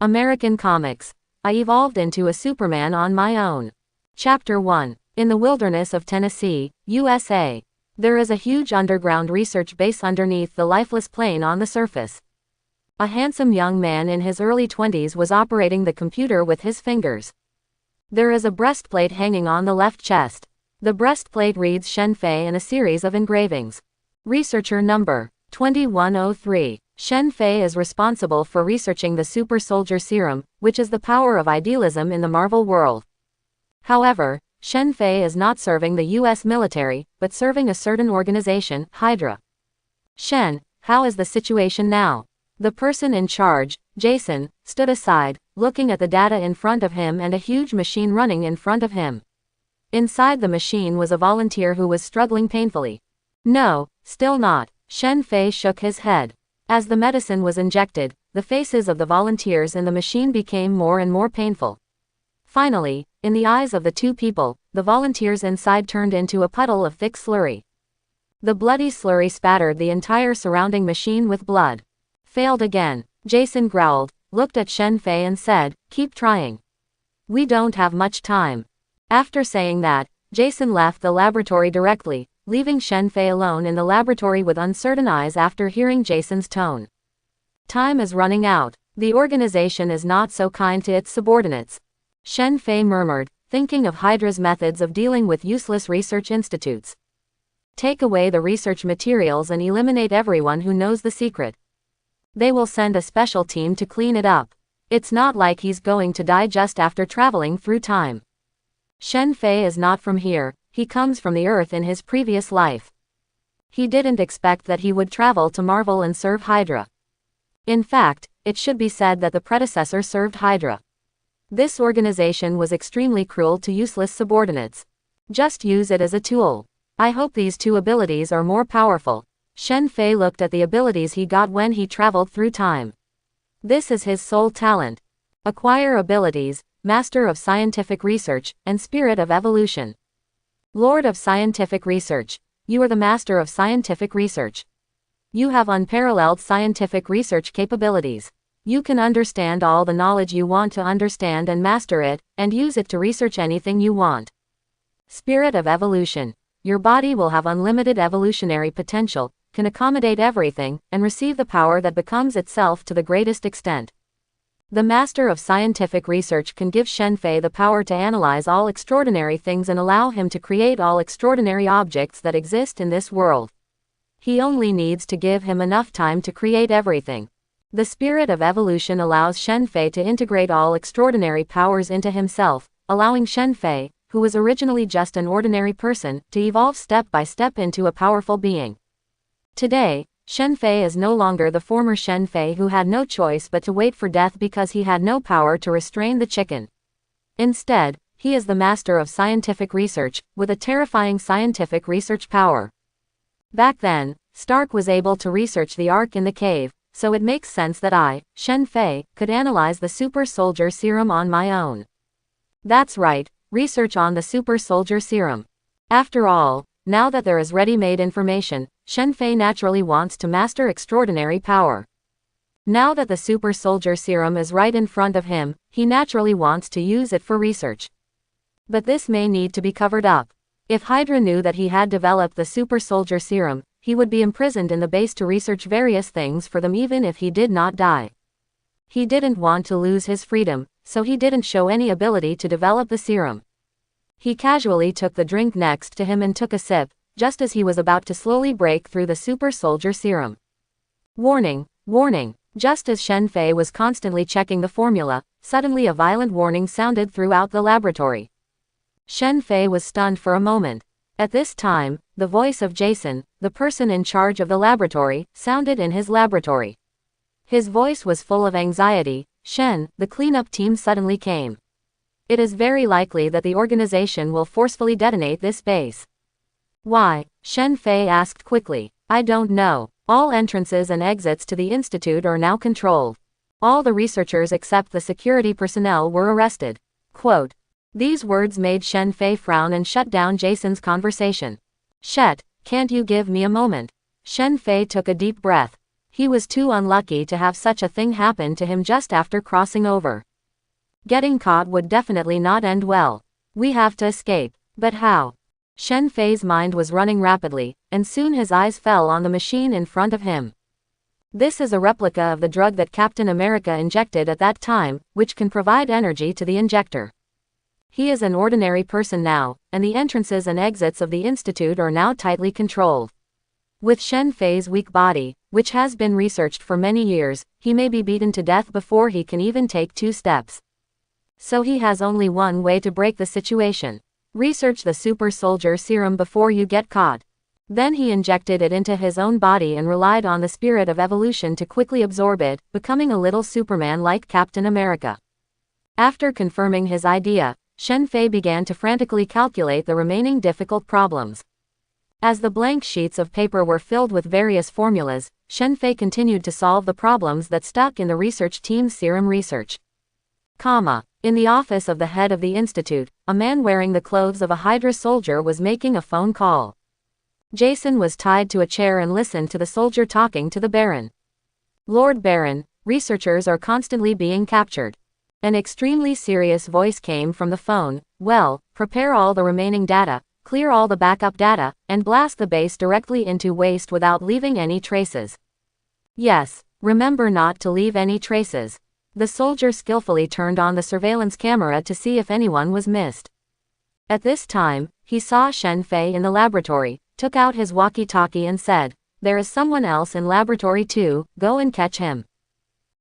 American Comics. I evolved into a Superman on my own. Chapter 1. In the wilderness of Tennessee, USA. There is a huge underground research base underneath the lifeless plane on the surface. A handsome young man in his early 20s was operating the computer with his fingers. There is a breastplate hanging on the left chest. The breastplate reads Shen Fei and a series of engravings. Researcher number 2103. Shen Fei is responsible for researching the super soldier serum, which is the power of idealism in the Marvel world. However, Shen Fei is not serving the US military, but serving a certain organization, Hydra. Shen, how is the situation now? The person in charge, Jason, stood aside, looking at the data in front of him and a huge machine running in front of him. Inside the machine was a volunteer who was struggling painfully. No, still not. Shen Fei shook his head. As the medicine was injected, the faces of the volunteers in the machine became more and more painful. Finally, in the eyes of the two people, the volunteers inside turned into a puddle of thick slurry. The bloody slurry spattered the entire surrounding machine with blood. Failed again. Jason growled, looked at Shen Fei and said, "Keep trying. We don't have much time." After saying that, Jason left the laboratory directly, leaving Shen Fei alone in the laboratory with uncertain eyes after hearing Jason's tone. Time is running out. The organization is not so kind to its subordinates. Shen Fei murmured, thinking of Hydra's methods of dealing with useless research institutes. Take away the research materials and eliminate everyone who knows the secret. They will send a special team to clean it up. It's not like he's going to die just after traveling through time. Shen Fei is not from here. He comes from the Earth in his previous life. He didn't expect that he would travel to Marvel and serve Hydra. In fact, it should be said that the predecessor served Hydra. This organization was extremely cruel to useless subordinates. Just use it as a tool. I hope these two abilities are more powerful. Shen Fei looked at the abilities he got when he traveled through time. This is his sole talent. Acquire abilities, Master of Scientific Research, and Spirit of Evolution. Lord of Scientific Research. You are the Master of Scientific Research. You have unparalleled scientific research capabilities. You can understand all the knowledge you want to understand and master it, and use it to research anything you want. Spirit of Evolution. Your body will have unlimited evolutionary potential, can accommodate everything, and receive the power that becomes itself to the greatest extent. The Master of Scientific Research can give Shen Fei the power to analyze all extraordinary things and allow him to create all extraordinary objects that exist in this world. He only needs to give him enough time to create everything. The Spirit of Evolution allows Shen Fei to integrate all extraordinary powers into himself, allowing Shen Fei, who was originally just an ordinary person, to evolve step by step into a powerful being. Today, Shen Fei is no longer the former Shen Fei who had no choice but to wait for death because he had no power to restrain the chicken. Instead, he is the Master of Scientific Research, with a terrifying scientific research power. Back then, Stark was able to research the Ark in the cave, so it makes sense that I, Shen Fei, could analyze the super soldier serum on my own. That's right, research on the super soldier serum. After all, now that there is ready-made information, Shen Fei naturally wants to master extraordinary power. Now that the super soldier serum is right in front of him, he naturally wants to use it for research. But this may need to be covered up. If Hydra knew that he had developed the super soldier serum, he would be imprisoned in the base to research various things for them even if he did not die. He didn't want to lose his freedom, so he didn't show any ability to develop the serum. He casually took the drink next to him and took a sip, just as he was about to slowly break through the super soldier serum. Warning, warning. Just as Shen Fei was constantly checking the formula, suddenly a violent warning sounded throughout the laboratory. Shen Fei was stunned for a moment. At this time, the voice of Jason, the person in charge of the laboratory, sounded in his laboratory. His voice was full of anxiety. "Shen, the cleanup team suddenly came. It is very likely that the organization will forcefully detonate this base." "Why?" Shen Fei asked quickly. "I don't know. All entrances and exits to the institute are now controlled. All the researchers except the security personnel were arrested." Quote. These words made Shen Fei frown and shut down Jason's conversation. "Shet, can't you give me a moment?" Shen Fei took a deep breath. He was too unlucky to have such a thing happen to him just after crossing over. Getting caught would definitely not end well. We have to escape. But how? Shen Fei's mind was running rapidly, and soon his eyes fell on the machine in front of him. This is a replica of the drug that Captain America injected at that time, which can provide energy to the injector. He is an ordinary person now, and the entrances and exits of the Institute are now tightly controlled. With Shen Fei's weak body, which has been researched for many years, he may be beaten to death before he can even take 2 steps. So he has only one way to break the situation. Research the super soldier serum before you get caught. Then he injected it into his own body and relied on the spirit of evolution to quickly absorb it, becoming a little Superman like Captain America. After confirming his idea, Shen Fei began to frantically calculate the remaining difficult problems. As the blank sheets of paper were filled with various formulas, Shen Fei continued to solve the problems that stuck in the research team's serum research. In the office of the head of the institute, a man wearing the clothes of a Hydra soldier was making a phone call. Jason was tied to a chair and listened to the soldier talking to the Baron. "Lord Baron, researchers are constantly being captured." An extremely serious voice came from the phone. "Well, prepare all the remaining data, clear all the backup data, and blast the base directly into waste without leaving any traces." "Yes, remember not to leave any traces." The soldier skillfully turned on the surveillance camera to see if anyone was missed. At this time, he saw Shen Fei in the laboratory, took out his walkie-talkie and said, "There is someone else in laboratory too, go and catch him."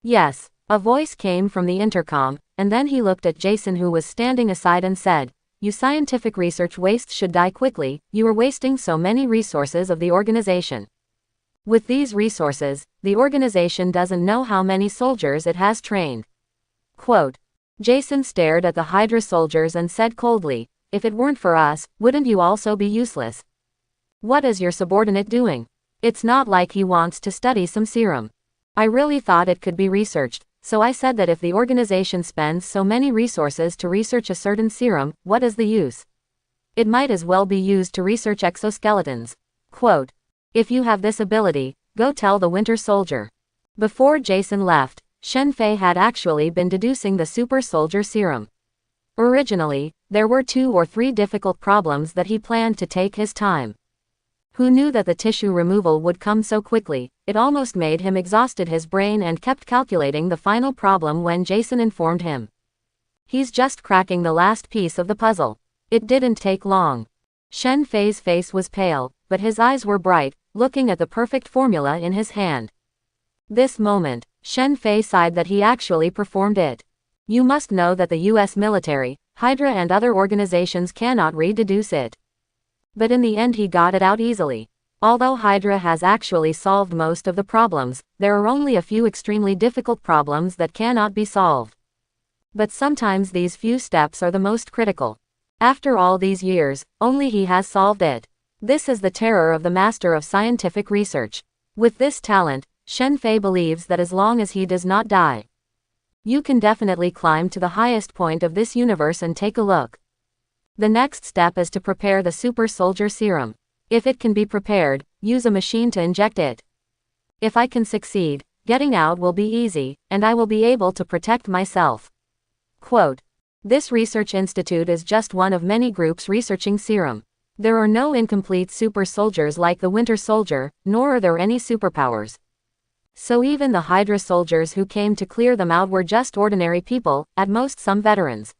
"Yes," a voice came from the intercom, and then he looked at Jason who was standing aside and said, "You scientific research wastes should die quickly, you are wasting so many resources of the organization. With these resources, the organization doesn't know how many soldiers it has trained." Quote. Jason stared at the Hydra soldiers and said coldly, "If it weren't for us, wouldn't you also be useless? What is your subordinate doing? It's not like he wants to study some serum. I really thought it could be researched, so I said that if the organization spends so many resources to research a certain serum, what is the use? It might as well be used to research exoskeletons." Quote. "If you have this ability, go tell the Winter Soldier." Before Jason left, Shen Fei had actually been deducing the super soldier serum. Originally, there were 2 or 3 difficult problems that he planned to take his time. Who knew that the tissue removal would come so quickly? It almost made him exhausted his brain and kept calculating the final problem when Jason informed him. "He's just cracking the last piece of the puzzle." It didn't take long. Shen Fei's face was pale, but his eyes were bright, looking at the perfect formula in his hand. This moment, Shen Fei sighed that he actually performed it. You must know that the US military, Hydra and other organizations cannot rededuce it. But in the end he got it out easily. Although Hydra has actually solved most of the problems, there are only a few extremely difficult problems that cannot be solved. But sometimes these few steps are the most critical. After all these years, only he has solved it. This is the terror of the master of scientific research. With this talent, Shen Fei believes that as long as he does not die, you can definitely climb to the highest point of this universe and take a look. The next step is to prepare the super soldier serum. If it can be prepared, use a machine to inject it. If I can succeed, getting out will be easy, and I will be able to protect myself. Quote. This research institute is just one of many groups researching serum. There are no incomplete super soldiers like the Winter Soldier, nor are there any superpowers. So even the Hydra soldiers who came to clear them out were just ordinary people, at most some veterans.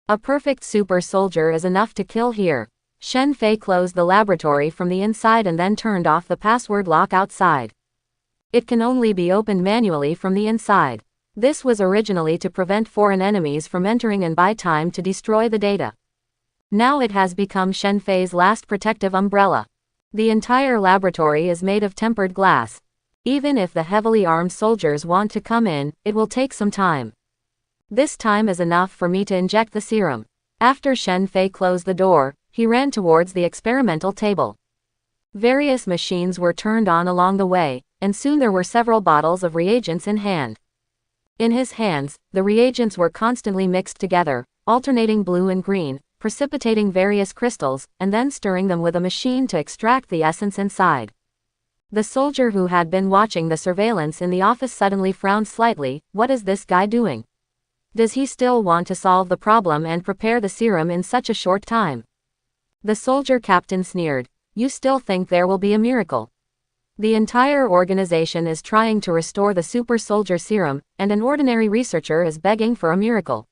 A perfect super soldier is enough to kill here. Shen Fei closed the laboratory from the inside and then turned off the password lock outside. It can only be opened manually from the inside. This was originally to prevent foreign enemies from entering and buy time to destroy the data. Now it has become Shen Fei's last protective umbrella. The entire laboratory is made of tempered glass. Even if the heavily armed soldiers want to come in, it will take some time. This time is enough for me to inject the serum. After Shen Fei closed the door, he ran towards the experimental table. Various machines were turned on along the way, and soon there were several bottles of reagents in hand. In his hands, the reagents were constantly mixed together, alternating blue and green, precipitating various crystals, and then stirring them with a machine to extract the essence inside. The soldier who had been watching the surveillance in the office suddenly frowned slightly. What is this guy doing? Does he still want to solve the problem and prepare the serum in such a short time? The soldier captain sneered. You still think there will be a miracle? The entire organization is trying to restore the super soldier serum, and an ordinary researcher is begging for a miracle.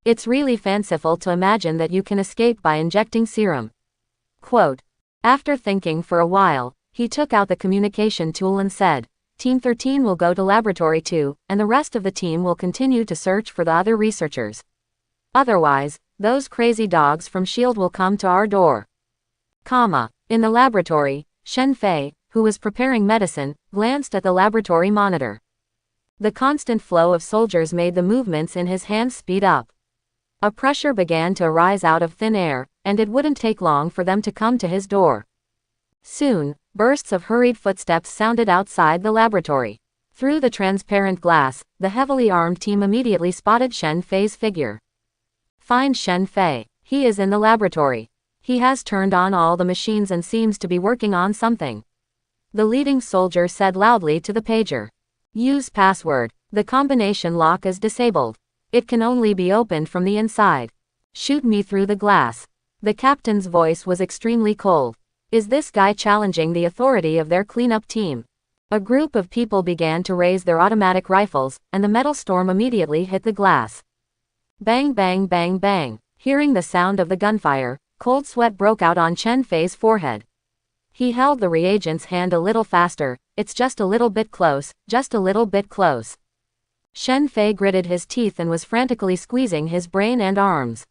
It's really fanciful to imagine that you can escape by injecting serum. Quote. After thinking for a while, he took out the communication tool and said, Team 13 will go to Laboratory 2, and the rest of the team will continue to search for the other researchers. Otherwise, those crazy dogs from S.H.I.E.L.D. will come to our door. In the laboratory, Shen Fei, who was preparing medicine, glanced at the laboratory monitor. The constant flow of soldiers made the movements in his hands speed up. A pressure began to arise out of thin air, and it wouldn't take long for them to come to his door. Soon, bursts of hurried footsteps sounded outside the laboratory. Through the transparent glass, the heavily armed team immediately spotted Shen Fei's figure. Find Shen Fei. He is in the laboratory. He has turned on all the machines and seems to be working on something. The leading soldier said loudly to the pager. Use password. The combination lock is disabled. It can only be opened from the inside. Shoot me through the glass. The captain's voice was extremely cold. Is this guy challenging the authority of their cleanup team? A group of people began to raise their automatic rifles, and the metal storm immediately hit the glass. Bang bang bang bang. Hearing the sound of the gunfire, cold sweat broke out on Shen Fei's forehead. He held the reagent's hand a little faster. It's just a little bit close, just a little bit close. Shen Fei gritted his teeth and was frantically squeezing his brain and arms.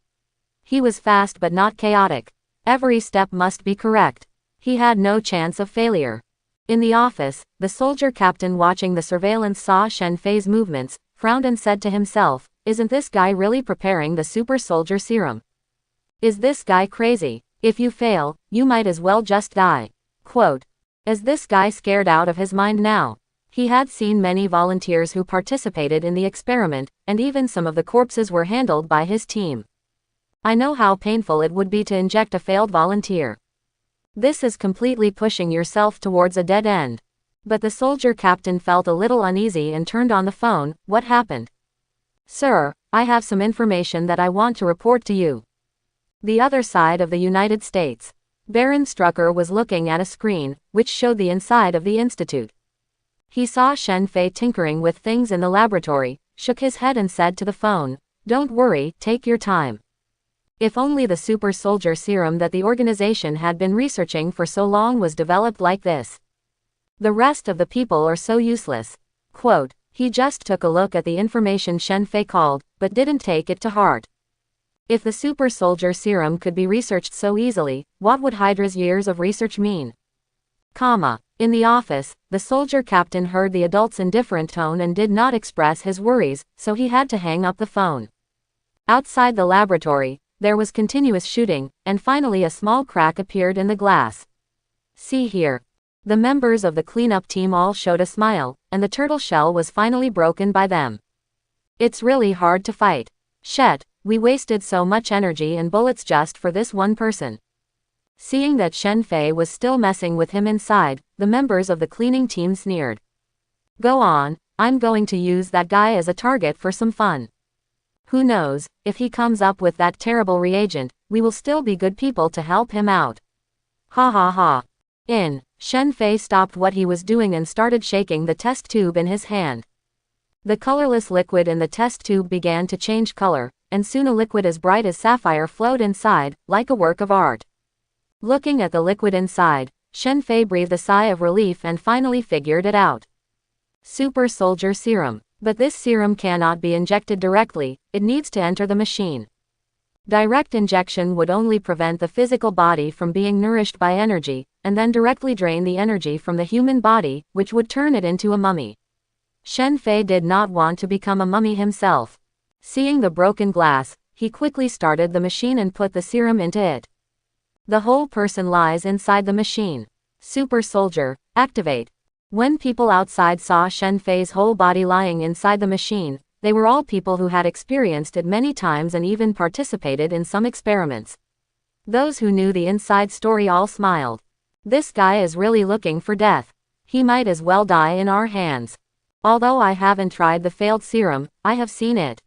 He was fast but not chaotic. Every step must be correct. He had no chance of failure. In the office, the soldier captain watching the surveillance saw Shen Fei's movements, frowned and said to himself, Isn't this guy really preparing the super soldier serum? Is this guy crazy? If you fail, you might as well just die. Quote. Is this guy scared out of his mind now? He had seen many volunteers who participated in the experiment, and even some of the corpses were handled by his team. I know how painful it would be to inject a failed volunteer. This is completely pushing yourself towards a dead end. But the soldier captain felt a little uneasy and turned on the phone. What happened? Sir, I have some information that I want to report to you. The other side of the United States. Baron Strucker was looking at a screen, which showed the inside of the institute. He saw Shen Fei tinkering with things in the laboratory, shook his head and said to the phone, Don't worry, take your time. If only the super soldier serum that the organization had been researching for so long was developed like this. The rest of the people are so useless. Quote, he just took a look at the information Shen Fei called, but didn't take it to heart. If the super soldier serum could be researched so easily, what would Hydra's years of research mean? In the office, the soldier captain heard the adult's indifferent tone and did not express his worries, so he had to hang up the phone. Outside the laboratory, there was continuous shooting, and finally a small crack appeared in the glass. See here. The members of the cleanup team all showed a smile, and the turtle shell was finally broken by them. It's really hard to fight. Shit, we wasted so much energy and bullets just for this one person. Seeing that Shen Fei was still messing with him inside, the members of the cleaning team sneered. Go on, I'm going to use that guy as a target for some fun. Who knows, if he comes up with that terrible reagent, we will still be good people to help him out. Ha ha ha. Shen Fei stopped what he was doing and started shaking the test tube in his hand. The colorless liquid in the test tube began to change color, and soon a liquid as bright as sapphire flowed inside, like a work of art. Looking at the liquid inside, Shen Fei breathed a sigh of relief and finally figured it out. Super soldier serum. But this serum cannot be injected directly, it needs to enter the machine. Direct injection would only prevent the physical body from being nourished by energy, and then directly drain the energy from the human body, which would turn it into a mummy. Shen Fei did not want to become a mummy himself. Seeing the broken glass, he quickly started the machine and put the serum into it. The whole person lies inside the machine. Super soldier, activate. When people outside saw Shen Fei's whole body lying inside the machine, they were all people who had experienced it many times and even participated in some experiments. Those who knew the inside story all smiled. This guy is really looking for death. He might as well die in our hands. Although I haven't tried the failed serum, I have seen it.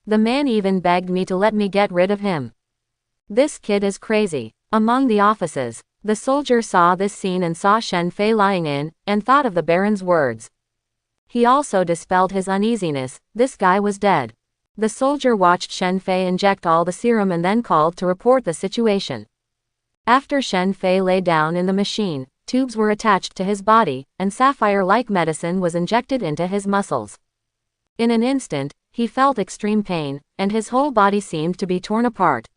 The man even begged me to let me get rid of him. This kid is crazy. Among the offices, the soldier saw this scene and saw Shen Fei lying in, and thought of the Baron's words. He also dispelled his uneasiness. This guy was dead. The soldier watched Shen Fei inject all the serum and then called to report the situation. After Shen Fei lay down in the machine, tubes were attached to his body, and sapphire-like medicine was injected into his muscles. In an instant, he felt extreme pain, and his whole body seemed to be torn apart.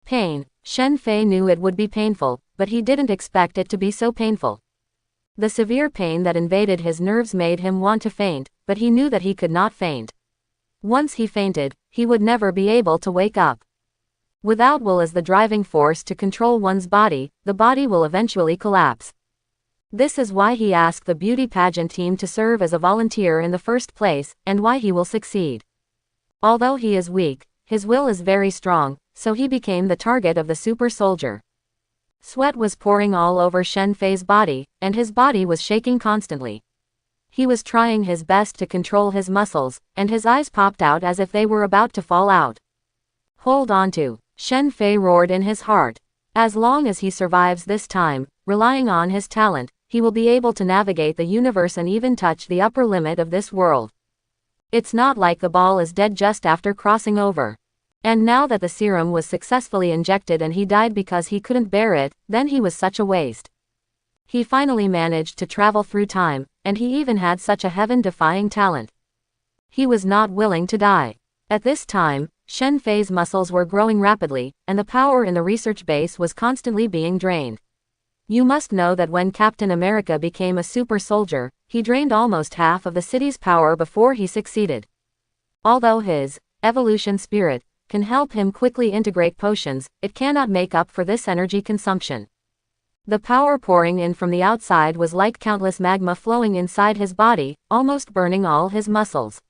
Pain. Shen Fei knew it would be painful, but he didn't expect it to be so painful. The severe pain that invaded his nerves made him want to faint, but he knew that he could not faint. Once he fainted, he would never be able to wake up. Without will as the driving force to control one's body, the body will eventually collapse. This is why he asked the beauty pageant team to serve as a volunteer in the first place, and why he will succeed. Although he is weak, his will is very strong, so he became the target of the super soldier. Sweat was pouring all over Shen Fei's body, and his body was shaking constantly. He was trying his best to control his muscles, and his eyes popped out as if they were about to fall out. Hold on to, Shen Fei roared in his heart. As long as he survives this time, relying on his talent, he will be able to navigate the universe and even touch the upper limit of this world. It's not like the ball is dead just after crossing over. And now that the serum was successfully injected and he died because he couldn't bear it, then he was such a waste. He finally managed to travel through time, and he even had such a heaven-defying talent. He was not willing to die. At this time, Shen Fei's muscles were growing rapidly, and the power in the research base was constantly being drained. You must know that when Captain America became a super soldier, he drained almost half of the city's power before he succeeded. Although his evolution spirit can help him quickly integrate potions, it cannot make up for this energy consumption. The power pouring in from the outside was like countless magma flowing inside his body, almost burning all his muscles.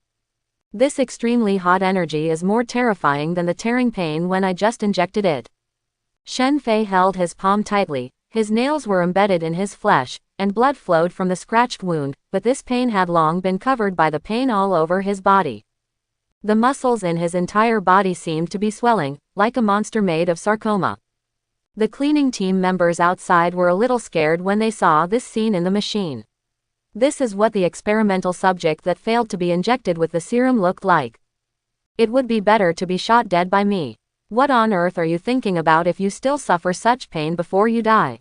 This extremely hot energy is more terrifying than the tearing pain when I just injected it. Shen Fei held his palm tightly, his nails were embedded in his flesh, and blood flowed from the scratched wound, but this pain had long been covered by the pain all over his body. The muscles in his entire body seemed to be swelling, like a monster made of sarcoma. The cleaning team members outside were a little scared when they saw this scene in the machine. This is what the experimental subject that failed to be injected with the serum looked like. It would be better to be shot dead by me. What on earth are you thinking about if you still suffer such pain before you die?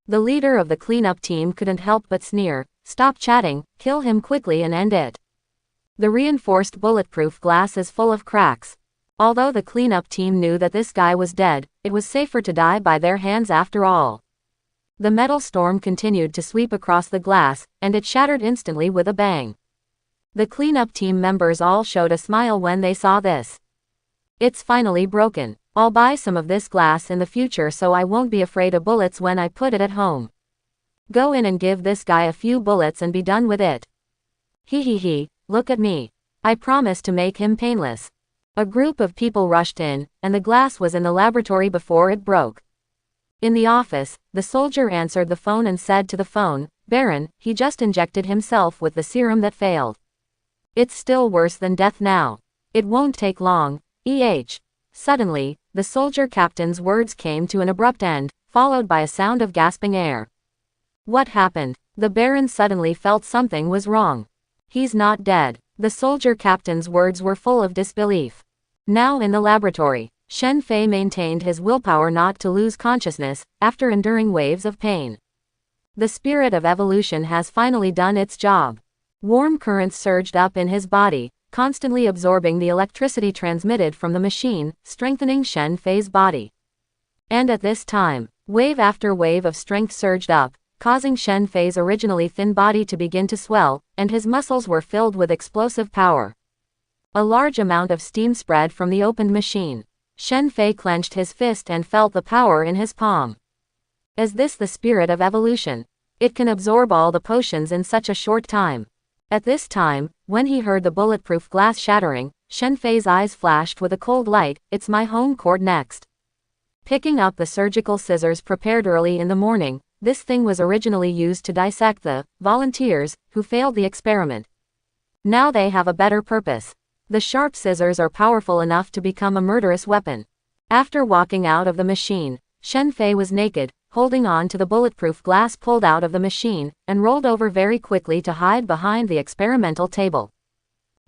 The leader of the cleanup team couldn't help but sneer. Stop chatting, kill him quickly and end it. The reinforced bulletproof glass is full of cracks. Although the cleanup team knew that this guy was dead, it was safer to die by their hands after all. The metal storm continued to sweep across the glass, and it shattered instantly with a bang. The cleanup team members all showed a smile when they saw this. It's finally broken. I'll buy some of this glass in the future so I won't be afraid of bullets when I put it at home. Go in and give this guy a few bullets and be done with it. He, look at me. I promise to make him painless. A group of people rushed in, and the glass was in the laboratory before it broke. In the office, the soldier answered the phone and said to the phone, Baron, he just injected himself with the serum that failed. It's still worse than death now. It won't take long. Suddenly, the soldier captain's words came to an abrupt end, followed by a sound of gasping air. What happened? The Baron suddenly felt something was wrong. He's not dead. The soldier captain's words were full of disbelief. Now in the laboratory, Shen Fei maintained his willpower not to lose consciousness, after enduring waves of pain. The spirit of evolution has finally done its job. Warm currents surged up in his body, constantly absorbing the electricity transmitted from the machine, strengthening Shen Fei's body. And at this time, wave after wave of strength surged up, causing Shen Fei's originally thin body to begin to swell, and his muscles were filled with explosive power. A large amount of steam spread from the opened machine. Shen Fei clenched his fist and felt the power in his palm. Is this the spirit of evolution? It can absorb all the potions in such a short time. At this time, when he heard the bulletproof glass shattering, Shen Fei's eyes flashed with a cold light. It's my home court next. Picking up the surgical scissors prepared early in the morning, this thing was originally used to dissect the volunteers who failed the experiment. Now they have a better purpose. The sharp scissors are powerful enough to become a murderous weapon. After walking out of the machine, Shen Fei was naked, holding on to the bulletproof glass pulled out of the machine, and rolled over very quickly to hide behind the experimental table.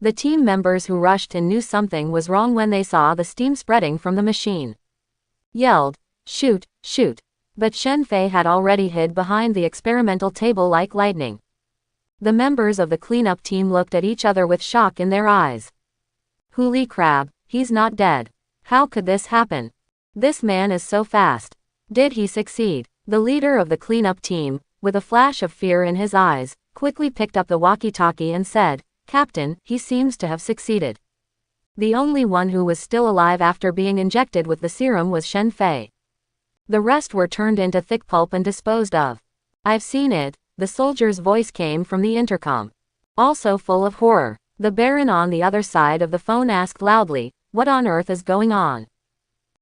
The team members who rushed in knew something was wrong when they saw the steam spreading from the machine. Yelled, "Shoot, shoot!" But Shen Fei had already hid behind the experimental table like lightning. The members of the cleanup team looked at each other with shock in their eyes. Holy crap, he's not dead. How could this happen? This man is so fast. Did he succeed? The leader of the cleanup team, with a flash of fear in his eyes, quickly picked up the walkie-talkie and said, "Captain, he seems to have succeeded." The only one who was still alive after being injected with the serum was Shen Fei. The rest were turned into thick pulp and disposed of. "I've seen it," the soldier's voice came from the intercom. Also full of horror. The Baron on the other side of the phone asked loudly, "What on earth is going on?"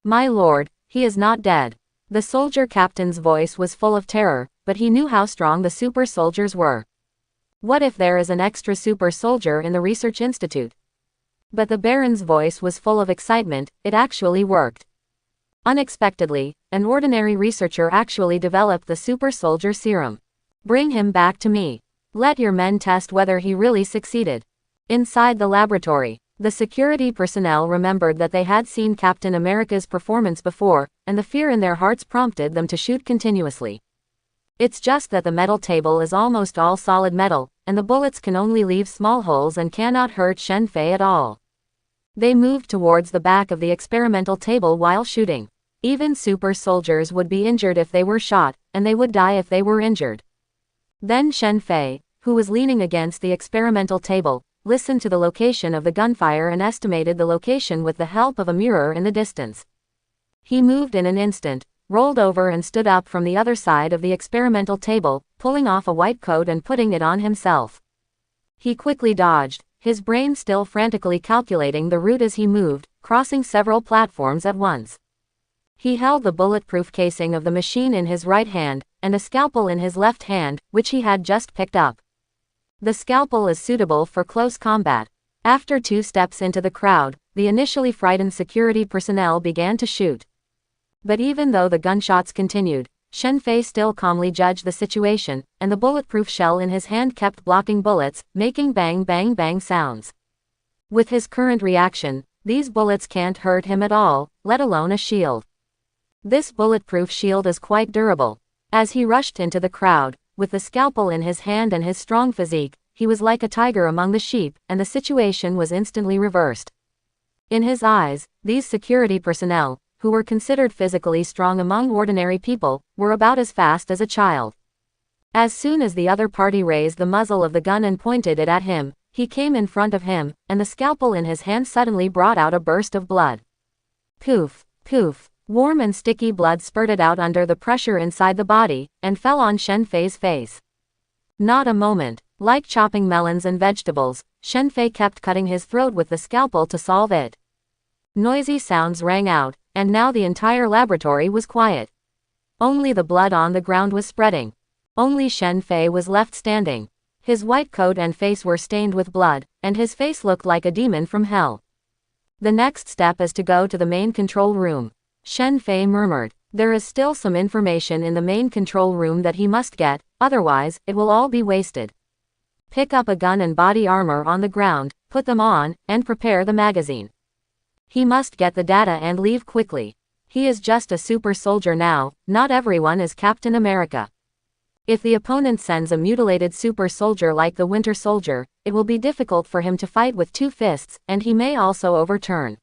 "My lord, he is not dead." The soldier captain's voice was full of terror, but he knew how strong the super soldiers were. What if there is an extra super soldier in the research institute? But the Baron's voice was full of excitement. It actually worked. Unexpectedly, an ordinary researcher actually developed the super soldier serum. Bring him back to me. Let your men test whether he really succeeded. Inside the laboratory, the security personnel remembered that they had seen Captain America's performance before, and the fear in their hearts prompted them to shoot continuously. It's just that the metal table is almost all solid metal, and the bullets can only leave small holes and cannot hurt Shen Fei at all. They moved towards the back of the experimental table while shooting. Even super soldiers would be injured if they were shot, and they would die if they were injured. Then Shen Fei, who was leaning against the experimental table, listened to the location of the gunfire and estimated the location with the help of a mirror in the distance. He moved in an instant, rolled over and stood up from the other side of the experimental table, pulling off a white coat and putting it on himself. He quickly dodged, his brain still frantically calculating the route as he moved, crossing several platforms at once. He held the bulletproof casing of the machine in his right hand, and a scalpel in his left hand, which he had just picked up. The scalpel is suitable for close combat. After 2 steps into the crowd, the initially frightened security personnel began to shoot. But even though the gunshots continued, Shen Fei still calmly judged the situation, and the bulletproof shell in his hand kept blocking bullets, making bang bang bang sounds. With his current reaction, these bullets can't hurt him at all, let alone a shield. This bulletproof shield is quite durable. As he rushed into the crowd, with the scalpel in his hand and his strong physique, he was like a tiger among the sheep, and the situation was instantly reversed. In his eyes, these security personnel, who were considered physically strong among ordinary people, were about as fast as a child. As soon as the other party raised the muzzle of the gun and pointed it at him, he came in front of him, and the scalpel in his hand suddenly brought out a burst of blood. Poof, poof. Warm and sticky blood spurted out under the pressure inside the body, and fell on Shen Fei's face. Not a moment. Like chopping melons and vegetables, Shen Fei kept cutting his throat with the scalpel to solve it. Noisy sounds rang out, and now the entire laboratory was quiet. Only the blood on the ground was spreading. Only Shen Fei was left standing. His white coat and face were stained with blood, and his face looked like a demon from hell. The next step is to go to the main control room. Shen Fei murmured, "There is still some information in the main control room that he must get, otherwise, it will all be wasted. Pick up a gun and body armor on the ground, put them on, and prepare the magazine. He must get the data and leave quickly. He is just a super soldier now, not everyone is Captain America. If the opponent sends a mutilated super soldier like the Winter Soldier, it will be difficult for him to fight with 2 fists, and he may also overturn.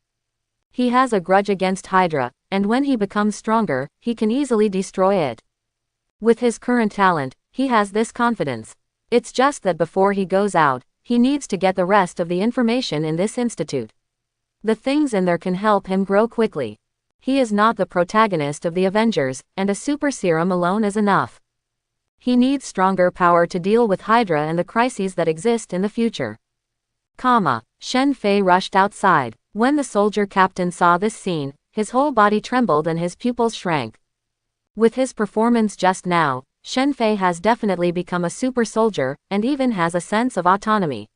He has a grudge against Hydra, and when he becomes stronger, he can easily destroy it. With his current talent, he has this confidence. It's just that before he goes out, he needs to get the rest of the information in this institute. The things in there can help him grow quickly. He is not the protagonist of the Avengers, and a super serum alone is enough. He needs stronger power to deal with Hydra and the crises that exist in the future." Shen Fei rushed outside. When the soldier captain saw this scene, his whole body trembled and his pupils shrank. With his performance just now, Shenfei has definitely become a super soldier, and even has a sense of autonomy.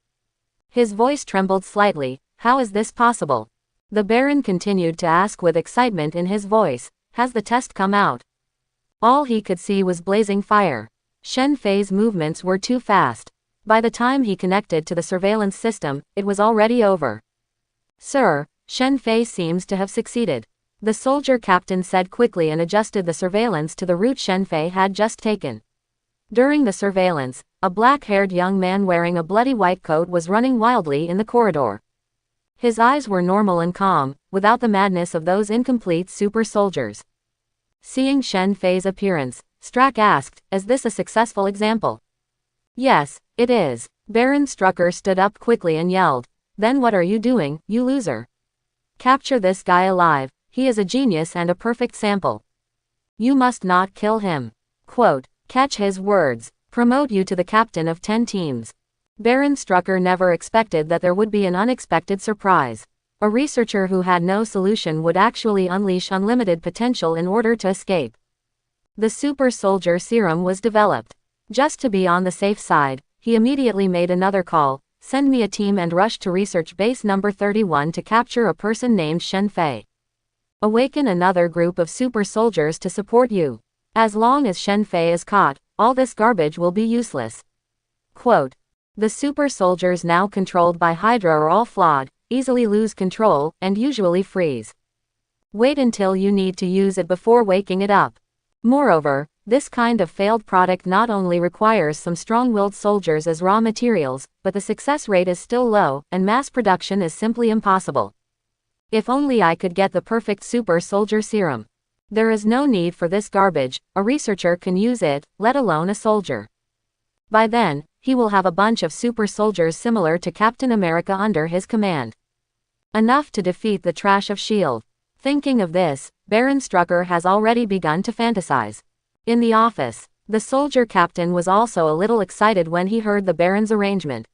His voice trembled slightly. How is this possible? The Baron continued to ask with excitement in his voice. Has the test come out? All he could see was blazing fire. Shenfei's movements were too fast. By the time he connected to the surveillance system, it was already over. Sir, Shenfei seems to have succeeded. The soldier captain said quickly and adjusted the surveillance to the route Shenfei had just taken. During the surveillance, a black-haired young man wearing a bloody white coat was running wildly in the corridor. His eyes were normal and calm, without the madness of those incomplete super soldiers. Seeing Shenfei's appearance, Strack asked, "Is this a successful example?" "Yes, it is." Baron Strucker stood up quickly and yelled, "Then what are you doing, you loser? Capture this guy alive, he is a genius and a perfect sample. You must not kill him." Quote, "Catch his words. Promote you to the captain of 10 teams." Baron Strucker never expected that there would be an unexpected surprise. A researcher who had no solution would actually unleash unlimited potential in order to escape. The super soldier serum was developed. Just to be on the safe side, he immediately made another call, "Send me a team and rush to research base number 31 to capture a person named Shenfei. Awaken another group of super soldiers to support you. As long as Shenfei is caught, all this garbage will be useless." Quote, "The super soldiers now controlled by Hydra are all flawed, easily lose control, and usually freeze. Wait until you need to use it before waking it up. Moreover, this kind of failed product not only requires some strong-willed soldiers as raw materials, but the success rate is still low, and mass production is simply impossible. If only I could get the perfect super soldier serum. There is no need for this garbage, a researcher can use it, let alone a soldier. By then, he will have a bunch of super soldiers similar to Captain America under his command. Enough to defeat the trash of S.H.I.E.L.D. Thinking of this, Baron Strucker has already begun to fantasize. In the office, the soldier captain was also a little excited when he heard the Baron's arrangement.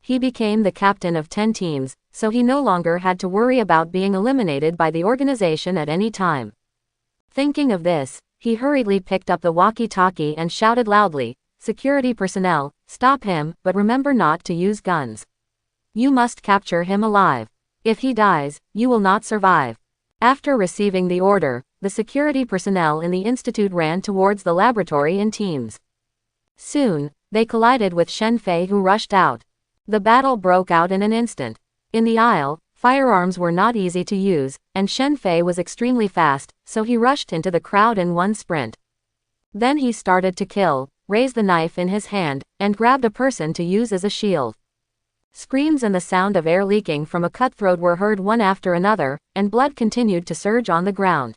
He became the captain of 10 teams, so he no longer had to worry about being eliminated by the organization at any time. Thinking of this, he hurriedly picked up the walkie-talkie and shouted loudly, "Security personnel, stop him, but remember not to use guns. You must capture him alive. If he dies, you will not survive." After receiving the order, the security personnel in the institute ran towards the laboratory in teams. Soon, they collided with Shenfei, who rushed out. The battle broke out in an instant. In the aisle, firearms were not easy to use, and Shenfei was extremely fast, so he rushed into the crowd in one sprint. Then he started to kill, raised the knife in his hand, and grabbed a person to use as a shield. Screams and the sound of air leaking from a cutthroat were heard one after another, and blood continued to surge on the ground.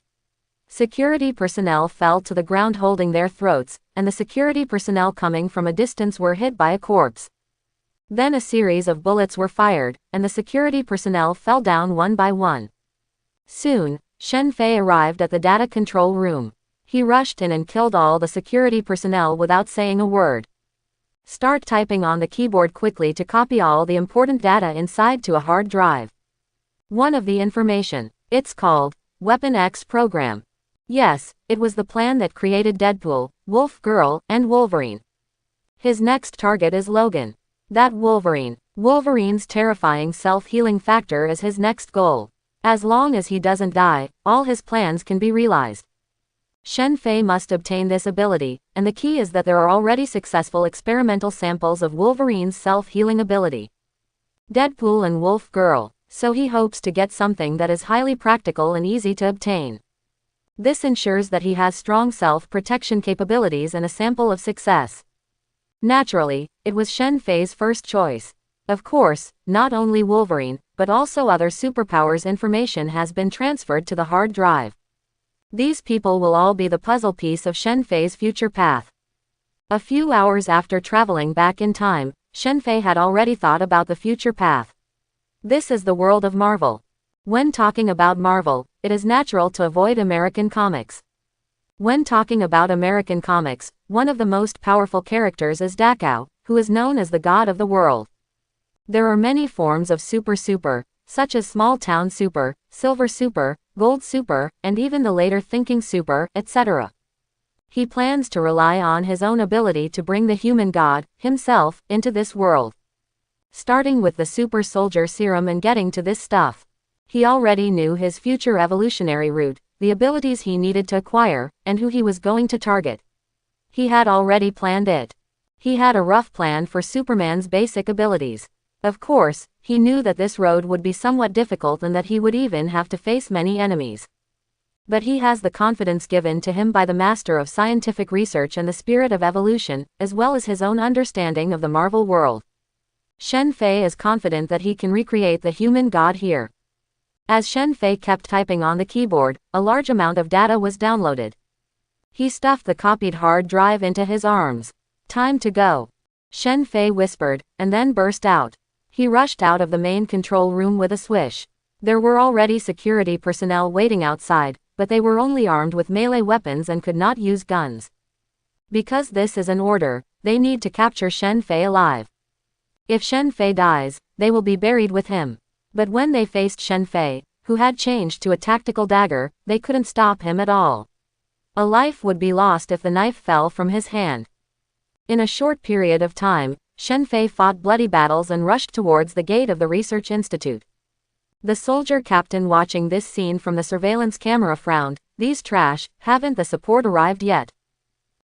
Security personnel fell to the ground holding their throats, and the security personnel coming from a distance were hit by a corpse. Then a series of bullets were fired, and the security personnel fell down one by one. Soon, Shenfei arrived at the data control room. He rushed in and killed all the security personnel without saying a word. Start typing on the keyboard quickly to copy all the important data inside to a hard drive. One of the information. It's called Weapon X program. Yes, it was the plan that created Deadpool, Wolf Girl, and Wolverine. His next target is Logan. That Wolverine. Wolverine's terrifying self-healing factor is his next goal. As long as he doesn't die, all his plans can be realized. Shenfei must obtain this ability, and the key is that there are already successful experimental samples of Wolverine's self-healing ability. Deadpool and Wolf Girl, so he hopes to get something that is highly practical and easy to obtain. This ensures that he has strong self-protection capabilities and a sample of success. Naturally, it was Shenfei's first choice. Of course, not only Wolverine, but also other superpowers information has been transferred to the hard drive. These people will all be the puzzle piece of Shenfei's future path. A few hours after traveling back in time, Shenfei had already thought about the future path. This is the world of Marvel. When talking about Marvel, it is natural to avoid American comics. When talking about American comics, one of the most powerful characters is Dakao, who is known as the god of the world. There are many forms of super, such as small town super, silver super, gold super, and even the later thinking super, etc. He plans to rely on his own ability to bring the human god, himself, into this world. Starting with the super soldier serum and getting to this stuff. He already knew his future evolutionary route, the abilities he needed to acquire, and who he was going to target. He had already planned it. He had a rough plan for Superman's basic abilities. Of course, he knew that this road would be somewhat difficult and that he would even have to face many enemies. But he has the confidence given to him by the master of scientific research and the spirit of evolution, as well as his own understanding of the Marvel world. Shen Fei is confident that he can recreate the human god here. As Shen Fei kept typing on the keyboard, a large amount of data was downloaded. He stuffed the copied hard drive into his arms. Time to go. Shen Fei whispered, and then burst out. He rushed out of the main control room with a swish. There were already security personnel waiting outside, but they were only armed with melee weapons and could not use guns. Because this is an order, they need to capture Shen Fei alive. If Shen Fei dies, they will be buried with him. But when they faced Shen Fei, who had changed to a tactical dagger, they couldn't stop him at all. A life would be lost if the knife fell from his hand. In a short period of time, Shen Fei fought bloody battles and rushed towards the gate of the research institute. The soldier captain watching this scene from the surveillance camera frowned. These trash, haven't the support arrived yet?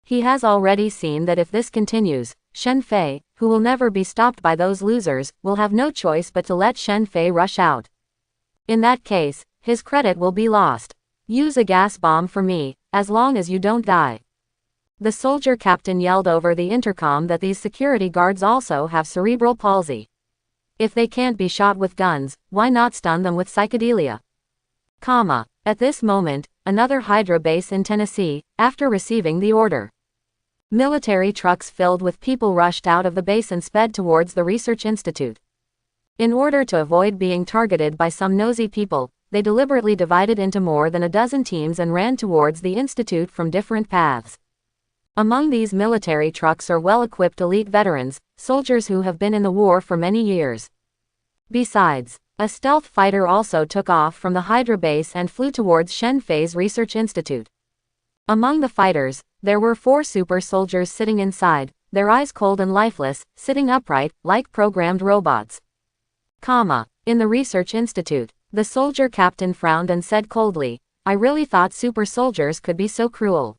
He has already seen that if this continues, Shen Fei, who will never be stopped by those losers, will have no choice but to let Shen Fei rush out. In that case, his credit will be lost. Use a gas bomb for me, as long as you don't die. The soldier captain yelled over the intercom that these security guards also have cerebral palsy. If they can't be shot with guns, why not stun them with psychedelia? At this moment, another Hydra base in Tennessee, after receiving the order. Military trucks filled with people rushed out of the base and sped towards the research institute. In order to avoid being targeted by some nosy people, they deliberately divided into more than a dozen teams and ran towards the institute from different paths. Among these military trucks are well-equipped elite veterans, soldiers who have been in the war for many years. Besides, a stealth fighter also took off from the Hydra base and flew towards Shen Fei's research institute. Among the fighters, there were 4 super soldiers sitting inside, their eyes cold and lifeless, sitting upright, like programmed robots. In the research institute, the soldier captain frowned and said coldly, I really thought super soldiers could be so cruel.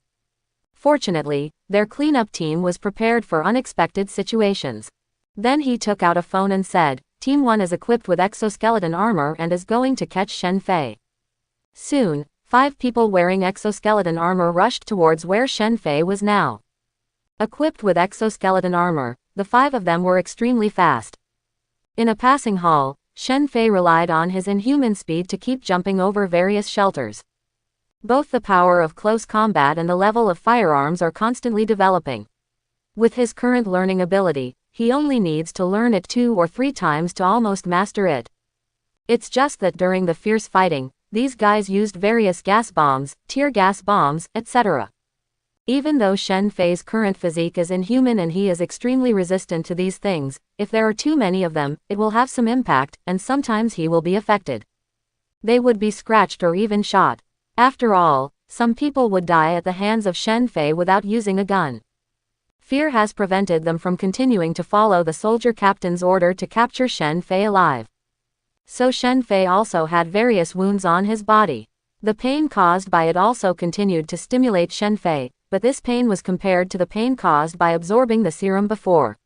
Fortunately, their cleanup team was prepared for unexpected situations. Then he took out a phone and said, Team 1 is equipped with exoskeleton armor and is going to catch Shen Fei. Soon, 5 people wearing exoskeleton armor rushed towards where Shen Fei was now. Equipped with exoskeleton armor, the 5 of them were extremely fast. In a passing hall, Shen Fei relied on his inhuman speed to keep jumping over various shelters. Both the power of close combat and the level of firearms are constantly developing. With his current learning ability, he only needs to learn it 2 or 3 times to almost master it. It's just that during the fierce fighting, these guys used various gas bombs, tear gas bombs, etc. Even though Shen Fei's current physique is inhuman and he is extremely resistant to these things, if there are too many of them, it will have some impact, and sometimes he will be affected. They would be scratched or even shot. After all, some people would die at the hands of Shen Fei without using a gun. Fear has prevented them from continuing to follow the soldier captain's order to capture Shen Fei alive. So Shen Fei also had various wounds on his body. The pain caused by it also continued to stimulate Shen Fei, but this pain was compared to the pain caused by absorbing the serum before.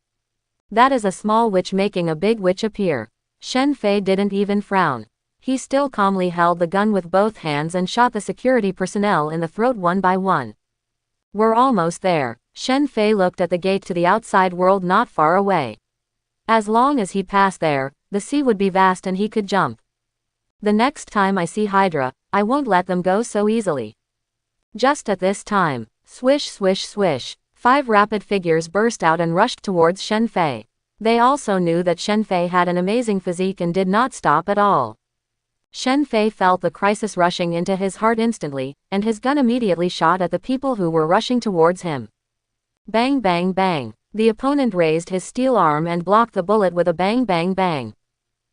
That is a small witch making a big witch appear. Shen Fei didn't even frown. He still calmly held the gun with both hands and shot the security personnel in the throat one by one. We're almost there. Shen Fei looked at the gate to the outside world not far away. As long as he passed there, the sea would be vast and he could jump. The next time I see Hydra, I won't let them go so easily. Just at this time, swish swish swish, 5 rapid figures burst out and rushed towards Shen Fei. They also knew that Shen Fei had an amazing physique and did not stop at all. Shen Fei felt the crisis rushing into his heart instantly, and his gun immediately shot at the people who were rushing towards him. Bang bang bang. The opponent raised his steel arm and blocked the bullet with a bang bang bang.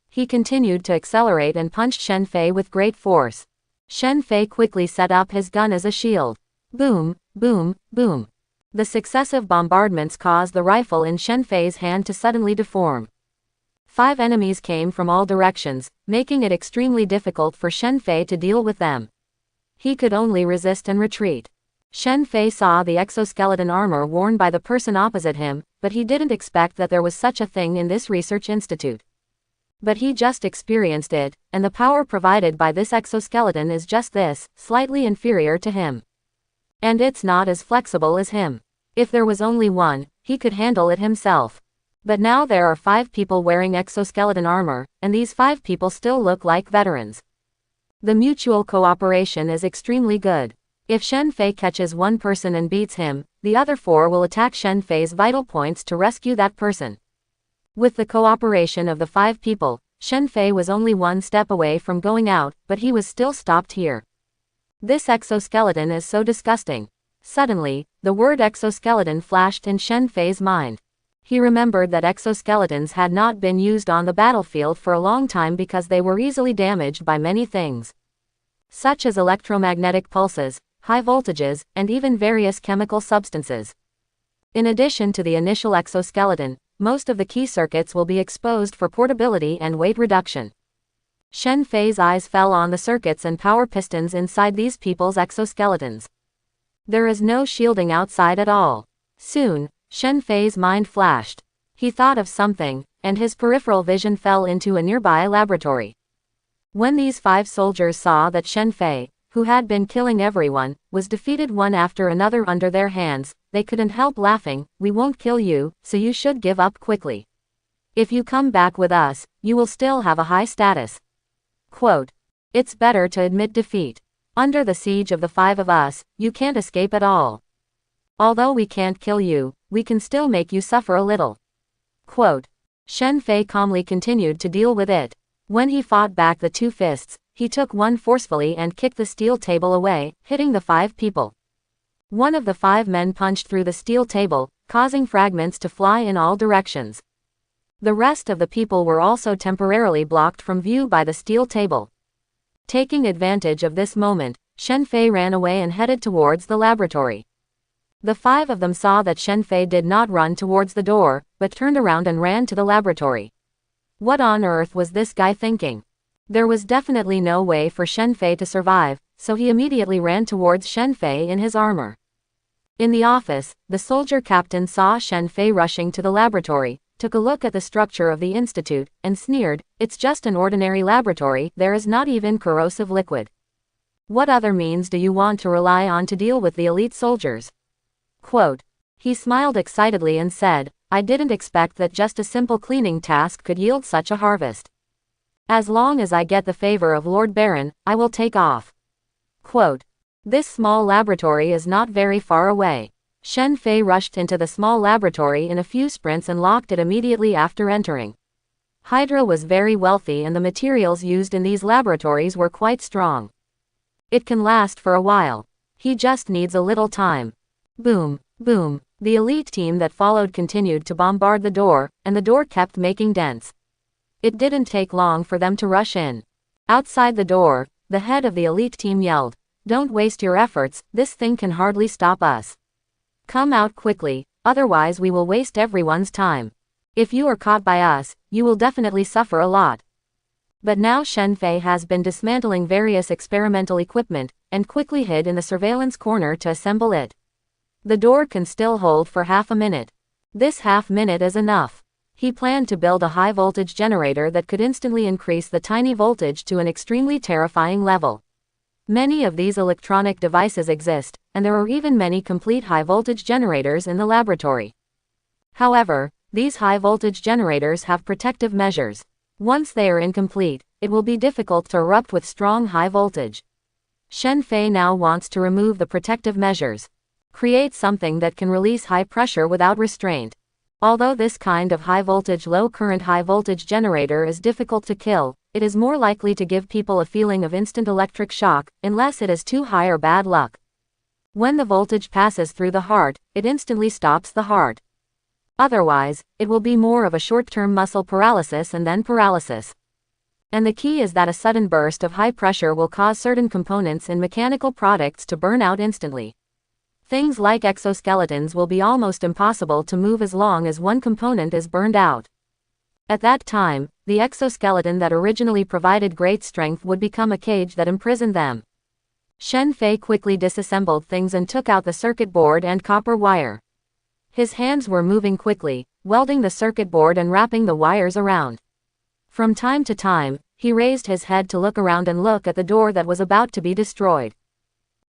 He continued to accelerate and punched Shen Fei with great force. Shen Fei quickly set up his gun as a shield. Boom, Boom, boom. The successive bombardments caused the rifle in Shen Fei's hand to suddenly deform. 5 enemies came from all directions, making it extremely difficult for Shen Fei to deal with them. He could only resist and retreat. Shen Fei saw the exoskeleton armor worn by the person opposite him, but he didn't expect that there was such a thing in this research institute. But he just experienced it, and the power provided by this exoskeleton is just this, slightly inferior to him. And it's not as flexible as him. If there was only one, he could handle it himself. But now there are 5 people wearing exoskeleton armor, and these 5 people still look like veterans. The mutual cooperation is extremely good. If Shen Fei catches one person and beats him, the other 4 will attack Shen Fei's vital points to rescue that person. With the cooperation of the 5 people, Shen Fei was only one step away from going out, but he was still stopped here. This exoskeleton is so disgusting. Suddenly, the word exoskeleton flashed in Shen Fei's mind. He remembered that exoskeletons had not been used on the battlefield for a long time because they were easily damaged by many things, such as electromagnetic pulses, high voltages, and even various chemical substances. In addition to the initial exoskeleton, most of the key circuits will be exposed for portability and weight reduction. Shen Fei's eyes fell on the circuits and power pistons inside these people's exoskeletons. There is no shielding outside at all. Soon, Shen Fei's mind flashed. He thought of something, and his peripheral vision fell into a nearby laboratory. When these 5 soldiers saw that Shen Fei, who had been killing everyone, was defeated one after another under their hands, they couldn't help laughing. "We won't kill you, so you should give up quickly. If you come back with us, you will still have a high status." Quote, "It's better to admit defeat. Under the siege of the 5 of us, you can't escape at all. Although we can't kill you, we can still make you suffer a little." Quote. Shen Fei calmly continued to deal with it. When he fought back the 2 fists, he took one forcefully and kicked the steel table away, hitting the 5 people. One of the 5 men punched through the steel table, causing fragments to fly in all directions. The rest of the people were also temporarily blocked from view by the steel table. Taking advantage of this moment, Shen Fei ran away and headed towards the laboratory. The 5 of them saw that Shen Fei did not run towards the door, but turned around and ran to the laboratory. What on earth was this guy thinking? There was definitely no way for Shen Fei to survive, so he immediately ran towards Shen Fei in his armor. In the office, the soldier captain saw Shen Fei rushing to the laboratory, took a look at the structure of the institute, and sneered, "It's just an ordinary laboratory, there is not even corrosive liquid. What other means do you want to rely on to deal with the elite soldiers?" Quote. He smiled excitedly and said, "I didn't expect that just a simple cleaning task could yield such a harvest. As long as I get the favor of Lord Baron, I will take off." Quote. This small laboratory is not very far away. Shen Fei rushed into the small laboratory in a few sprints and locked it immediately after entering. Hydra was very wealthy and the materials used in these laboratories were quite strong. It can last for a while. He just needs a little time. Boom, boom. The elite team that followed continued to bombard the door, and the door kept making dents. It didn't take long for them to rush in. Outside the door, the head of the elite team yelled, "Don't waste your efforts, this thing can hardly stop us. Come out quickly, otherwise we will waste everyone's time. If you are caught by us, you will definitely suffer a lot." But now Shen Fei has been dismantling various experimental equipment, and quickly hid in the surveillance corner to assemble it. The door can still hold for half a minute. This half minute is enough. He planned to build a high voltage generator that could instantly increase the tiny voltage to an extremely terrifying level. Many of these electronic devices exist, and there are even many complete high voltage generators in the laboratory. However, these high voltage generators have protective measures. Once they are incomplete, it will be difficult to erupt with strong high voltage. Shen Fei now wants to remove the protective measures. Create something that can release high pressure without restraint. Although this kind of high voltage low current high voltage generator is difficult to kill, it is more likely to give people a feeling of instant electric shock, unless it is too high or bad luck. When the voltage passes through the heart, it instantly stops the heart. Otherwise, it will be more of a short-term muscle paralysis and then paralysis. And the key is that a sudden burst of high pressure will cause certain components in mechanical products to burn out instantly. Things like exoskeletons will be almost impossible to move as long as one component is burned out. At that time, the exoskeleton that originally provided great strength would become a cage that imprisoned them. Shen Fei quickly disassembled things and took out the circuit board and copper wire. His hands were moving quickly, welding the circuit board and wrapping the wires around. From time to time, he raised his head to look around and look at the door that was about to be destroyed.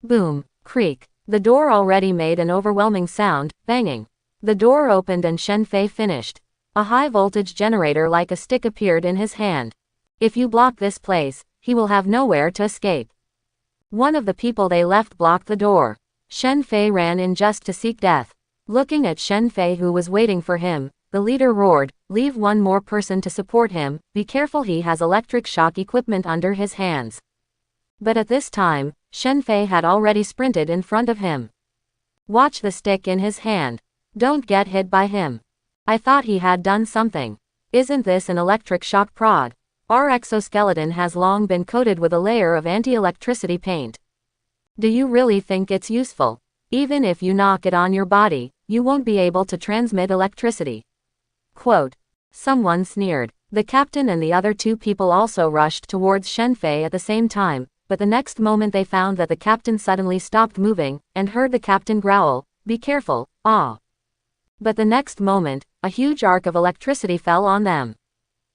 Boom, creak. The door already made an overwhelming sound, banging. The door opened and Shen Fei finished. A high-voltage generator like a stick appeared in his hand. If you block this place, he will have nowhere to escape. One of the people they left blocked the door. Shen Fei ran in just to seek death. Looking at Shen Fei who was waiting for him, the leader roared, "Leave one more person to support him, be careful he has electric shock equipment under his hands." But at this time, Shen Fei had already sprinted in front of him. Watch the stick in his hand. Don't get hit by him. I thought he had done something. Isn't this an electric shock prod? Our exoskeleton has long been coated with a layer of anti-electricity paint. Do you really think it's useful? Even if you knock it on your body, you won't be able to transmit electricity. Quote. Someone sneered. The captain and the other two people also rushed towards Shen Fei at the same time, but the next moment they found that the captain suddenly stopped moving, and heard the captain growl, "Be careful, ah." But the next moment, a huge arc of electricity fell on them.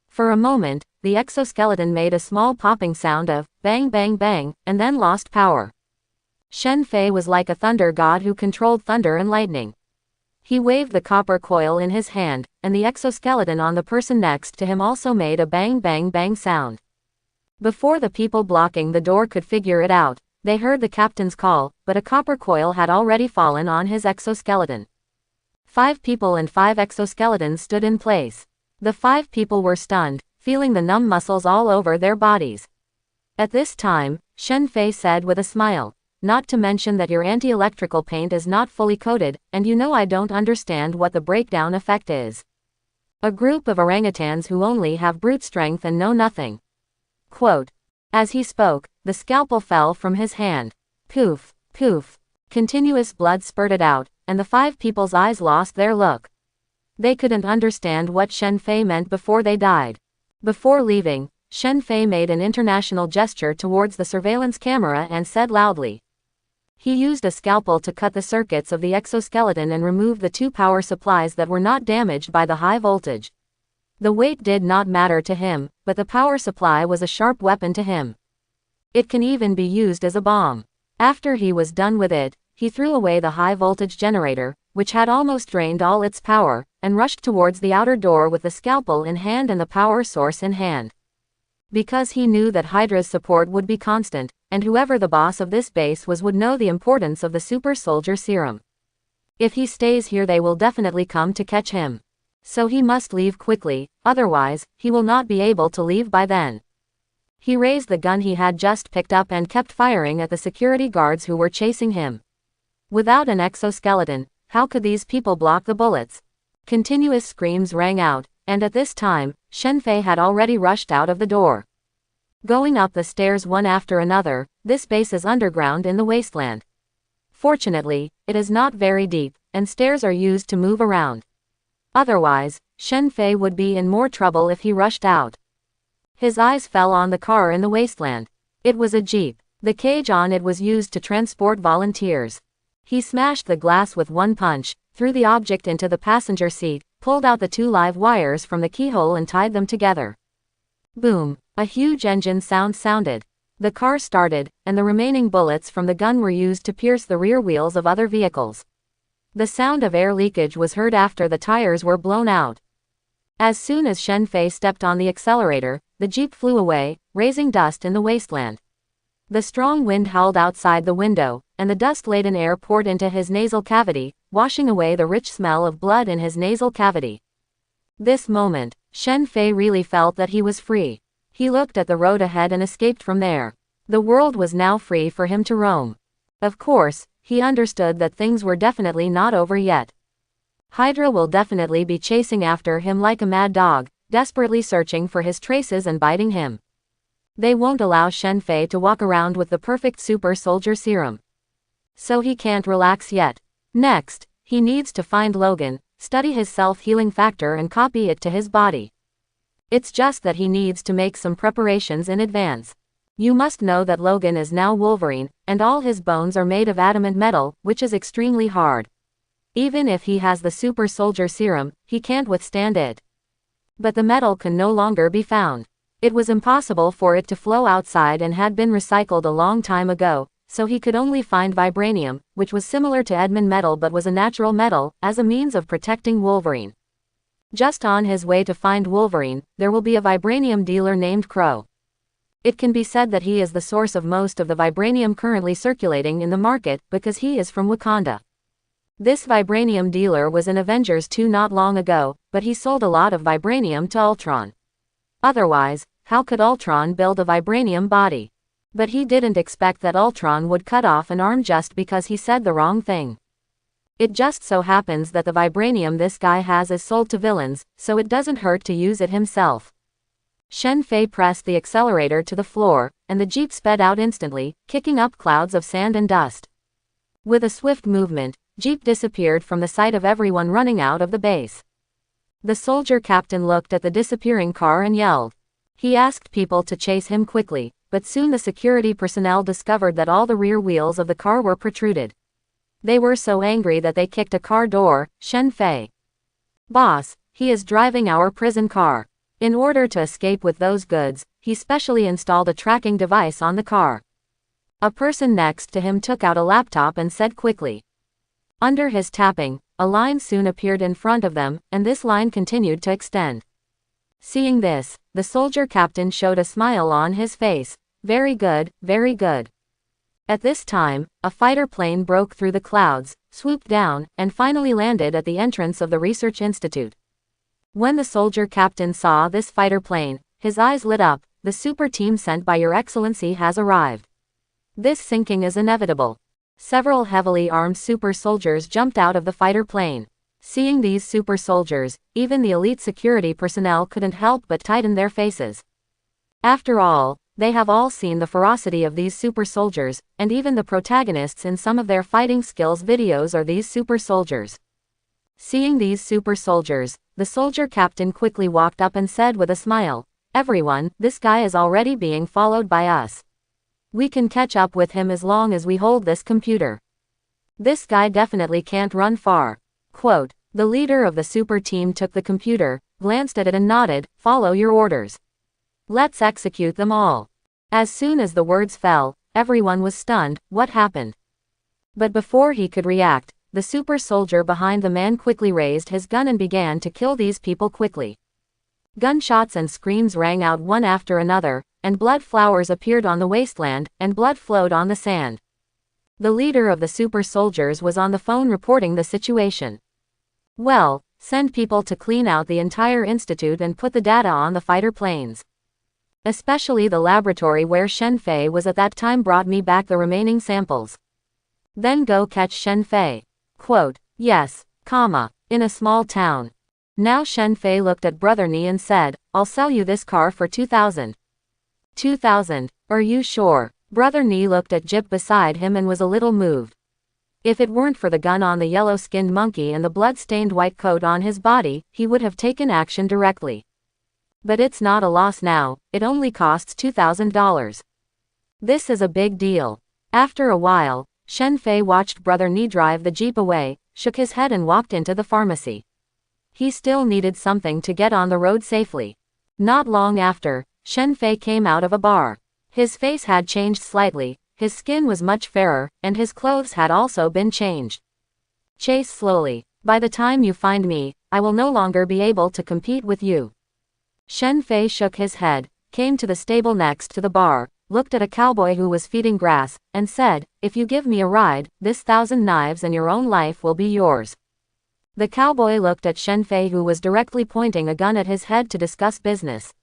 For a moment, the exoskeleton made a small popping sound of bang bang bang, and then lost power. Shen Fei was like a thunder god who controlled thunder and lightning. He waved the copper coil in his hand, and the exoskeleton on the person next to him also made a bang bang bang sound. Before the people blocking the door could figure it out, they heard the captain's call, but a copper coil had already fallen on his exoskeleton. 5 people and 5 exoskeletons stood in place. The 5 people were stunned, feeling the numb muscles all over their bodies. At this time, Shen Fei said with a smile, "Not to mention that your anti-electrical paint is not fully coated, and you know I don't understand what the breakdown effect is. A group of orangutans who only have brute strength and know nothing." Quote. As he spoke, the scalpel fell from his hand. Poof, poof. Continuous blood spurted out, and the 5 people's eyes lost their look. They couldn't understand what Shen Fei meant before they died. Before leaving, Shen Fei made an international gesture towards the surveillance camera and said loudly. He used a scalpel to cut the circuits of the exoskeleton and remove the 2 power supplies that were not damaged by the high voltage. The weight did not matter to him, but the power supply was a sharp weapon to him. It can even be used as a bomb. After he was done with it, he threw away the high-voltage generator, which had almost drained all its power, and rushed towards the outer door with the scalpel in hand and the power source in hand. Because he knew that Hydra's support would be constant, and whoever the boss of this base was would know the importance of the super soldier serum. If he stays here they will definitely come to catch him. So he must leave quickly, otherwise, he will not be able to leave by then. He raised the gun he had just picked up and kept firing at the security guards who were chasing him. Without an exoskeleton, how could these people block the bullets? Continuous screams rang out, and at this time, Shen Fei had already rushed out of the door. Going up the stairs one after another, this base is underground in the wasteland. Fortunately, it is not very deep, and stairs are used to move around. Otherwise, Shen Fei would be in more trouble if he rushed out. His eyes fell on the car in the wasteland. It was a jeep. The cage on it was used to transport volunteers. He smashed the glass with one punch, threw the object into the passenger seat, pulled out the 2 live wires from the keyhole and tied them together. Boom! A huge engine sound sounded. The car started, and the remaining bullets from the gun were used to pierce the rear wheels of other vehicles. The sound of air leakage was heard after the tires were blown out. As soon as Shen Fei stepped on the accelerator, the jeep flew away, raising dust in the wasteland. The strong wind howled outside the window, and the dust-laden air poured into his nasal cavity, washing away the rich smell of blood in his nasal cavity. This moment, Shen Fei really felt that he was free. He looked at the road ahead and escaped from there. The world was now free for him to roam. Of course, he understood that things were definitely not over yet. Hydra will definitely be chasing after him like a mad dog, desperately searching for his traces and biting him. They won't allow Shen Fei to walk around with the perfect super soldier serum. so he can't relax yet. Next, he needs to find Logan, study his self-healing factor and copy it to his body. It's just that he needs to make some preparations in advance. You must know that Logan is now Wolverine, and all his bones are made of adamant metal, which is extremely hard. Even if he has the super soldier serum, he can't withstand it. But the metal can no longer be found. It was impossible for it to flow outside and had been recycled a long time ago, so he could only find vibranium, which was similar to adamant metal but was a natural metal, as a means of protecting Wolverine. Just on his way to find Wolverine, there will be a vibranium dealer named Crow. It can be said that he is the source of most of the vibranium currently circulating in the market because he is from Wakanda. This vibranium dealer was in Avengers 2 not long ago, but he sold a lot of vibranium to Ultron. Otherwise, how could Ultron build a vibranium body? But he didn't expect that Ultron would cut off an arm just because he said the wrong thing. It just so happens that the vibranium this guy has is sold to villains, so it doesn't hurt to use it himself. Shen Fei pressed the accelerator to the floor, and the jeep sped out instantly, kicking up clouds of sand and dust. With a swift movement, jeep disappeared from the sight of everyone running out of the base. The soldier captain looked at the disappearing car and yelled. He asked people to chase him quickly, but soon the security personnel discovered that all the rear wheels of the car were protruded. They were so angry that they kicked a car door. Shen Fei. Boss, he is driving our prison car. In order to escape with those goods, he specially installed a tracking device on the car. A person next to him took out a laptop and said quickly. Under his tapping, a line soon appeared in front of them, and this line continued to extend. Seeing this, the soldier captain showed a smile on his face. Very good, very good. At this time, a fighter plane broke through the clouds, swooped down, and finally landed at the entrance of the research institute. When the soldier captain saw this fighter plane, his eyes lit up. The super team sent by Your Excellency has arrived. This sinking is inevitable. Several heavily armed super soldiers jumped out of the fighter plane. Seeing these super soldiers, even the elite security personnel couldn't help but tighten their faces. After all, they have all seen the ferocity of these super soldiers, and even the protagonists in some of their fighting skills videos are these super soldiers. Seeing these super soldiers, the soldier captain quickly walked up and said with a smile, "Everyone, this guy is already being followed by us. We can catch up with him as long as we hold this computer. This guy definitely can't run far." Quote, the leader of the super team took the computer, glanced at it and nodded, "Follow your orders. Let's execute them all." As soon as the words fell, everyone was stunned. What happened? But before he could react, the super soldier behind the man quickly raised his gun and began to kill these people quickly. Gunshots and screams rang out one after another, and blood flowers appeared on the wasteland, and blood flowed on the sand. The leader of the super soldiers was on the phone reporting the situation. "Well, send people to clean out the entire institute and put the data on the fighter planes. Especially the laboratory where Shen Fei was at that time. Brought me back the remaining samples. Then go catch Shen Fei." Quote, yes, in a small town. Now Shen Fei looked at Brother Ni and said, "I'll sell you this car for 2,000. 2,000, are you sure?" Brother Ni looked at Jip beside him and was a little moved. If it weren't for the gun on the yellow-skinned monkey and the blood-stained white coat on his body, he would have taken action directly. But it's not a loss now, it only costs $2,000. This is a big deal. After a while, Shen Fei watched Brother Ni drive the jeep away, shook his head and walked into the pharmacy. He still needed something to get on the road safely. Not long after, Shen Fei came out of a bar. His face had changed slightly, his skin was much fairer, and his clothes had also been changed. "Chase slowly. By the time you find me, I will no longer be able to compete with you." Shen Fei shook his head, came to the stable next to the bar, looked at a cowboy who was feeding grass, and said, "If you give me a ride, this 1,000 knives and your own life will be yours." The cowboy looked at Shen Fei, who was directly pointing a gun at his head to discuss business.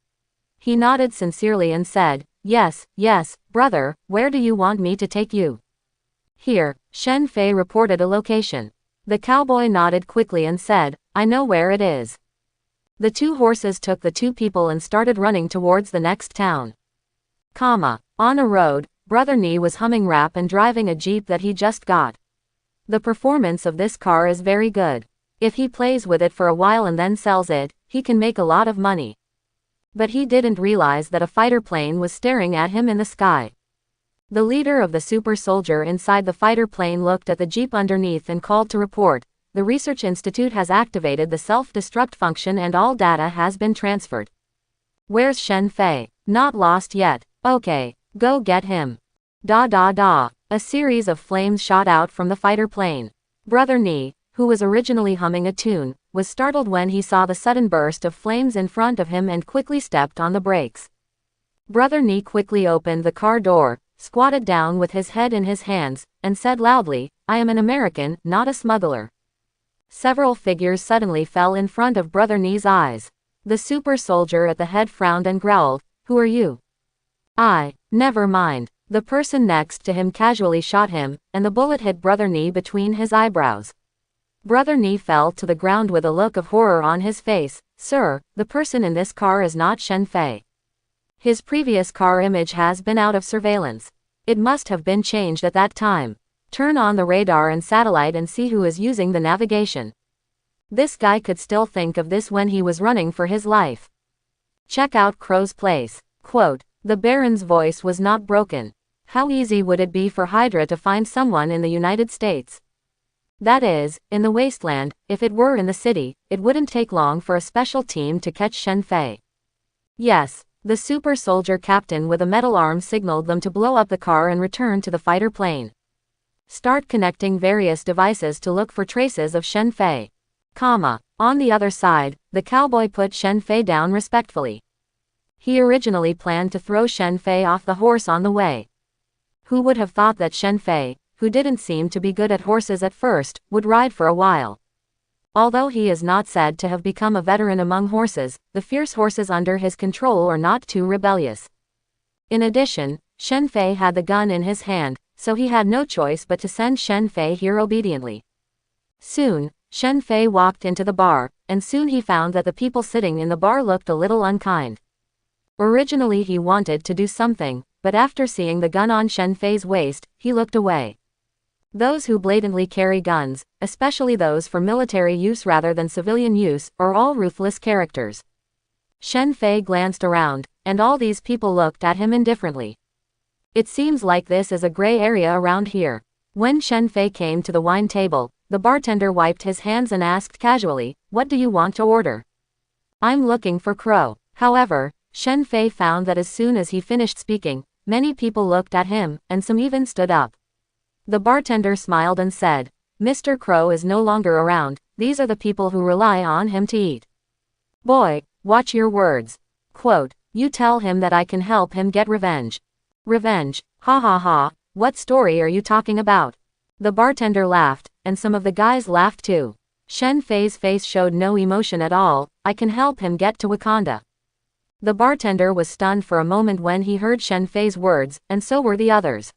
He nodded sincerely and said, Yes, brother, where do you want me to take you?" "Here," Shen Fei reported a location. The cowboy nodded quickly and said, "I know where it is." The two horses took the two people and started running towards the next town. On a road, Brother Nee was humming rap and driving a Jeep that he just got. The performance of this car is very good. If he plays with it for a while and then sells it, he can make a lot of money. But he didn't realize that a fighter plane was staring at him in the sky. The leader of the super soldier inside the fighter plane looked at the Jeep underneath and called to report. The research institute has activated the self-destruct function and all data has been transferred. Where's Shen Fei? Not lost yet. Okay, go get him. Da da da. A series of flames shot out from the fighter plane. Brother Nee, who was originally humming a tune, was startled when he saw the sudden burst of flames in front of him and quickly stepped on the brakes. Brother Nee quickly opened the car door, squatted down with his head in his hands, and said loudly, "I am an American, not a smuggler." Several figures suddenly fell in front of Brother Nee's eyes. The super soldier at the head frowned and growled, "Who are you?" Never mind." The person next to him casually shot him, and the bullet hit Brother Nee between his eyebrows. Brother Nee fell to the ground with a look of horror on his face. "Sir, the person in this car is not Shen Fei. His previous car image has been out of surveillance. It must have been changed at that time. Turn on the radar and satellite and see who is using the navigation." This guy could still think of this when he was running for his life. Check out Crow's place. Quote, the Baron's voice was not broken. How easy would it be for Hydra to find someone in the United States? That is, in the wasteland. If it were in the city, it wouldn't take long for a special team to catch Shen Fei. Yes, the super soldier captain with a metal arm signaled them to blow up the car and return to the fighter plane. Start connecting various devices to look for traces of Shen Fei. On the other side, the cowboy put Shen Fei down respectfully. He originally planned to throw Shen Fei off the horse on the way. Who would have thought that Shen Fei, who didn't seem to be good at horses at first, would ride for a while? Although he is not said to have become a veteran among horses, the fierce horses under his control are not too rebellious. In addition, Shen Fei had the gun in his hand, so he had no choice but to send Shen Fei here obediently. Soon, Shen Fei walked into the bar, and soon he found that the people sitting in the bar looked a little unkind. Originally he wanted to do something, but after seeing the gun on Shen Fei's waist, he looked away. Those who blatantly carry guns, especially those for military use rather than civilian use, are all ruthless characters. Shen Fei glanced around, and all these people looked at him indifferently. It seems like this is a gray area around here. When Shen Fei came to the wine table, the bartender wiped his hands and asked casually, "What do you want to order?" "I'm looking for Crow." However, Shen Fei found that as soon as he finished speaking, many people looked at him, and some even stood up. The bartender smiled and said, "Mr. Crow is no longer around, these are the people who rely on him to eat. Boy, watch your words." Quote, "You tell him that I can help him get revenge." "Revenge? Ha ha ha, what story are you talking about?" The bartender laughed, and some of the guys laughed too. Shen Fei's face showed no emotion at all. "I can help him get to Wakanda." The bartender was stunned for a moment when he heard Shen Fei's words, and so were the others.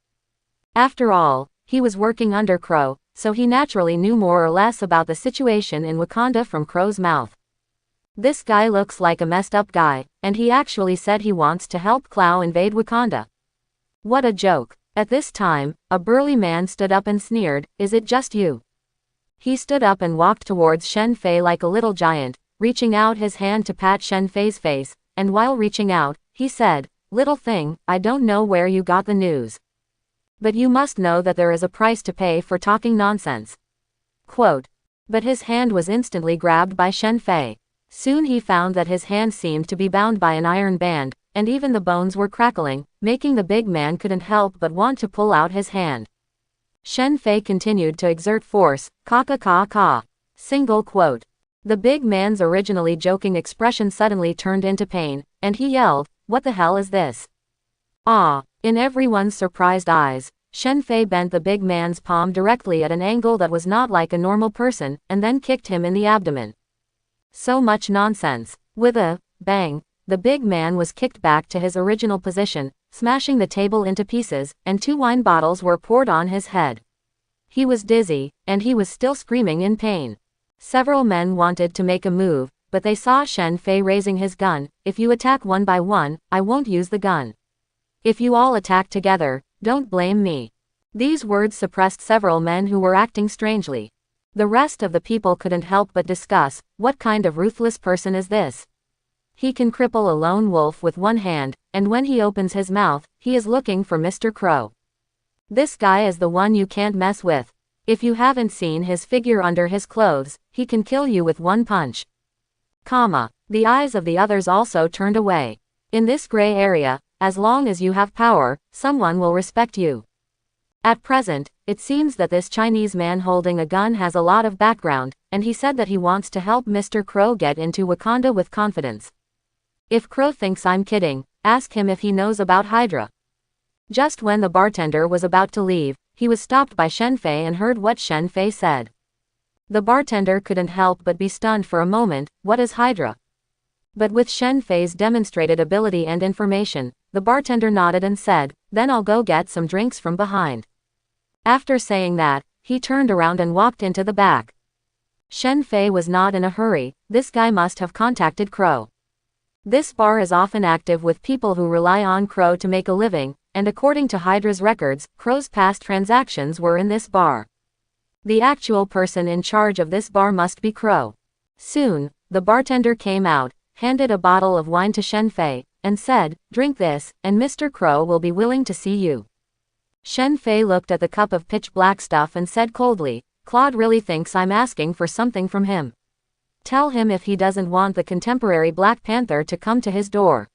After all, he was working under Crow, so he naturally knew more or less about the situation in Wakanda from Crow's mouth. This guy looks like a messed up guy, and he actually said he wants to help Clow invade Wakanda. What a joke. At this time, a burly man stood up and sneered, "Is it just you?" He stood up and walked towards Shen Fei like a little giant, reaching out his hand to pat Shen Fei's face, and while reaching out, he said, "Little thing, I don't know where you got the news. But you must know that there is a price to pay for talking nonsense." Quote. But his hand was instantly grabbed by Shen Fei. Soon he found that his hand seemed to be bound by an iron band, and even the bones were crackling, making the big man couldn't help but want to pull out his hand. Shen Fei continued to exert force, ka. Single quote. The big man's originally joking expression suddenly turned into pain, and he yelled, "What the hell is this?" In everyone's surprised eyes, Shen Fei bent the big man's palm directly at an angle that was not like a normal person, and then kicked him in the abdomen. So much nonsense. With a bang, the big man was kicked back to his original position, smashing the table into pieces, and 2 wine bottles were poured on his head. He was dizzy, and he was still screaming in pain. Several men wanted to make a move, but they saw Shen Fei raising his gun. "If you attack one by one, I won't use the gun. If you all attack together, "Don't blame me." These words suppressed several men who were acting strangely. The rest of the people couldn't help but discuss, what kind of ruthless person is this? He can cripple a lone wolf with one hand, and when he opens his mouth, he is looking for Mr. Crow. This guy is the one you can't mess with. If you haven't seen his figure under his clothes, he can kill you with one punch. The eyes of the others also turned away. In this gray area, as long as you have power, someone will respect you. At present, it seems that this Chinese man holding a gun has a lot of background, and he said that he wants to help Mr. Crow get into Wakanda with confidence. If Crow thinks I'm kidding, ask him if he knows about Hydra. Just when the bartender was about to leave, he was stopped by Shen Fei and heard what Shen Fei said. The bartender couldn't help but be stunned for a moment. What is Hydra? But with Shen Fei's demonstrated ability and information, the bartender nodded and said, "Then I'll go get some drinks from behind." After saying that, he turned around and walked into the back. Shen Fei was not in a hurry. This guy must have contacted Crow. This bar is often active with people who rely on Crow to make a living, and according to Hydra's records, Crow's past transactions were in this bar. The actual person in charge of this bar must be Crow. Soon, the bartender came out, handed a bottle of wine to Shen Fei, and said, "Drink this, and Mr. Crow will be willing to see you." Shen Fei looked at the cup of pitch-black stuff and said coldly, "Claude really thinks I'm asking for something from him. Tell him if he doesn't want the contemporary Black Panther to come to his door.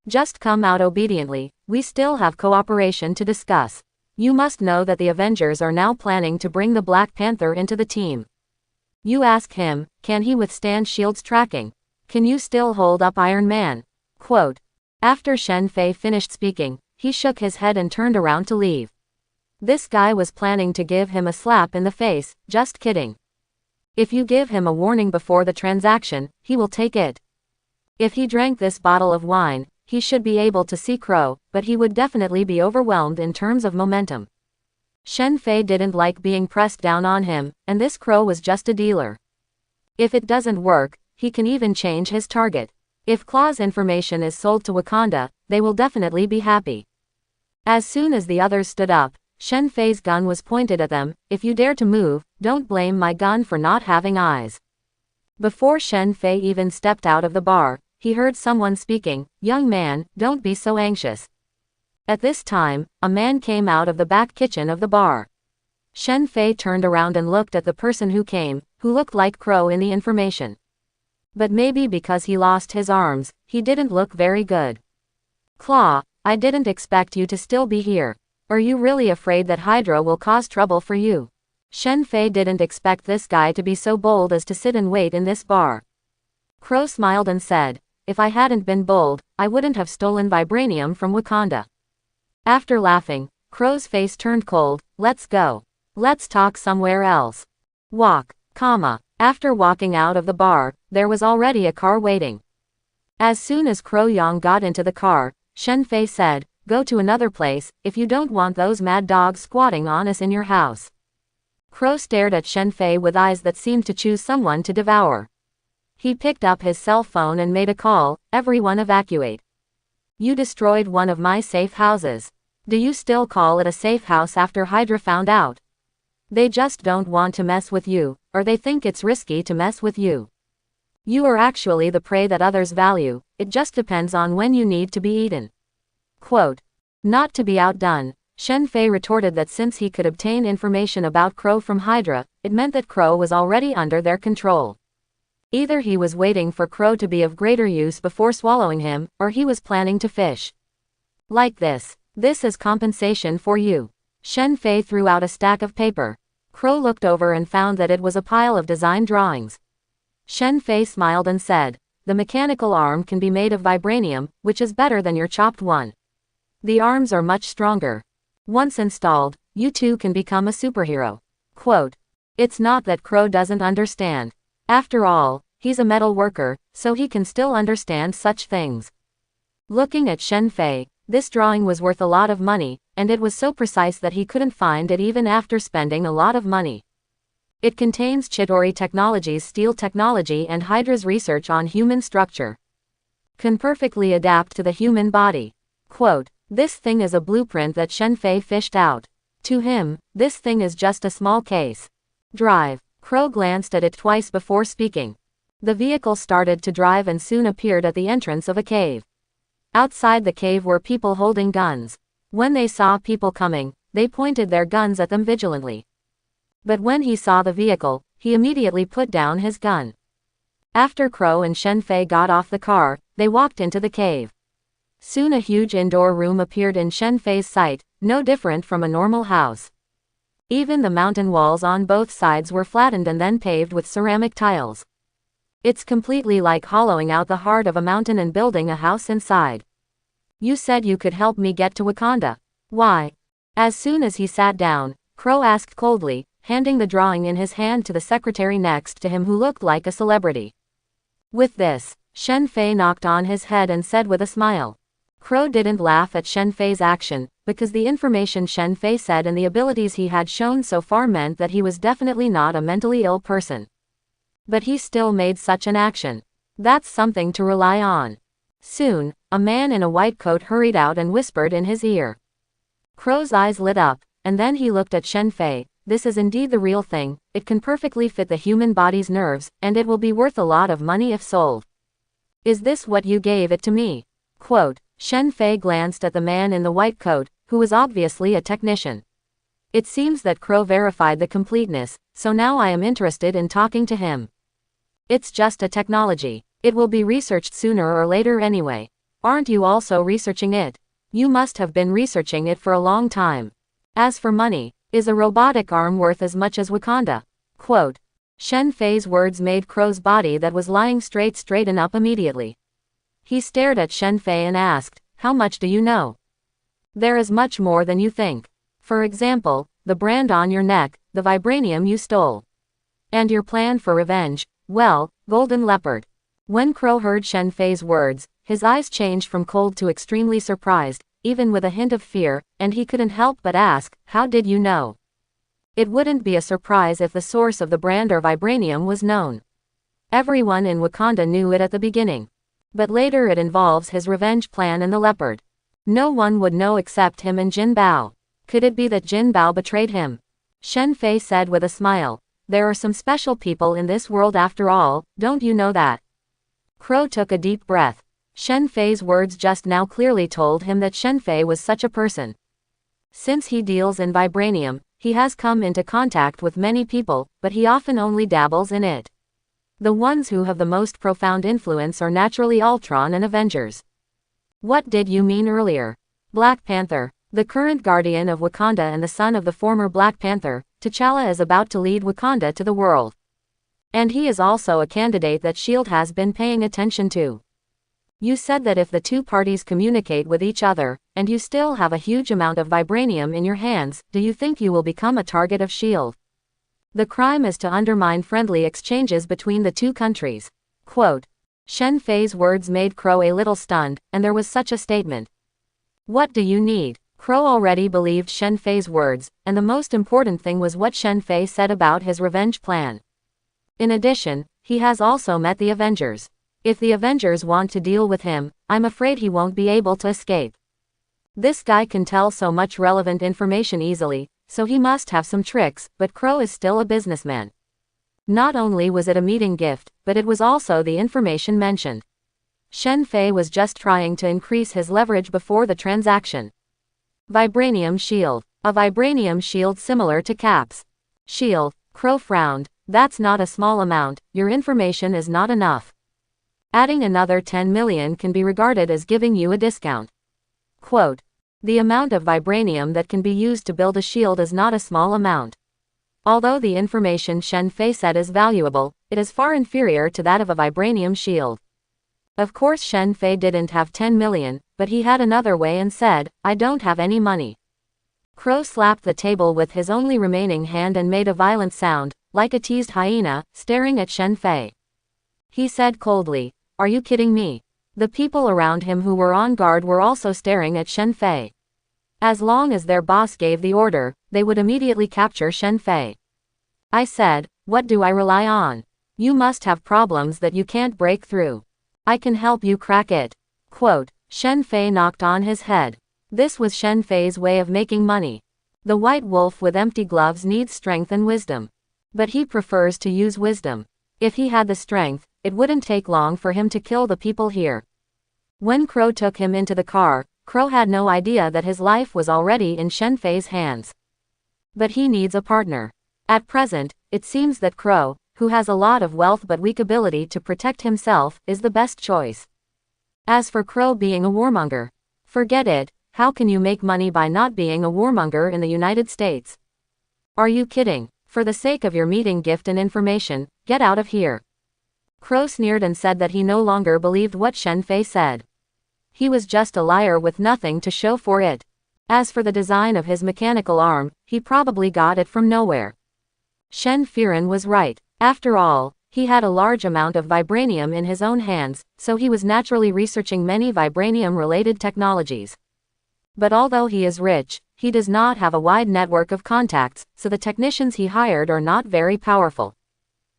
Just come out obediently. We still have cooperation to discuss. You must know that the Avengers are now planning to bring the Black Panther into the team. You ask him, can he withstand S.H.I.E.L.D.'s tracking? Can you still hold up Iron Man?" Quote. After Shen Fei finished speaking, he shook his head and turned around to leave. This guy was planning to give him a slap in the face. Just kidding. If you give him a warning before the transaction, he will take it. If he drank this bottle of wine, he should be able to see Crow, but he would definitely be overwhelmed in terms of momentum. Shen Fei didn't like being pressed down on him, and this Crow was just a dealer. If it doesn't work, he can even change his target. If Claw's information is sold to Wakanda, they will definitely be happy. As soon as the others stood up, Shen Fei's gun was pointed at them. "If you dare to move, don't blame my gun for not having eyes." Before Shen Fei even stepped out of the bar, he heard someone speaking, "Young man, don't be so anxious." At this time, a man came out of the back kitchen of the bar. Shen Fei turned around and looked at the person who came, who looked like Crow in the information. But maybe because he lost his arms, he didn't look very good. "Claw, I didn't expect you to still be here. Are you really afraid that Hydra will cause trouble for you?" Shen Fei didn't expect this guy to be so bold as to sit and wait in this bar. Crow smiled and said, "If I hadn't been bold, I wouldn't have stolen vibranium from Wakanda." After laughing, Crow's face turned cold. "Let's go. Let's talk somewhere else. Walk, comma." After walking out of the bar, there was already a car waiting. As soon as Crow Yang got into the car, Shen Fei said, "Go to another place, if you don't want those mad dogs squatting on us in your house." Crow stared at Shen Fei with eyes that seemed to choose someone to devour. He picked up his cell phone and made a call. "Everyone evacuate. You destroyed one of my safe houses. Do you still call it a safe house after Hydra found out? They just don't want to mess with you, or they think it's risky to mess with you. You are actually the prey that others value, it just depends on when you need to be eaten." Quote. Not to be outdone, Shen Fei retorted that since he could obtain information about Crow from Hydra, it meant that Crow was already under their control. Either he was waiting for Crow to be of greater use before swallowing him, or he was planning to fish. "Like this. This is compensation for you." Shen Fei threw out a stack of paper. Crow looked over and found that it was a pile of design drawings. Shen Fei smiled and said, "The mechanical arm can be made of vibranium, which is better than your chopped one. The arms are much stronger. Once installed, you too can become a superhero." Quote. It's not that Crow doesn't understand. After all, he's a metal worker, so he can still understand such things. Looking at Shen Fei, this drawing was worth a lot of money, and it was so precise that he couldn't find it even after spending a lot of money. It contains Chidori Technologies' steel technology and Hydra's research on human structure. Can perfectly adapt to the human body. Quote. This thing is a blueprint that Shen Fei fished out. To him, this thing is just a small case. Drive. Crow glanced at it twice before speaking. The vehicle started to drive and soon appeared at the entrance of a cave. Outside the cave were people holding guns. When they saw people coming, they pointed their guns at them vigilantly. But when he saw the vehicle, he immediately put down his gun. After Crow and Shen Fei got off the car, they walked into the cave. Soon a huge indoor room appeared in Shen Fei's sight, no different from a normal house. Even the mountain walls on both sides were flattened and then paved with ceramic tiles. It's completely like hollowing out the heart of a mountain and building a house inside. You said you could help me get to Wakanda. Why? As soon as he sat down, Crow asked coldly, handing the drawing in his hand to the secretary next to him who looked like a celebrity. With this, Shen Fei knocked on his head and said with a smile. Crow didn't laugh at Shen Fei's action, because the information Shen Fei said and the abilities he had shown so far meant that he was definitely not a mentally ill person. But he still made such an action. That's something to rely on. Soon, a man in a white coat hurried out and whispered in his ear. Crow's eyes lit up, and then he looked at Shen Fei. This is indeed the real thing, it can perfectly fit the human body's nerves, and it will be worth a lot of money if sold. Is this what you gave it to me? Quote. Shen Fei glanced at the man in the white coat, who was obviously a technician. It seems that Crow verified the completeness, so now I am interested in talking to him. It's just a technology. It will be researched sooner or later anyway. Aren't you also researching it? You must have been researching it for a long time. As for money, is a robotic arm worth as much as Wakanda? Quote. Shen Fei's words made Crow's body that was lying straighten up immediately. He stared at Shen Fei and asked, how much do you know? There is much more than you think. For example, the brand on your neck, the vibranium you stole. And your plan for revenge, well, Golden Leopard. When Crow heard Shen Fei's words, his eyes changed from cold to extremely surprised, even with a hint of fear, and he couldn't help but ask, how did you know? It wouldn't be a surprise if the source of the brand or vibranium was known. Everyone in Wakanda knew it at the beginning. But later it involves his revenge plan and the leopard. No one would know except him and Jin Bao. Could it be that Jin Bao betrayed him? Shen Fei said with a smile. There are some special people in this world after all, don't you know that? Crow took a deep breath. Shen Fei's words just now clearly told him that Shen Fei was such a person. Since he deals in vibranium, he has come into contact with many people, but he often only dabbles in it. The ones who have the most profound influence are naturally Ultron and Avengers. What did you mean earlier? Black Panther, the current guardian of Wakanda and the son of the former Black Panther, T'Challa is about to lead Wakanda to the world. And he is also a candidate that S.H.I.E.L.D. has been paying attention to. You said that if the two parties communicate with each other, and you still have a huge amount of vibranium in your hands, do you think you will become a target of S.H.I.E.L.D.? The crime is to undermine friendly exchanges between the two countries. Quote. Shen Fei's words made Crow a little stunned, and there was such a statement. What do you need? Crow already believed Shen Fei's words, and the most important thing was what Shen Fei said about his revenge plan. In addition, he has also met the Avengers. If the Avengers want to deal with him, I'm afraid he won't be able to escape. This guy can tell so much relevant information easily, so he must have some tricks, but Crow is still a businessman. Not only was it a meeting gift, but it was also the information mentioned. Shen Fei was just trying to increase his leverage before the transaction. Vibranium shield. A vibranium shield similar to Cap's shield. Crow frowned. That's not a small amount, your information is not enough. Adding another 10 million can be regarded as giving you a discount. Quote. The amount of vibranium that can be used to build a shield is not a small amount. Although the information Shen Fei said is valuable, it is far inferior to that of a vibranium shield. Of course Shen Fei didn't have 10 million, but he had another way and said, I don't have any money. Crow slapped the table with his only remaining hand and made a violent sound, like a teased hyena, staring at Shen Fei. He said coldly, are you kidding me? The people around him who were on guard were also staring at Shen Fei. As long as their boss gave the order, they would immediately capture Shen Fei. I said, what do I rely on? You must have problems that you can't break through. I can help you crack it. Quote. Shen Fei knocked on his head. This was Shen Fei's way of making money. The white wolf with empty gloves needs strength and wisdom. But he prefers to use wisdom. If he had the strength, it wouldn't take long for him to kill the people here. When Crow took him into the car, Crow had no idea that his life was already in Shen Fei's hands. But he needs a partner. At present, it seems that Crow, who has a lot of wealth but weak ability to protect himself, is the best choice. As for Crow being a warmonger, forget it. How can you make money by not being a warmonger in the United States? Are you kidding? For the sake of your meeting gift and information, get out of here. Crow sneered and said that he no longer believed what Shen Fei said. He was just a liar with nothing to show for it. As for the design of his mechanical arm, he probably got it from nowhere. Shen Feiren was right. After all, he had a large amount of vibranium in his own hands, so he was naturally researching many vibranium-related technologies. But although he is rich, he does not have a wide network of contacts, so the technicians he hired are not very powerful.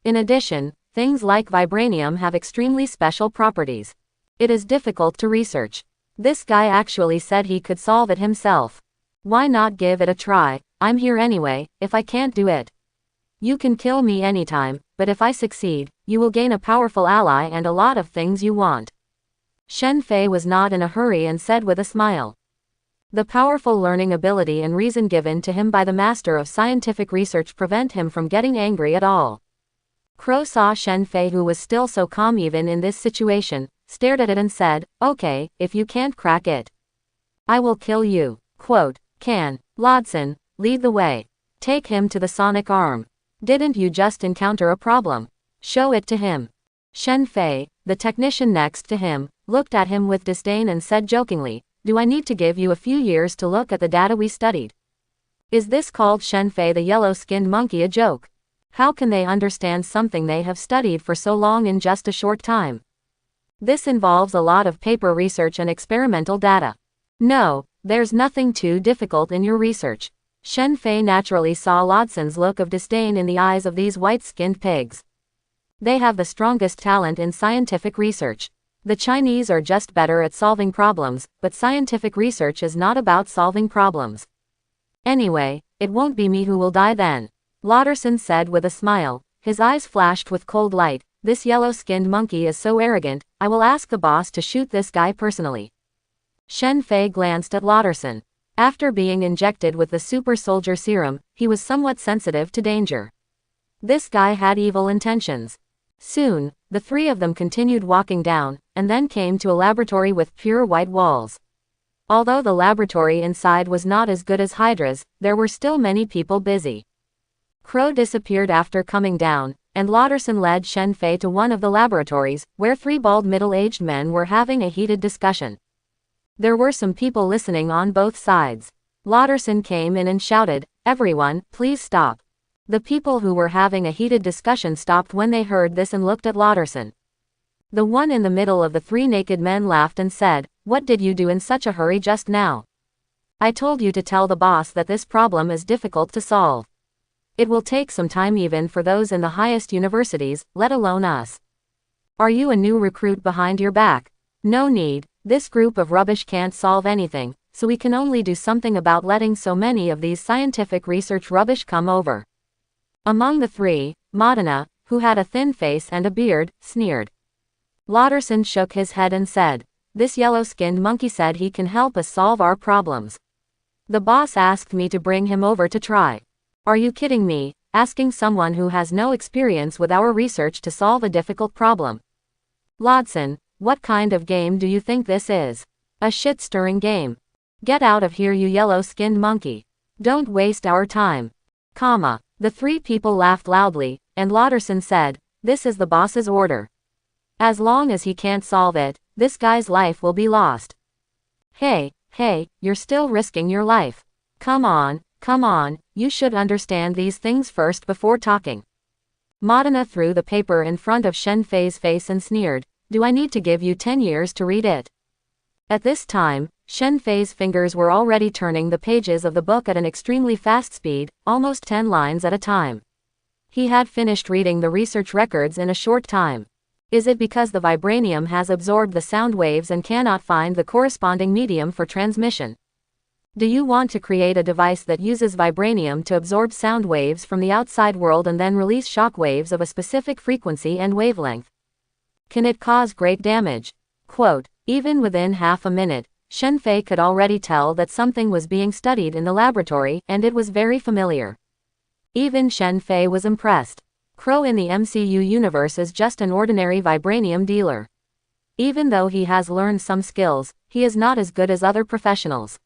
In addition, things like vibranium have extremely special properties. It is difficult to research. This guy actually said he could solve it himself. Why not give it a try? I'm here anyway, if I can't do it. You can kill me anytime, but if I succeed, you will gain a powerful ally and a lot of things you want. Shen Fei was not in a hurry and said with a smile. The powerful learning ability and reason given to him by the master of scientific research prevent him from getting angry at all. Crow saw Shen Fei, who was still so calm even in this situation, stared at it and said, "Okay, if you can't crack it, I will kill you." Quote, "Can Lodson lead the way? Take him to the sonic arm. Didn't you just encounter a problem? Show it to him." Shen Fei, the technician next to him, looked at him with disdain and said jokingly, "Do I need to give you a few years to look at the data we studied? Is this called Shen Fei the yellow-skinned monkey a joke? How can they understand something they have studied for so long in just a short time? This involves a lot of paper research and experimental data. No, there's nothing too difficult in your research." Shen Fei naturally saw Lodson's look of disdain in the eyes of these white-skinned pigs. They have the strongest talent in scientific research. The Chinese are just better at solving problems, but scientific research is not about solving problems. Anyway, it won't be me who will die then, Lodderson said with a smile. His eyes flashed with cold light. "This yellow-skinned monkey is so arrogant, I will ask the boss to shoot this guy personally." Shen Fei glanced at Lodderson. After being injected with the super soldier serum, he was somewhat sensitive to danger. This guy had evil intentions. Soon, the three of them continued walking down, and then came to a laboratory with pure white walls. Although the laboratory inside was not as good as Hydra's, there were still many people busy. Crow disappeared after coming down, and Lodderson led Shen Fei to one of the laboratories, where three bald middle-aged men were having a heated discussion. There were some people listening on both sides. Lodderson came in and shouted, "Everyone, please stop." The people who were having a heated discussion stopped when they heard this and looked at Lodderson. The one in the middle of the three naked men laughed and said, "What did you do in such a hurry just now? I told you to tell the boss that this problem is difficult to solve. It will take some time even for those in the highest universities, let alone us. Are you a new recruit behind your back? No need, this group of rubbish can't solve anything, so we can only do something about letting so many of these scientific research rubbish come over." Among the three, Madonna, who had a thin face and a beard, sneered. Lodderson shook his head and said, "This yellow-skinned monkey said he can help us solve our problems. The boss asked me to bring him over to try. Are you kidding me, asking someone who has no experience with our research to solve a difficult problem? Lodson, what kind of game do you think this is? A shit-stirring game. Get out of here, you yellow-skinned monkey. Don't waste our time." The three people laughed loudly, and Lodderson said, "This is the boss's order. As long as he can't solve it, this guy's life will be lost." Hey, you're still risking your life. Come on, you should understand these things first before talking." Madonna threw the paper in front of Shen Fei's face and sneered, "Do I need to give you 10 years to read it?" At this time, Shen Fei's fingers were already turning the pages of the book at an extremely fast speed, almost 10 lines at a time. He had finished reading the research records in a short time. Is it because the vibranium has absorbed the sound waves and cannot find the corresponding medium for transmission? Do you want to create a device that uses vibranium to absorb sound waves from the outside world and then release shock waves of a specific frequency and wavelength? Can it cause great damage? Quote, even within half a minute, Shen Fei could already tell that something was being studied in the laboratory, and it was very familiar. Even Shen Fei was impressed. Crow in the MCU universe is just an ordinary vibranium dealer. Even though he has learned some skills, he is not as good as other professionals.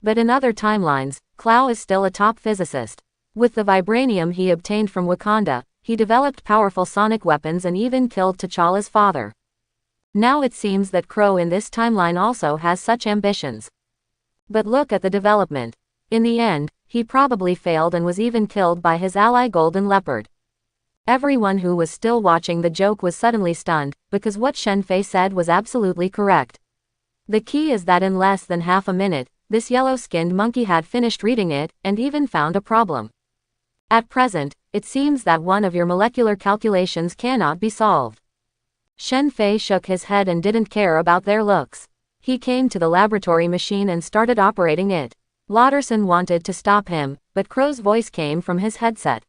But in other timelines, Clow is still a top physicist. With the vibranium he obtained from Wakanda, he developed powerful sonic weapons and even killed T'Challa's father. Now it seems that Crow in this timeline also has such ambitions. But look at the development. In the end, he probably failed and was even killed by his ally Golden Leopard. Everyone who was still watching the joke was suddenly stunned, because what Shen Fei said was absolutely correct. The key is that in less than half a minute, this yellow-skinned monkey had finished reading it, and even found a problem. At present, it seems that one of your molecular calculations cannot be solved. Shen Fei shook his head and didn't care about their looks. He came to the laboratory machine and started operating it. Lauderson wanted to stop him, but Crow's voice came from his headset.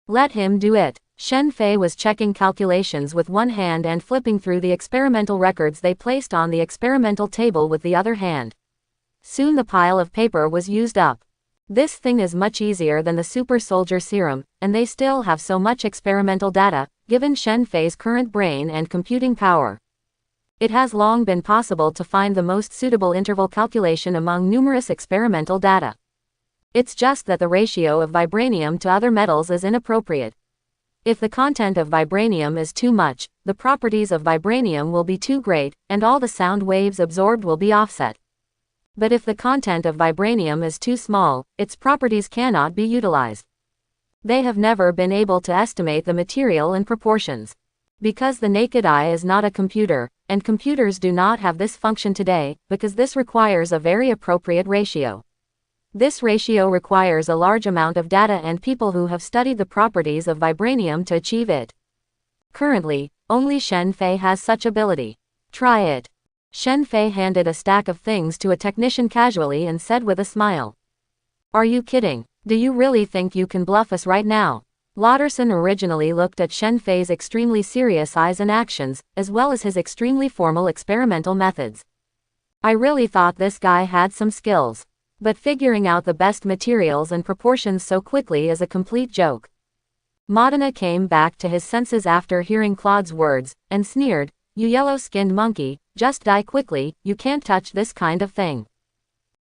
Let him do it. Shen Fei was checking calculations with one hand and flipping through the experimental records they placed on the experimental table with the other hand. Soon the pile of paper was used up. This thing is much easier than the super soldier serum, and they still have so much experimental data, given Shen Fei's current brain and computing power. It has long been possible to find the most suitable interval calculation among numerous experimental data. It's just that the ratio of vibranium to other metals is inappropriate. If the content of vibranium is too much, the properties of vibranium will be too great, and all the sound waves absorbed will be offset. But if the content of vibranium is too small, its properties cannot be utilized. They have never been able to estimate the material and proportions. Because the naked eye is not a computer, and computers do not have this function today, because this requires a very appropriate ratio. This ratio requires a large amount of data and people who have studied the properties of vibranium to achieve it. Currently, only Shen Fei has such ability. Try it. Shen Fei handed a stack of things to a technician casually and said with a smile. Are you kidding? Do you really think you can bluff us right now? Lauderson originally looked at Shen Fei's extremely serious eyes and actions, as well as his extremely formal experimental methods. I really thought this guy had some skills. But figuring out the best materials and proportions so quickly is a complete joke. Modena came back to his senses after hearing Claude's words, and sneered, you yellow-skinned monkey, just die quickly, you can't touch this kind of thing.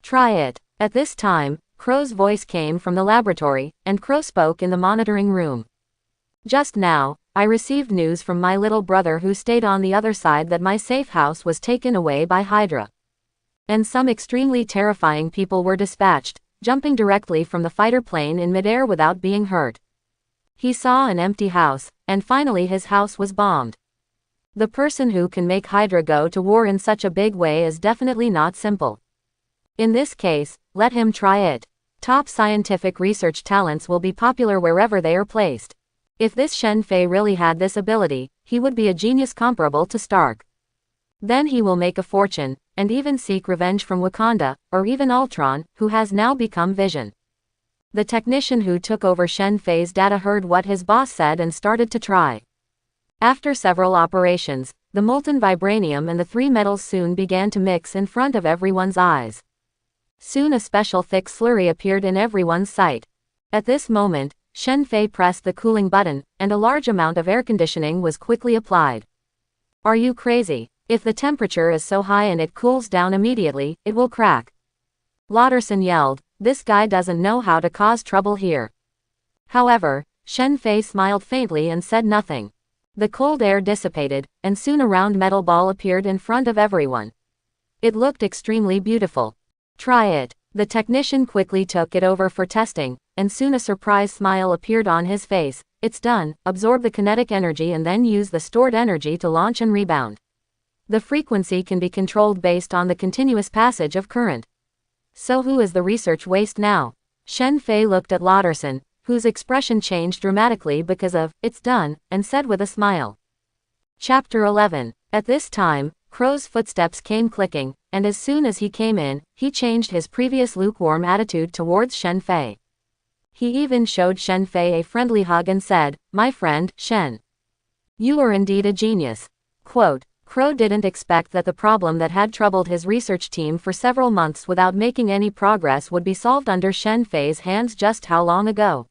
Try it. At this time, Crow's voice came from the laboratory, and Crow spoke in the monitoring room. Just now, I received news from my little brother who stayed on the other side that my safe house was taken away by Hydra. And some extremely terrifying people were dispatched, jumping directly from the fighter plane in midair without being hurt. He saw an empty house, and finally his house was bombed. The person who can make Hydra go to war in such a big way is definitely not simple. In this case, let him try it. Top scientific research talents will be popular wherever they are placed. If this Shen Fei really had this ability, he would be a genius comparable to Stark. Then he will make a fortune, and even seek revenge from Wakanda, or even Ultron, who has now become Vision. The technician who took over Shen Fei's data heard what his boss said and started to try. After several operations, the molten vibranium and the three metals soon began to mix in front of everyone's eyes. Soon a special thick slurry appeared in everyone's sight. At this moment, Shen Fei pressed the cooling button, and a large amount of air conditioning was quickly applied. Are you crazy? If the temperature is so high and it cools down immediately, it will crack. Lauderson yelled, this guy doesn't know how to cause trouble here. However, Shen Fei smiled faintly and said nothing. The cold air dissipated, and soon a round metal ball appeared in front of everyone. It looked extremely beautiful. Try it. The technician quickly took it over for testing, and soon a surprised smile appeared on his face. It's done. Absorb the kinetic energy and then use the stored energy to launch and rebound. The frequency can be controlled based on the continuous passage of current. So who is the research waste now? Shen Fei looked at Lauderson, whose expression changed dramatically because of, it's done, and said with a smile. Chapter 11. At this time, Crow's footsteps came clicking, and as soon as he came in, he changed his previous lukewarm attitude towards Shen Fei. He even showed Shen Fei a friendly hug and said, "My friend, Shen. You are indeed a genius." Quote, Crow didn't expect that the problem that had troubled his research team for several months without making any progress would be solved under Shen Fei's hands just how long ago.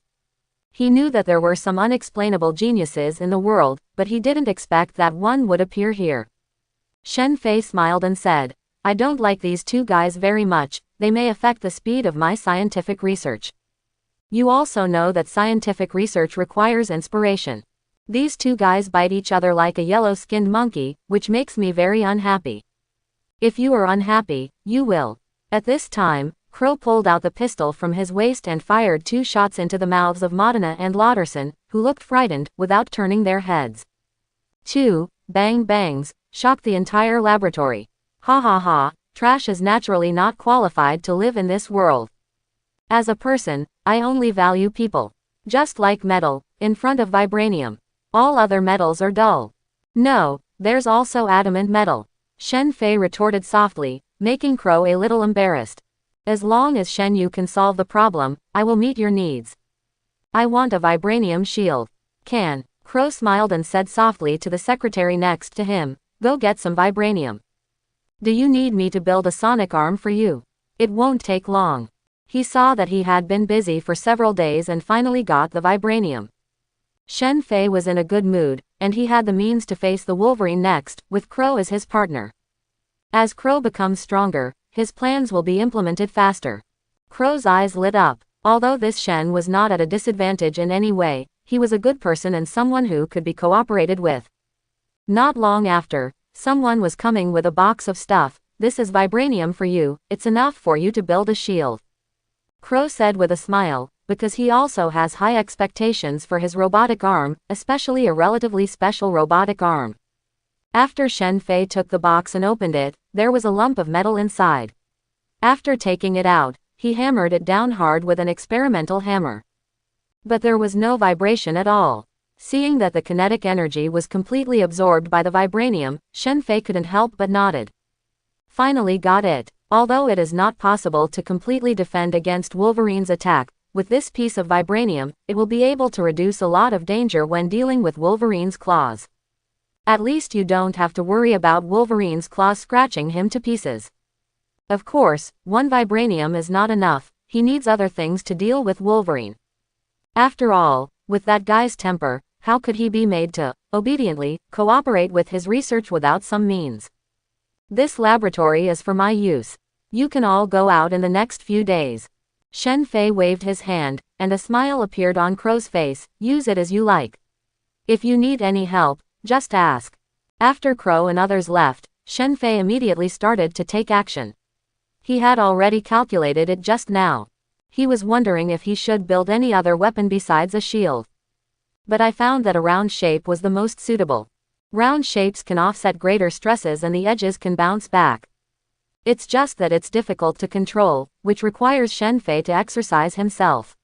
He knew that there were some unexplainable geniuses in the world, but he didn't expect that one would appear here. Shen Fei smiled and said, "I don't like these two guys very much, they may affect the speed of my scientific research. You also know that scientific research requires inspiration. These two guys bite each other like a yellow-skinned monkey, which makes me very unhappy. If you are unhappy, you will." At this time, Crow pulled out the pistol from his waist and fired 2 shots into the mouths of Modena and Lauderson, who looked frightened, without turning their heads. 2 bang bangs shocked the entire laboratory. Ha ha ha, trash is naturally not qualified to live in this world. As a person, I only value people. Just like metal, in front of vibranium. All other metals are dull. No, there's also adamant metal. Shen Fei retorted softly, making Crow a little embarrassed. As long as Shen Yu can solve the problem, I will meet your needs. I want a vibranium shield. Can. Crow smiled and said softly to the secretary next to him, "Go get some vibranium. Do you need me to build a sonic arm for you? It won't take long." He saw that he had been busy for several days and finally got the vibranium. Shen Fei was in a good mood, and he had the means to face the Wolverine next, with Crow as his partner. As Crow becomes stronger, his plans will be implemented faster. Crow's eyes lit up. Although this Shen was not at a disadvantage in any way, he was a good person and someone who could be cooperated with. Not long after, someone was coming with a box of stuff. "This is vibranium for you, it's enough for you to build a shield," Crow said with a smile, because he also has high expectations for his robotic arm, especially a relatively special robotic arm. After Shen Fei took the box and opened it, there was a lump of metal inside. After taking it out, he hammered it down hard with an experimental hammer. But there was no vibration at all. Seeing that the kinetic energy was completely absorbed by the vibranium, Shen Fei couldn't help but nodded. Finally got it. Although it is not possible to completely defend against Wolverine's attack, with this piece of vibranium, it will be able to reduce a lot of danger when dealing with Wolverine's claws. At least you don't have to worry about Wolverine's claws scratching him to pieces. Of course, one vibranium is not enough, he needs other things to deal with Wolverine. After all, with that guy's temper, how could he be made to, obediently, cooperate with his research without some means? This laboratory is for my use. You can all go out in the next few days. Shen Fei waved his hand, and a smile appeared on Crow's face. Use it as you like. If you need any help, just ask. After Crow and others left, Shen Fei immediately started to take action. He had already calculated it just now. He was wondering if he should build any other weapon besides a shield. But I found that a round shape was the most suitable. Round shapes can offset greater stresses and the edges can bounce back. It's just that it's difficult to control, which requires Shen Fei to exercise himself.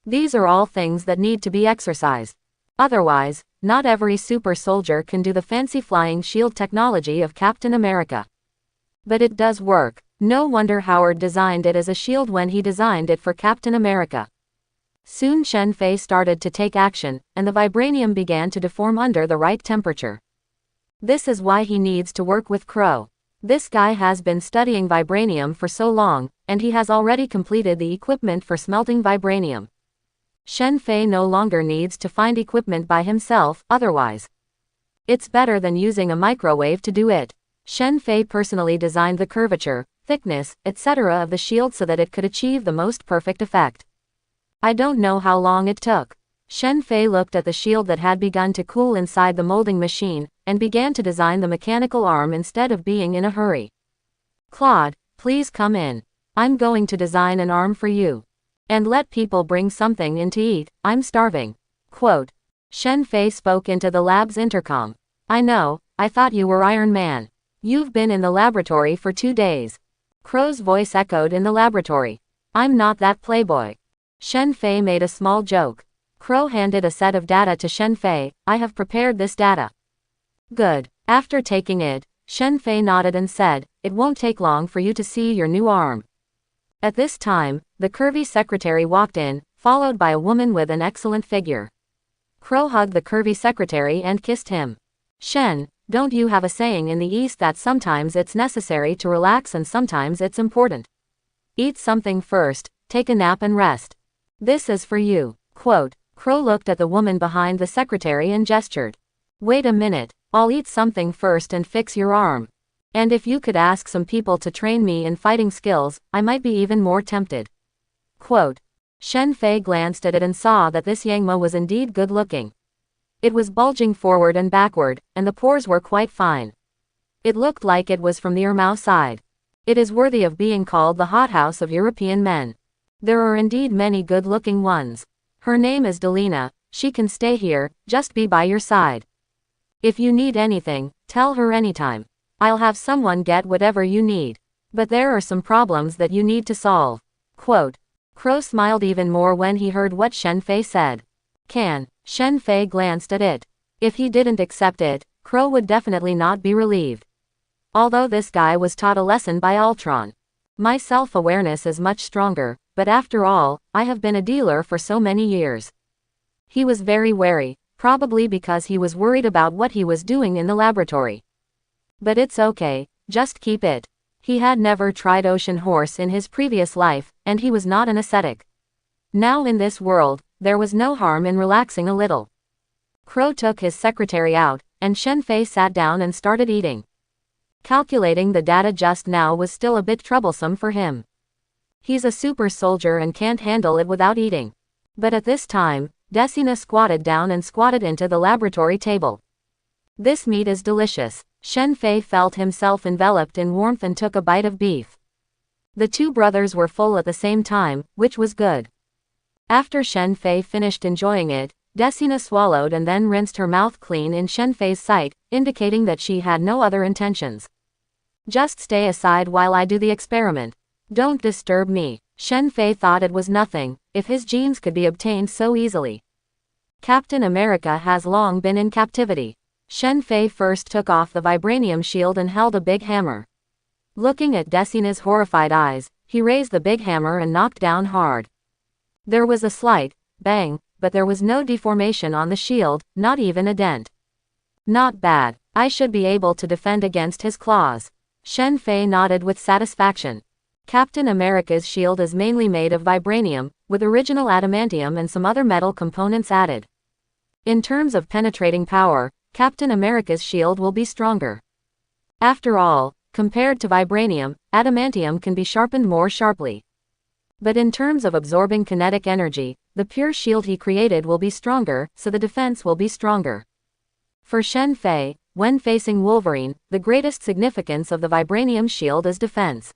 These are all things that need to be exercised. Otherwise, not every super soldier can do the fancy flying shield technology of Captain America. But it does work. No wonder Howard designed it as a shield when he designed it for Captain America. Soon Shen Fei started to take action, and the vibranium began to deform under the right temperature. This is why he needs to work with Crow. This guy has been studying vibranium for so long, and he has already completed the equipment for smelting vibranium. Shen Fei no longer needs to find equipment by himself, otherwise. It's better than using a microwave to do it. Shen Fei personally designed the curvature, thickness, etc. of the shield so that it could achieve the most perfect effect. I don't know how long it took. Shen Fei looked at the shield that had begun to cool inside the molding machine, and began to design the mechanical arm instead of being in a hurry. "Claude, please come in. I'm going to design an arm for you. And let people bring something in to eat, I'm starving." Quote. Shen Fei spoke into the lab's intercom. "I know, I thought you were Iron Man. You've been in the laboratory for 2 days. Crow's voice echoed in the laboratory. "I'm not that playboy." Shen Fei made a small joke. Crow handed a set of data to Shen Fei. "I have prepared this data." "Good." After taking it, Shen Fei nodded and said, "It won't take long for you to see your new arm." At this time, the curvy secretary walked in, followed by a woman with an excellent figure. Crow hugged the curvy secretary and kissed him. "Shen, don't you have a saying in the East that sometimes it's necessary to relax and sometimes it's important? Eat something first, take a nap and rest. This is for you." Quote. Crow looked at the woman behind the secretary and gestured. "Wait a minute, I'll eat something first and fix your arm. And if you could ask some people to train me in fighting skills, I might be even more tempted." Quote. Shen Fei glanced at it and saw that this Yangma was indeed good looking. It was bulging forward and backward, and the pores were quite fine. It looked like it was from the Ermao side. It is worthy of being called the hothouse of European men. There are indeed many good-looking ones. Her name is Delina, she can stay here, just be by your side. If you need anything, tell her anytime. I'll have someone get whatever you need. But there are some problems that you need to solve. Quote. Crow smiled even more when he heard what Shen Fei said. Shen Fei glanced at it. If he didn't accept it, Crow would definitely not be relieved. Although this guy was taught a lesson by Ultron. My self-awareness is much stronger, but after all, I have been a dealer for so many years. He was very wary, probably because he was worried about what he was doing in the laboratory. But it's okay, just keep it. He had never tried ocean horse in his previous life, and he was not an ascetic. Now in this world, there was no harm in relaxing a little. Crow took his secretary out, and Shen Fei sat down and started eating. Calculating the data just now was still a bit troublesome for him. He's a super soldier and can't handle it without eating. But at this time, Decina squatted down and squatted into the laboratory table. "This meat is delicious." Shen Fei felt himself enveloped in warmth and took a bite of beef. The two brothers were full at the same time, which was good. After Shen Fei finished enjoying it, Decina swallowed and then rinsed her mouth clean in Shen Fei's sight, indicating that she had no other intentions. "Just stay aside while I do the experiment. Don't disturb me." Shen Fei thought it was nothing, if his genes could be obtained so easily. Captain America has long been in captivity. Shen Fei first took off the vibranium shield and held a big hammer. Looking at Decina's horrified eyes, he raised the big hammer and knocked down hard. There was a slight bang, but there was no deformation on the shield, not even a dent. "Not bad. I should be able to defend against his claws." Shen Fei nodded with satisfaction. Captain America's shield is mainly made of vibranium, with original adamantium and some other metal components added. In terms of penetrating power, Captain America's shield will be stronger. After all, compared to vibranium, adamantium can be sharpened more sharply. But in terms of absorbing kinetic energy, the pure shield he created will be stronger, so the defense will be stronger. For Shen Fei, when facing Wolverine, the greatest significance of the vibranium shield is defense.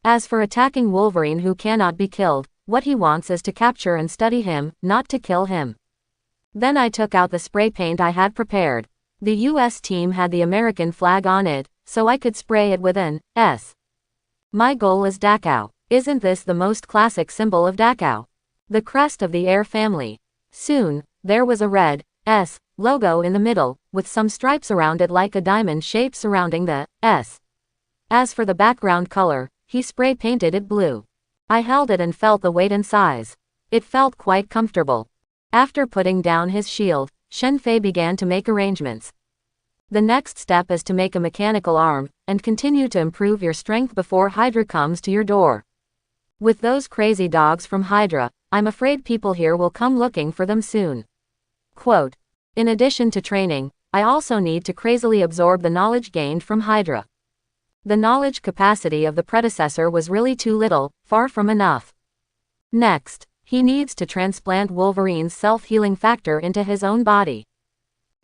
As for attacking Wolverine who cannot be killed, what he wants is to capture and study him, not to kill him. Then I took out the spray paint I had prepared. The US team had the American flag on it, so I could spray it with an S. My goal is Dachau. Isn't this the most classic symbol of Dachau? The crest of the air family. Soon, there was a red S logo in the middle, with some stripes around it like a diamond shape surrounding the S. As for the background color, he spray painted it blue. I held it and felt the weight and size. It felt quite comfortable. After putting down his shield, Shen Fei began to make arrangements. The next step is to make a mechanical arm, and continue to improve your strength before Hydra comes to your door. With those crazy dogs from Hydra, I'm afraid people here will come looking for them soon. Quote. In addition to training, I also need to crazily absorb the knowledge gained from Hydra. The knowledge capacity of the predecessor was really too little, far from enough. Next, he needs to transplant Wolverine's self-healing factor into his own body.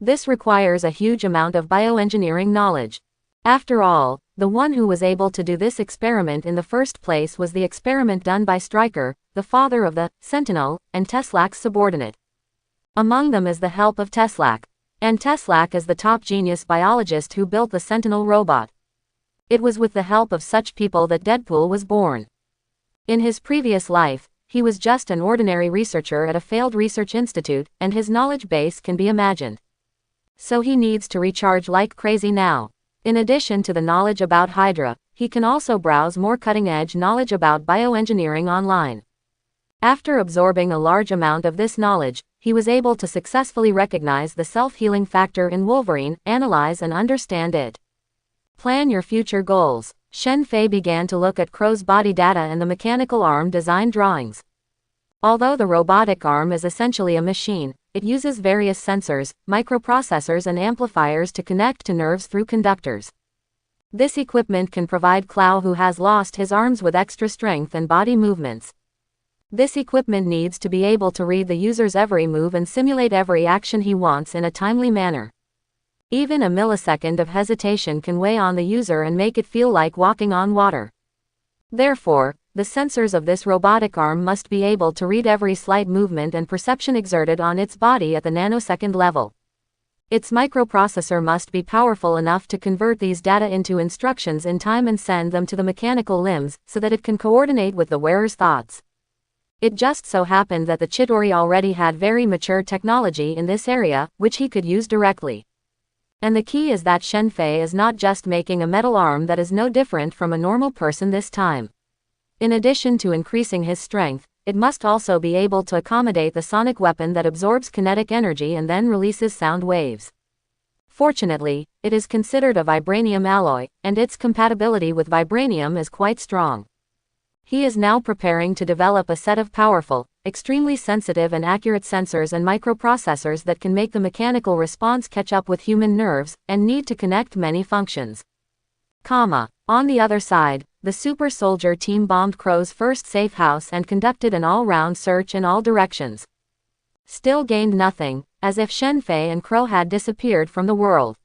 This requires a huge amount of bioengineering knowledge. After all, the one who was able to do this experiment in the first place was the experiment done by Stryker, the father of the Sentinel, and Teslac's subordinate. Among them is the help of Teslac. And Teslac is the top genius biologist who built the Sentinel robot. It was with the help of such people that Deadpool was born. In his previous life, he was just an ordinary researcher at a failed research institute, and his knowledge base can be imagined. So he needs to recharge like crazy now. In addition to the knowledge about Hydra, he can also browse more cutting-edge knowledge about bioengineering online. After absorbing a large amount of this knowledge, he was able to successfully recognize the self-healing factor in Wolverine, analyze and understand it. Plan your future goals. Shen Fei began to look at Crow's body data and the mechanical arm design drawings. Although the robotic arm is essentially a machine, it uses various sensors, microprocessors and amplifiers to connect to nerves through conductors. This equipment can provide Clow, who has lost his arms, with extra strength and body movements. This equipment needs to be able to read the user's every move and simulate every action he wants in a timely manner. Even a millisecond of hesitation can weigh on the user and make it feel like walking on water. Therefore, the sensors of this robotic arm must be able to read every slight movement and perception exerted on its body at the nanosecond level. Its microprocessor must be powerful enough to convert these data into instructions in time and send them to the mechanical limbs, so that it can coordinate with the wearer's thoughts. It just so happened that the Chidori already had very mature technology in this area, which he could use directly. And the key is that Shen Fei is not just making a metal arm that is no different from a normal person this time. In addition to increasing his strength, it must also be able to accommodate the sonic weapon that absorbs kinetic energy and then releases sound waves. Fortunately, it is considered a vibranium alloy, and its compatibility with vibranium is quite strong. He is now preparing to develop a set of powerful, extremely sensitive and accurate sensors and microprocessors that can make the mechanical response catch up with human nerves, and need to connect many functions. On the other side, the super soldier team bombed Crow's first safe house and conducted an all-round search in all directions. Still gained nothing, as if Shen Fei and Crow had disappeared from the world.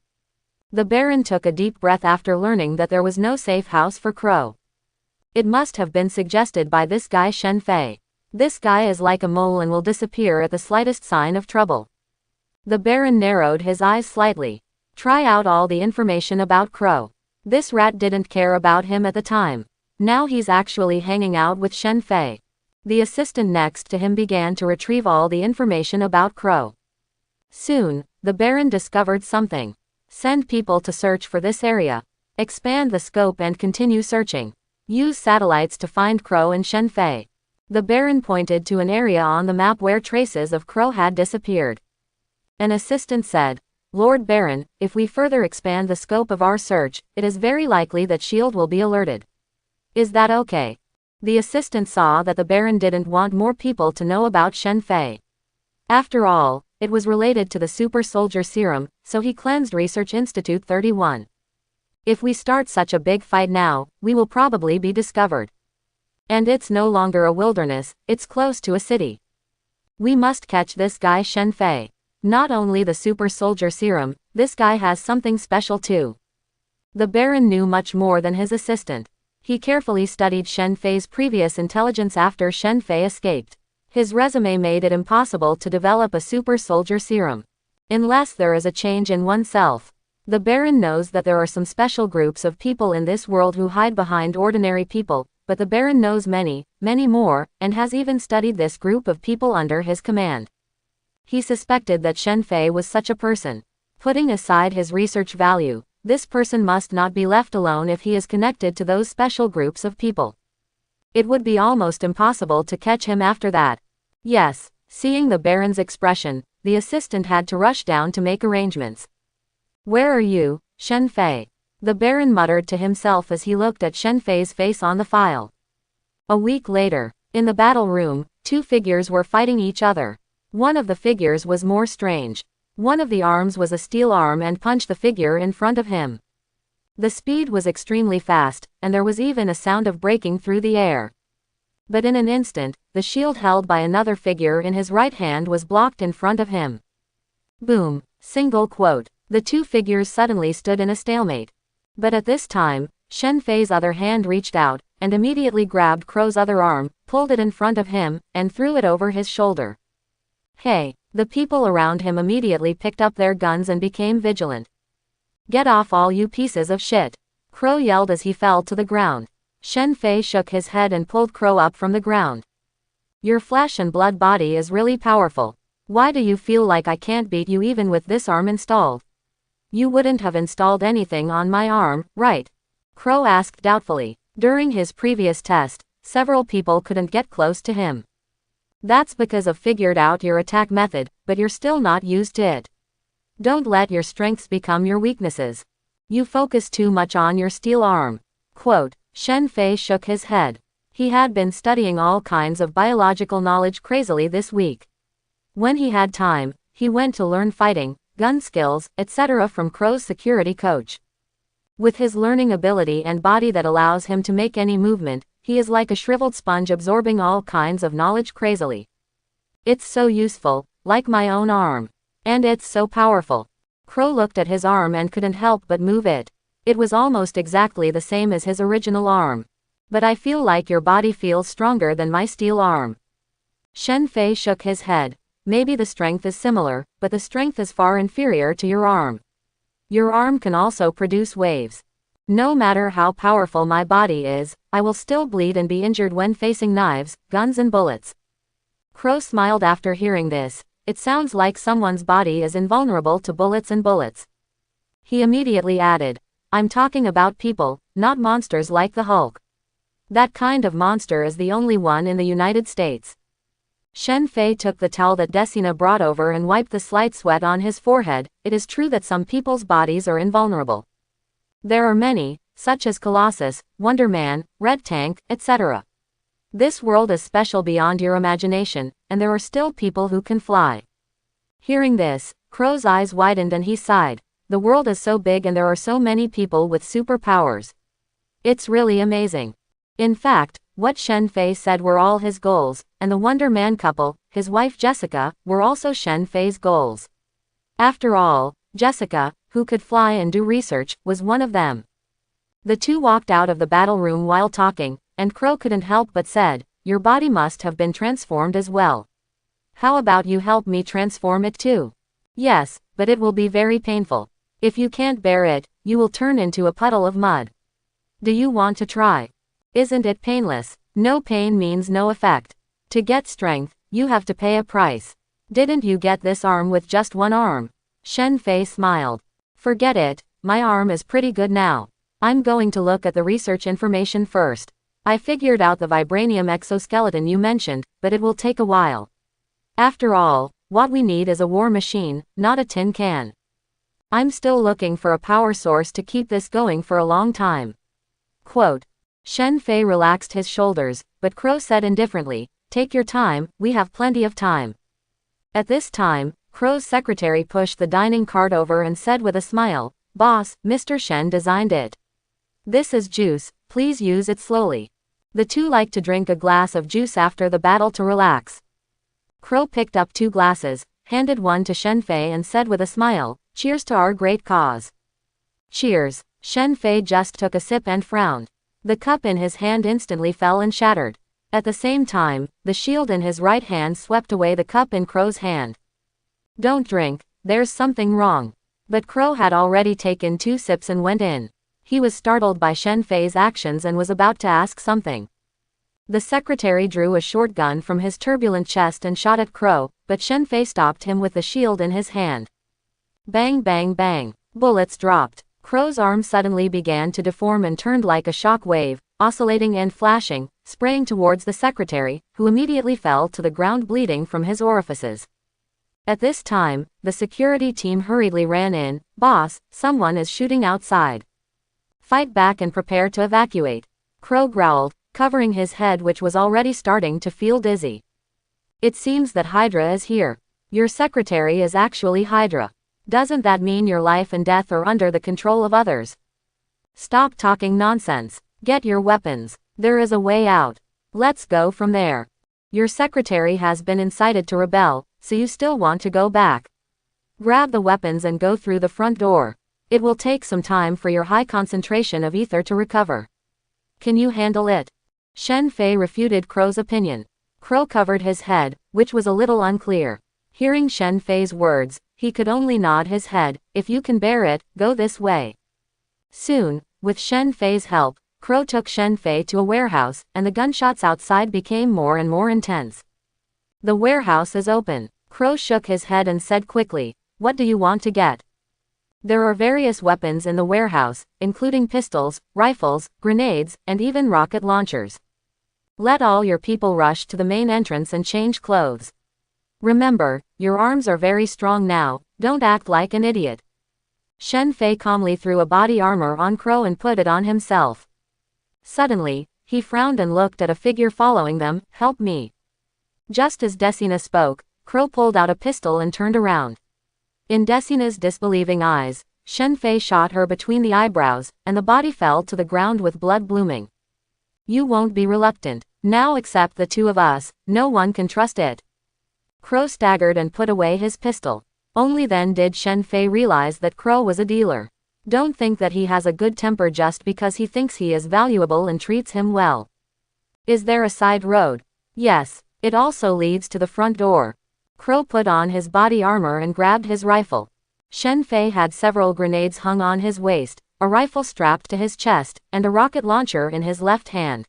The Baron took a deep breath after learning that there was no safe house for Crow. It must have been suggested by this guy Shen Fei. This guy is like a mole and will disappear at the slightest sign of trouble. The Baron narrowed his eyes slightly. Try out all the information about Crow. This rat didn't care about him at the time. Now he's actually hanging out with Shen Fei. The assistant next to him began to retrieve all the information about Crow. Soon, the Baron discovered something. Send people to search for this area. Expand the scope and continue searching. Use satellites to find Crow and Shen Fei. The Baron pointed to an area on the map where traces of Crow had disappeared. An assistant said, "Lord Baron, if we further expand the scope of our search, it is very likely that S.H.I.E.L.D. will be alerted. Is that okay?" The assistant saw that the Baron didn't want more people to know about Shen Fei. After all, it was related to the super soldier serum, so he cleansed Research Institute 31. If we start such a big fight now, we will probably be discovered. And it's no longer a wilderness, it's close to a city. We must catch this guy Shen Fei. Not only the super soldier serum, this guy has something special too. The Baron knew much more than his assistant. He carefully studied Shen Fei's previous intelligence after Shen Fei escaped. His resume made it impossible to develop a super soldier serum. Unless there is a change in oneself. The Baron knows that there are some special groups of people in this world who hide behind ordinary people, but the Baron knows many, many more, and has even studied this group of people under his command. He suspected that Shen Fei was such a person. Putting aside his research value, this person must not be left alone if he is connected to those special groups of people. It would be almost impossible to catch him after that. Yes, seeing the Baron's expression, the assistant had to rush down to make arrangements. "Where are you, Shen Fei?" the Baron muttered to himself as he looked at Shen Fei's face on the file. A week later, in the battle room, two figures were fighting each other. One of the figures was more strange. One of the arms was a steel arm and punched the figure in front of him. The speed was extremely fast, and there was even a sound of breaking through the air. But in an instant, the shield held by another figure in his right hand was blocked in front of him. Boom! Single quote. The two figures suddenly stood in a stalemate. But at this time, Shen Fei's other hand reached out, and immediately grabbed Crow's other arm, pulled it in front of him, and threw it over his shoulder. Hey! The people around him immediately picked up their guns and became vigilant. "Get off, all you pieces of shit!" Crow yelled as he fell to the ground. Shen Fei shook his head and pulled Crow up from the ground. "Your flesh and blood body is really powerful. Why do you feel like I can't beat you even with this arm installed?" You wouldn't have installed anything on my arm, right? Crow asked doubtfully. During his previous test, several people couldn't get close to him. That's because I've figured out your attack method, but you're still not used to it. Don't let your strengths become your weaknesses. You focus too much on your steel arm. Quote, Shen Fei shook his head. He had been studying all kinds of biological knowledge crazily this week. When he had time, he went to learn fighting, gun skills, etc. from Crow's security coach. With his learning ability and body that allows him to make any movement, he is like a shriveled sponge absorbing all kinds of knowledge crazily. It's so useful, like my own arm. And it's so powerful. Crow looked at his arm and couldn't help but move it. It was almost exactly the same as his original arm. But I feel like your body feels stronger than my steel arm. Shen Fei shook his head. Maybe the strength is similar, but the strength is far inferior to your arm. Your arm can also produce waves. No matter how powerful my body is, I will still bleed and be injured when facing knives, guns and bullets. Crow smiled after hearing this. It sounds like someone's body is invulnerable to bullets and bullets. He immediately added, I'm talking about people, not monsters like the Hulk. That kind of monster is the only one in the United States. Shen Fei took the towel that Decina brought over and wiped the slight sweat on his forehead. It is true that some people's bodies are invulnerable. There are many, such as Colossus, Wonder Man, Red Tank, etc. This world is special beyond your imagination, and there are still people who can fly. Hearing this, Crow's eyes widened and he sighed. The world is so big and there are so many people with superpowers. It's really amazing. In fact, what Shen Fei said were all his goals, and the Wonder Man couple, his wife Jessica, were also Shen Fei's goals. After all, Jessica, who could fly and do research, was one of them. The two walked out of the battle room while talking, and Crow couldn't help but said, Your body must have been transformed as well. How about you help me transform it too? Yes, but it will be very painful. If you can't bear it, you will turn into a puddle of mud. Do you want to try? Isn't it painless? No pain means no effect. To get strength, you have to pay a price. Didn't you get this arm with just one arm? Shen Fei smiled. Forget it, my arm is pretty good now. I'm going to look at the research information first. I figured out the vibranium exoskeleton you mentioned, but it will take a while. After all, what we need is a war machine, not a tin can. I'm still looking for a power source to keep this going for a long time. Quote. Shen Fei relaxed his shoulders, but Crow said indifferently, Take your time, we have plenty of time. At this time, Crow's secretary pushed the dining cart over and said with a smile, Boss, Mr. Shen designed it. This is juice, please use it slowly. The two like to drink a glass of juice after the battle to relax. Crow picked up 2 glasses, handed one to Shen Fei and said with a smile, Cheers to our great cause. Cheers. Shen Fei just took a sip and frowned. The cup in his hand instantly fell and shattered. At the same time, the shield in his right hand swept away the cup in Crow's hand. Don't drink, there's something wrong. But Crow had already taken 2 sips and went in. He was startled by Shen Fei's actions and was about to ask something. The secretary drew a short gun from his turbulent chest and shot at Crow, but Shen Fei stopped him with the shield in his hand. Bang bang bang. Bullets dropped. Crow's arm suddenly began to deform and turned like a shock wave, oscillating and flashing, spraying towards the secretary, who immediately fell to the ground bleeding from his orifices. At this time, the security team hurriedly ran in. Boss, someone is shooting outside. Fight back and prepare to evacuate. Crow growled, covering his head which was already starting to feel dizzy. It seems that Hydra is here. Your secretary is actually Hydra. Doesn't that mean your life and death are under the control of others? Stop talking nonsense. Get your weapons. There is a way out. Let's go from there. Your secretary has been incited to rebel, so you still want to go back. Grab the weapons and go through the front door. It will take some time for your high concentration of ether to recover. Can you handle it? Shen Fei refuted Crow's opinion. Crow covered his head, which was a little unclear. Hearing Shen Fei's words, he could only nod his head. If you can bear it, go this way. Soon, with Shen Fei's help, Crow took Shen Fei to a warehouse, and the gunshots outside became more and more intense. The warehouse is open. Crow shook his head and said quickly, What do you want to get? There are various weapons in the warehouse, including pistols, rifles, grenades, and even rocket launchers. Let all your people rush to the main entrance and change clothes. Remember, your arms are very strong now, don't act like an idiot. Shen Fei calmly threw a body armor on Crow and put it on himself. Suddenly, he frowned and looked at a figure following them. Help me. Just as Decina spoke, Crow pulled out a pistol and turned around. In Decina's disbelieving eyes, Shen Fei shot her between the eyebrows, and the body fell to the ground with blood blooming. You won't be reluctant. Now except the two of us, no one can trust it. Crow staggered and put away his pistol. Only then did Shen Fei realize that Crow was a dealer. Don't think that he has a good temper just because he thinks he is valuable and treats him well. Is there a side road? Yes, it also leads to the front door. Crow put on his body armor and grabbed his rifle. Shen Fei had several grenades hung on his waist, a rifle strapped to his chest, and a rocket launcher in his left hand.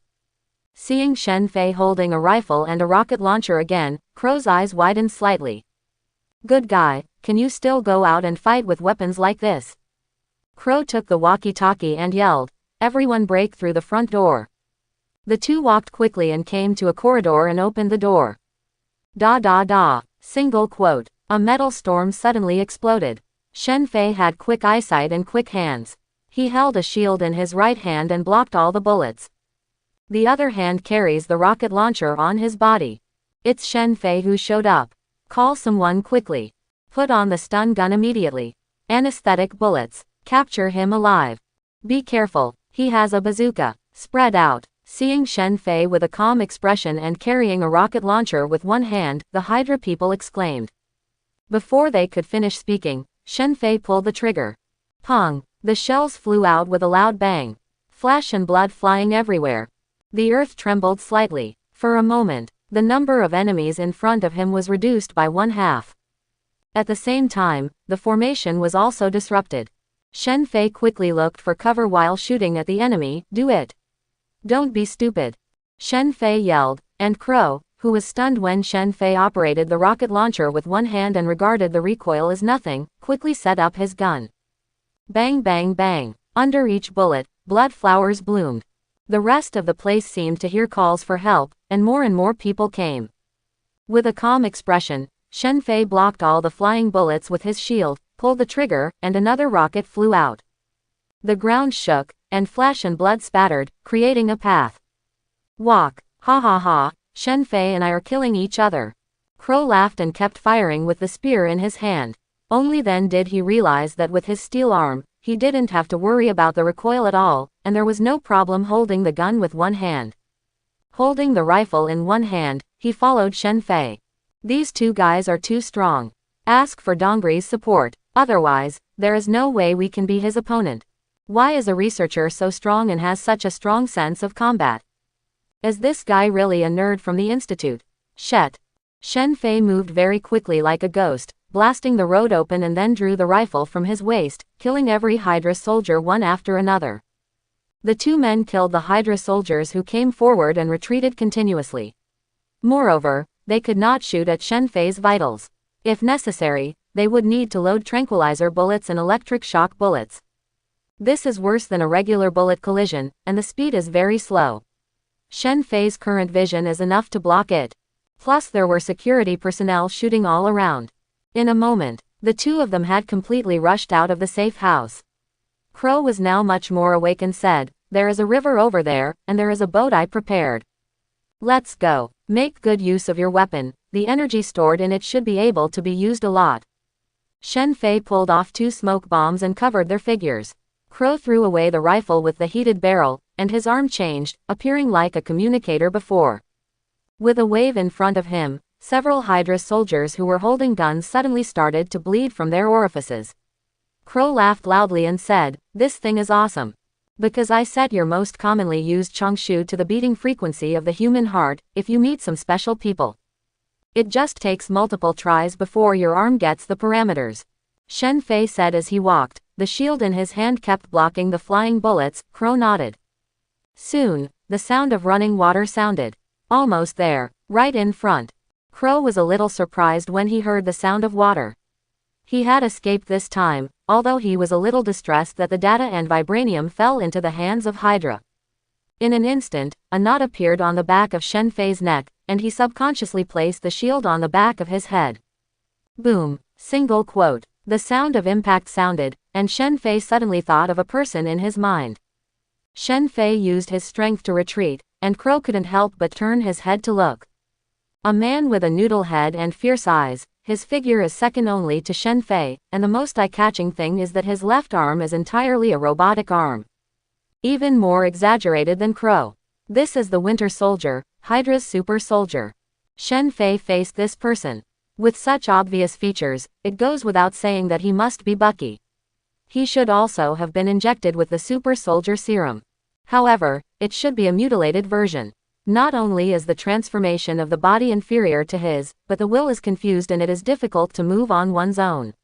Seeing Shen Fei holding a rifle and a rocket launcher again, Crow's eyes widened slightly. Good guy, can you still go out and fight with weapons like this? Crow took the walkie-talkie and yelled, everyone break through the front door. The two walked quickly and came to a corridor and opened the door. Da da da. Single quote. A metal storm suddenly exploded. Shen Fei had quick eyesight and quick hands. He held a shield in his right hand and blocked all the bullets. The other hand carries the rocket launcher on his body. It's Shen Fei who showed up. Call someone quickly. Put on the stun gun immediately. Anesthetic bullets. Capture him alive. Be careful, he has a bazooka. Spread out. Seeing Shen Fei with a calm expression and carrying a rocket launcher with one hand, the Hydra people exclaimed. Before they could finish speaking, Shen Fei pulled the trigger. Pong! The shells flew out with a loud bang. Flash and blood flying everywhere. The earth trembled slightly. For a moment, the number of enemies in front of him was reduced by 1/2. At the same time, the formation was also disrupted. Shen Fei quickly looked for cover while shooting at the enemy. Do it. Don't be stupid. Shen Fei yelled, and Crow, who was stunned when Shen Fei operated the rocket launcher with one hand and regarded the recoil as nothing, quickly set up his gun. Bang bang bang. Under each bullet, blood flowers bloomed. The rest of the place seemed to hear calls for help, and more people came. With a calm expression, Shen Fei blocked all the flying bullets with his shield, pulled the trigger, and another rocket flew out. The ground shook, and flash and blood spattered, creating a path. Walk. Ha ha ha, Shen Fei and I are killing each other. Crow laughed and kept firing with the spear in his hand. Only then did he realize that with his steel arm, he didn't have to worry about the recoil at all, and there was no problem holding the gun with one hand. Holding the rifle in one hand, he followed Shen Fei. These two guys are too strong. Ask for Dongri's support, otherwise, there is no way we can be his opponent. Why is a researcher so strong and has such a strong sense of combat? Is this guy really a nerd from the institute? Shet. Shen Fei moved very quickly like a ghost, blasting the road open and then drew the rifle from his waist, killing every Hydra soldier one after another. The two men killed the Hydra soldiers who came forward and retreated continuously. Moreover, they could not shoot at Shen Fei's vitals. If necessary, they would need to load tranquilizer bullets and electric shock bullets. This is worse than a regular bullet collision, and the speed is very slow. Shen Fei's current vision is enough to block it. Plus there were security personnel shooting all around. In a moment, the two of them had completely rushed out of the safe house. Crow was now much more awake and said, there is a river over there, and there is a boat I prepared. Let's go. Make good use of your weapon, the energy stored in it should be able to be used a lot. Shen Fei pulled off 2 smoke bombs and covered their figures. Crow threw away the rifle with the heated barrel, and his arm changed, appearing like a communicator before. With a wave in front of him, several Hydra soldiers who were holding guns suddenly started to bleed from their orifices. Crow laughed loudly and said, this thing is awesome. Because I set your most commonly used Changshu to the beating frequency of the human heart, if you meet some special people. It just takes multiple tries before your arm gets the parameters. Shen Fei said as he walked, the shield in his hand kept blocking the flying bullets. Crow nodded. Soon, the sound of running water sounded. Almost there, right in front. Crow was a little surprised when he heard the sound of water. He had escaped this time, although he was a little distressed that the data and vibranium fell into the hands of Hydra. In an instant, a knot appeared on the back of Shen Fei's neck, and he subconsciously placed the shield on the back of his head. Boom. Single quote. The sound of impact sounded, and Shen Fei suddenly thought of a person in his mind. Shen Fei used his strength to retreat, and Crow couldn't help but turn his head to look. A man with a noodle head and fierce eyes. His figure is second only to Shen Fei, and the most eye-catching thing is that his left arm is entirely a robotic arm. Even more exaggerated than Crow. This is the Winter Soldier, Hydra's super soldier. Shen Fei faced this person. With such obvious features, it goes without saying that he must be Bucky. He should also have been injected with the super soldier serum. However, it should be a mutilated version. Not only is the transformation of the body inferior to his, but the will is confused and it is difficult to move on one's own.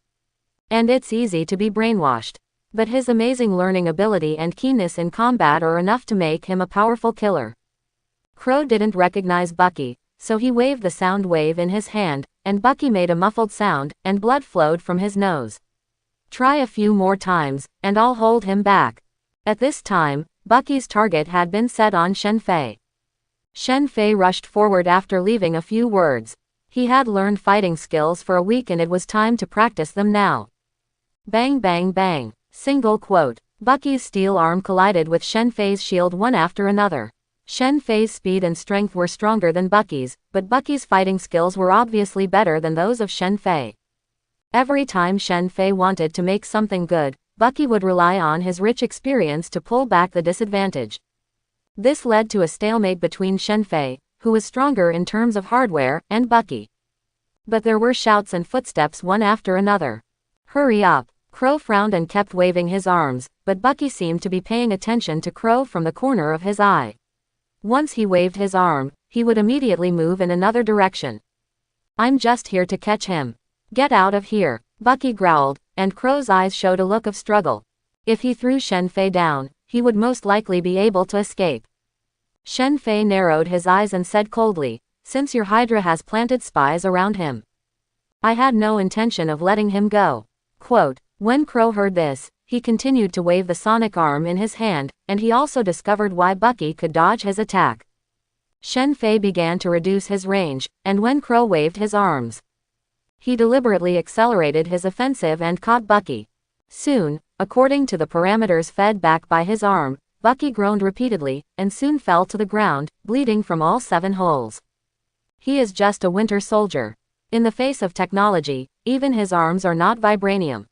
And it's easy to be brainwashed. But his amazing learning ability and keenness in combat are enough to make him a powerful killer. Crow didn't recognize Bucky, so he waved the sound wave in his hand, and Bucky made a muffled sound, and blood flowed from his nose. Try a few more times, and I'll hold him back. At this time, Bucky's target had been set on Shen Fei. Shen Fei rushed forward after leaving a few words. He had learned fighting skills for a week and it was time to practice them now. Bang bang bang. Single quote. Bucky's steel arm collided with Shen Fei's shield one after another. Shen Fei's speed and strength were stronger than Bucky's, but Bucky's fighting skills were obviously better than those of Shen Fei. Every time Shen Fei wanted to make something good, Bucky would rely on his rich experience to pull back the disadvantage. This led to a stalemate between Shen Fei, who was stronger in terms of hardware, and Bucky. But there were shouts and footsteps one after another. Hurry up! Crow frowned and kept waving his arms, but Bucky seemed to be paying attention to Crow from the corner of his eye. Once he waved his arm, he would immediately move in another direction. I'm just here to catch him. Get out of here, Bucky growled, and Crow's eyes showed a look of struggle. If he threw Shen Fei down, he would most likely be able to escape. Shen Fei narrowed his eyes and said coldly, since your Hydra has planted spies around him, I had no intention of letting him go. Quote. When Crow heard this, he continued to wave the sonic arm in his hand, and he also discovered why Bucky could dodge his attack. Shen Fei began to reduce his range, and when Crow waved his arms, he deliberately accelerated his offensive and caught Bucky. Soon, according to the parameters fed back by his arm, Bucky groaned repeatedly, and soon fell to the ground, bleeding from all 7 holes. He is just a Winter Soldier. In the face of technology, even his arms are not vibranium.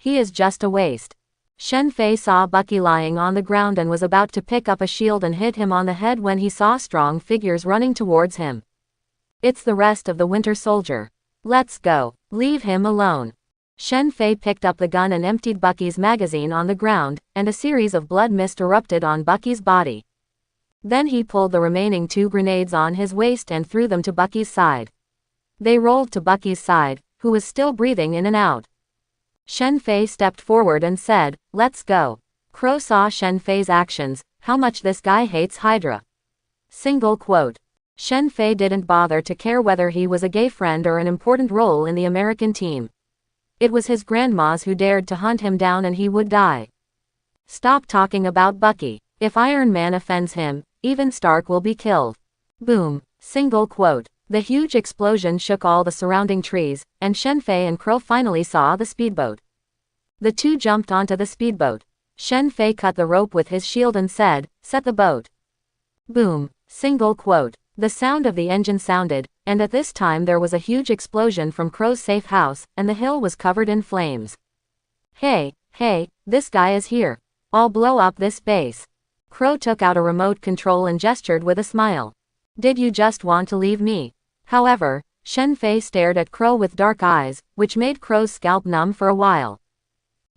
He is just a waste. Shen Fei saw Bucky lying on the ground and was about to pick up a shield and hit him on the head when he saw strong figures running towards him. It's the rest of the Winter Soldier. Let's go. Leave him alone. Shen Fei picked up the gun and emptied Bucky's magazine on the ground, and a series of blood mist erupted on Bucky's body. Then he pulled the remaining 2 grenades on his waist and threw them to Bucky's side. They rolled to Bucky's side, who was still breathing in and out. Shen Fei stepped forward and said, let's go. Crow saw Shen Fei's actions, how much this guy hates Hydra. Single quote. Shen Fei didn't bother to care whether he was a gay friend or an important role in the American team. It was his grandmas who dared to hunt him down and he would die. Stop talking about Bucky. If Iron Man offends him, even Stark will be killed. Boom. Single quote. The huge explosion shook all the surrounding trees, and Shen Fei and Crow finally saw the speedboat. The 2 jumped onto the speedboat. Shen Fei cut the rope with his shield and said, set the boat. Boom. Single quote. The sound of the engine sounded, and at this time there was a huge explosion from Crow's safe house, and the hill was covered in flames. Hey, this guy is here. I'll blow up this base. Crow took out a remote control and gestured with a smile. Did you just want to leave me? However, Shen Fei stared at Crow with dark eyes, which made Crow's scalp numb for a while.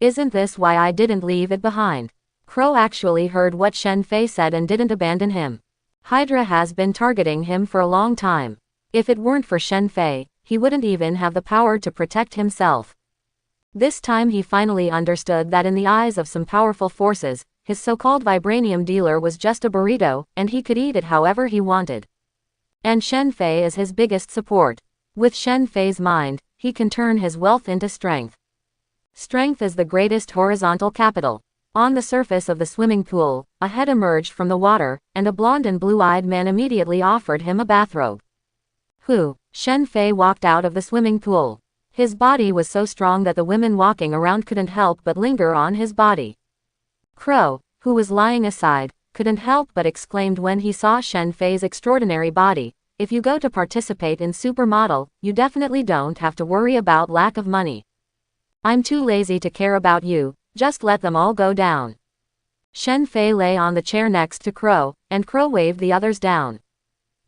Isn't this why I didn't leave it behind? Crow actually heard what Shen Fei said and didn't abandon him. Hydra has been targeting him for a long time. If it weren't for Shen Fei, he wouldn't even have the power to protect himself. This time he finally understood that in the eyes of some powerful forces, his so-called vibranium dealer was just a burrito, and he could eat it however he wanted. And Shen Fei is his biggest support. With Shen Fei's mind, he can turn his wealth into strength. Strength is the greatest horizontal capital. On the surface of the swimming pool, a head emerged from the water, and a blonde and blue-eyed man immediately offered him a bathrobe. Who? Shen Fei walked out of the swimming pool. His body was so strong that the women walking around couldn't help but linger on his body. Crow, who was lying aside, couldn't help but exclaimed when he saw Shen Fei's extraordinary body, "If you go to participate in Supermodel, you definitely don't have to worry about lack of money. I'm too lazy to care about you, just let them all go down." Shen Fei lay on the chair next to Crow, and Crow waved the others down.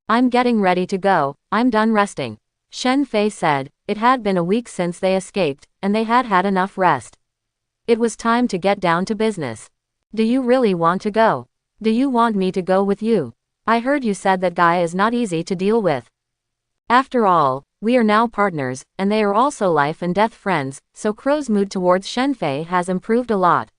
"I'm getting ready to go, I'm done resting," Shen Fei said. It had been a week since they escaped, and they had had enough rest. It was time to get down to business. "Do you really want to go? Do you want me to go with you? I heard you said that guy is not easy to deal with. After all, we are now partners, and they are also life and death friends," so Crow's mood towards Shen Fei has improved a lot.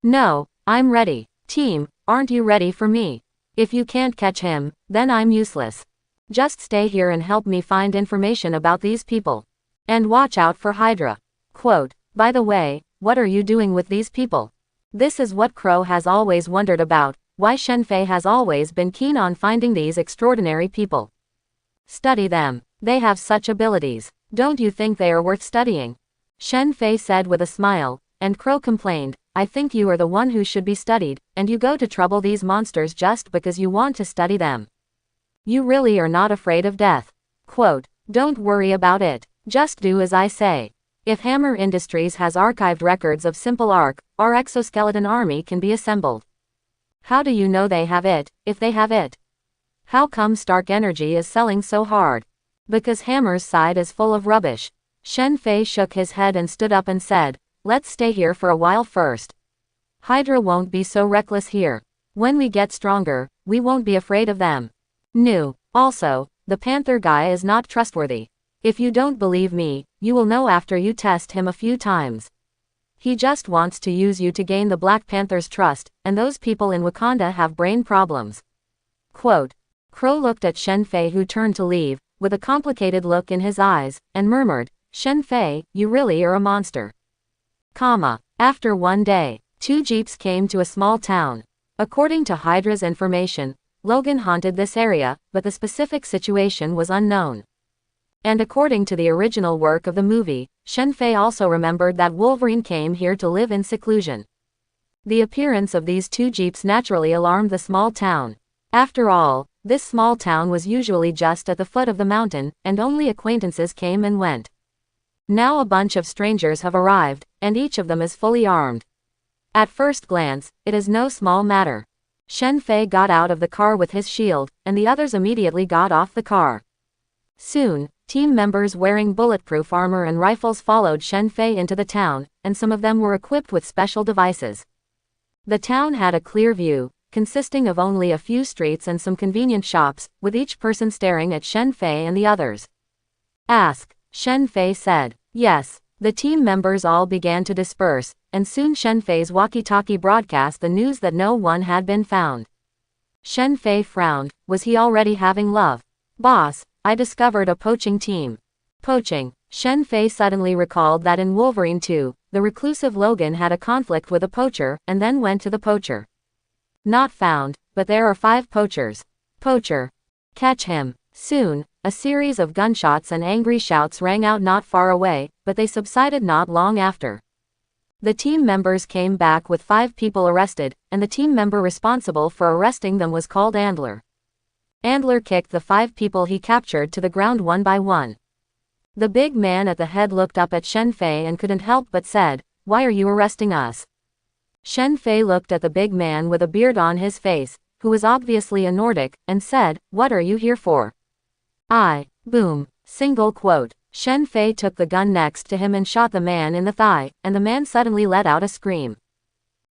"No, I'm ready. Team, aren't you ready for me? If you can't catch him, then I'm useless. Just stay here and help me find information about these people. And watch out for Hydra." Quote, "By the way, what are you doing with these people?" This is what Crow has always wondered about, why Shen Fei has always been keen on finding these extraordinary people. "Study them. They have such abilities. Don't you think they are worth studying?" Shen Fei said with a smile, and Crow complained, "I think you are the one who should be studied, and you go to trouble these monsters just because you want to study them. You really are not afraid of death." Quote, "Don't worry about it. Just do as I say. If Hammer Industries has archived records of Simple Arc, our exoskeleton army can be assembled." "How do you know they have it, if they have it? How come Stark Energy is selling so hard?" "Because Hammer's side is full of rubbish." Shen Fei shook his head and stood up and said, "Let's stay here for a while first. Hydra won't be so reckless here. When we get stronger, we won't be afraid of them. Also, the Panther guy is not trustworthy. If you don't believe me, you will know after you test him a few times. He just wants to use you to gain the Black Panther's trust, and those people in Wakanda have brain problems." Quote, Crow looked at Shen Fei, who turned to leave, with a complicated look in his eyes, and murmured, "Shen Fei, you really are a monster." After one day, 2 jeeps came to a small town. According to Hydra's information, Logan haunted this area, but the specific situation was unknown. And according to the original work of the movie, Shen Fei also remembered that Wolverine came here to live in seclusion. The appearance of these 2 jeeps naturally alarmed the small town. After all, this small town was usually just at the foot of the mountain, and only acquaintances came and went. Now a bunch of strangers have arrived, and each of them is fully armed. At first glance, it is no small matter. Shen Fei got out of the car with his shield, and the others immediately got off the car. Soon, team members wearing bulletproof armor and rifles followed Shen Fei into the town, and some of them were equipped with special devices. The town had a clear view, consisting of only a few streets and some convenient shops, with each person staring at Shen Fei and the others. "Ask," Shen Fei said. "Yes." The team members all began to disperse, and soon Shen Fei's walkie-talkie broadcast the news that no one had been found. Shen Fei frowned. Was he already having love? "Boss, I discovered a poaching team." Poaching. Shen Fei suddenly recalled that in Wolverine 2, the reclusive Logan had a conflict with a poacher, and then went to the poacher. "Not found, but there are 5 poachers." "Poacher. Catch him." Soon, a series of gunshots and angry shouts rang out not far away, but they subsided not long after. The team members came back with 5 people arrested, and the team member responsible for arresting them was called Andler. Andler kicked the 5 people he captured to the ground one by one. The big man at the head looked up at Shen Fei and couldn't help but said, "Why are you arresting us?" Shen Fei looked at the big man with a beard on his face, who was obviously a Nordic, and said, "What are you here for?" Boom. Single quote. Shen Fei took the gun next to him and shot the man in the thigh, and the man suddenly let out a scream.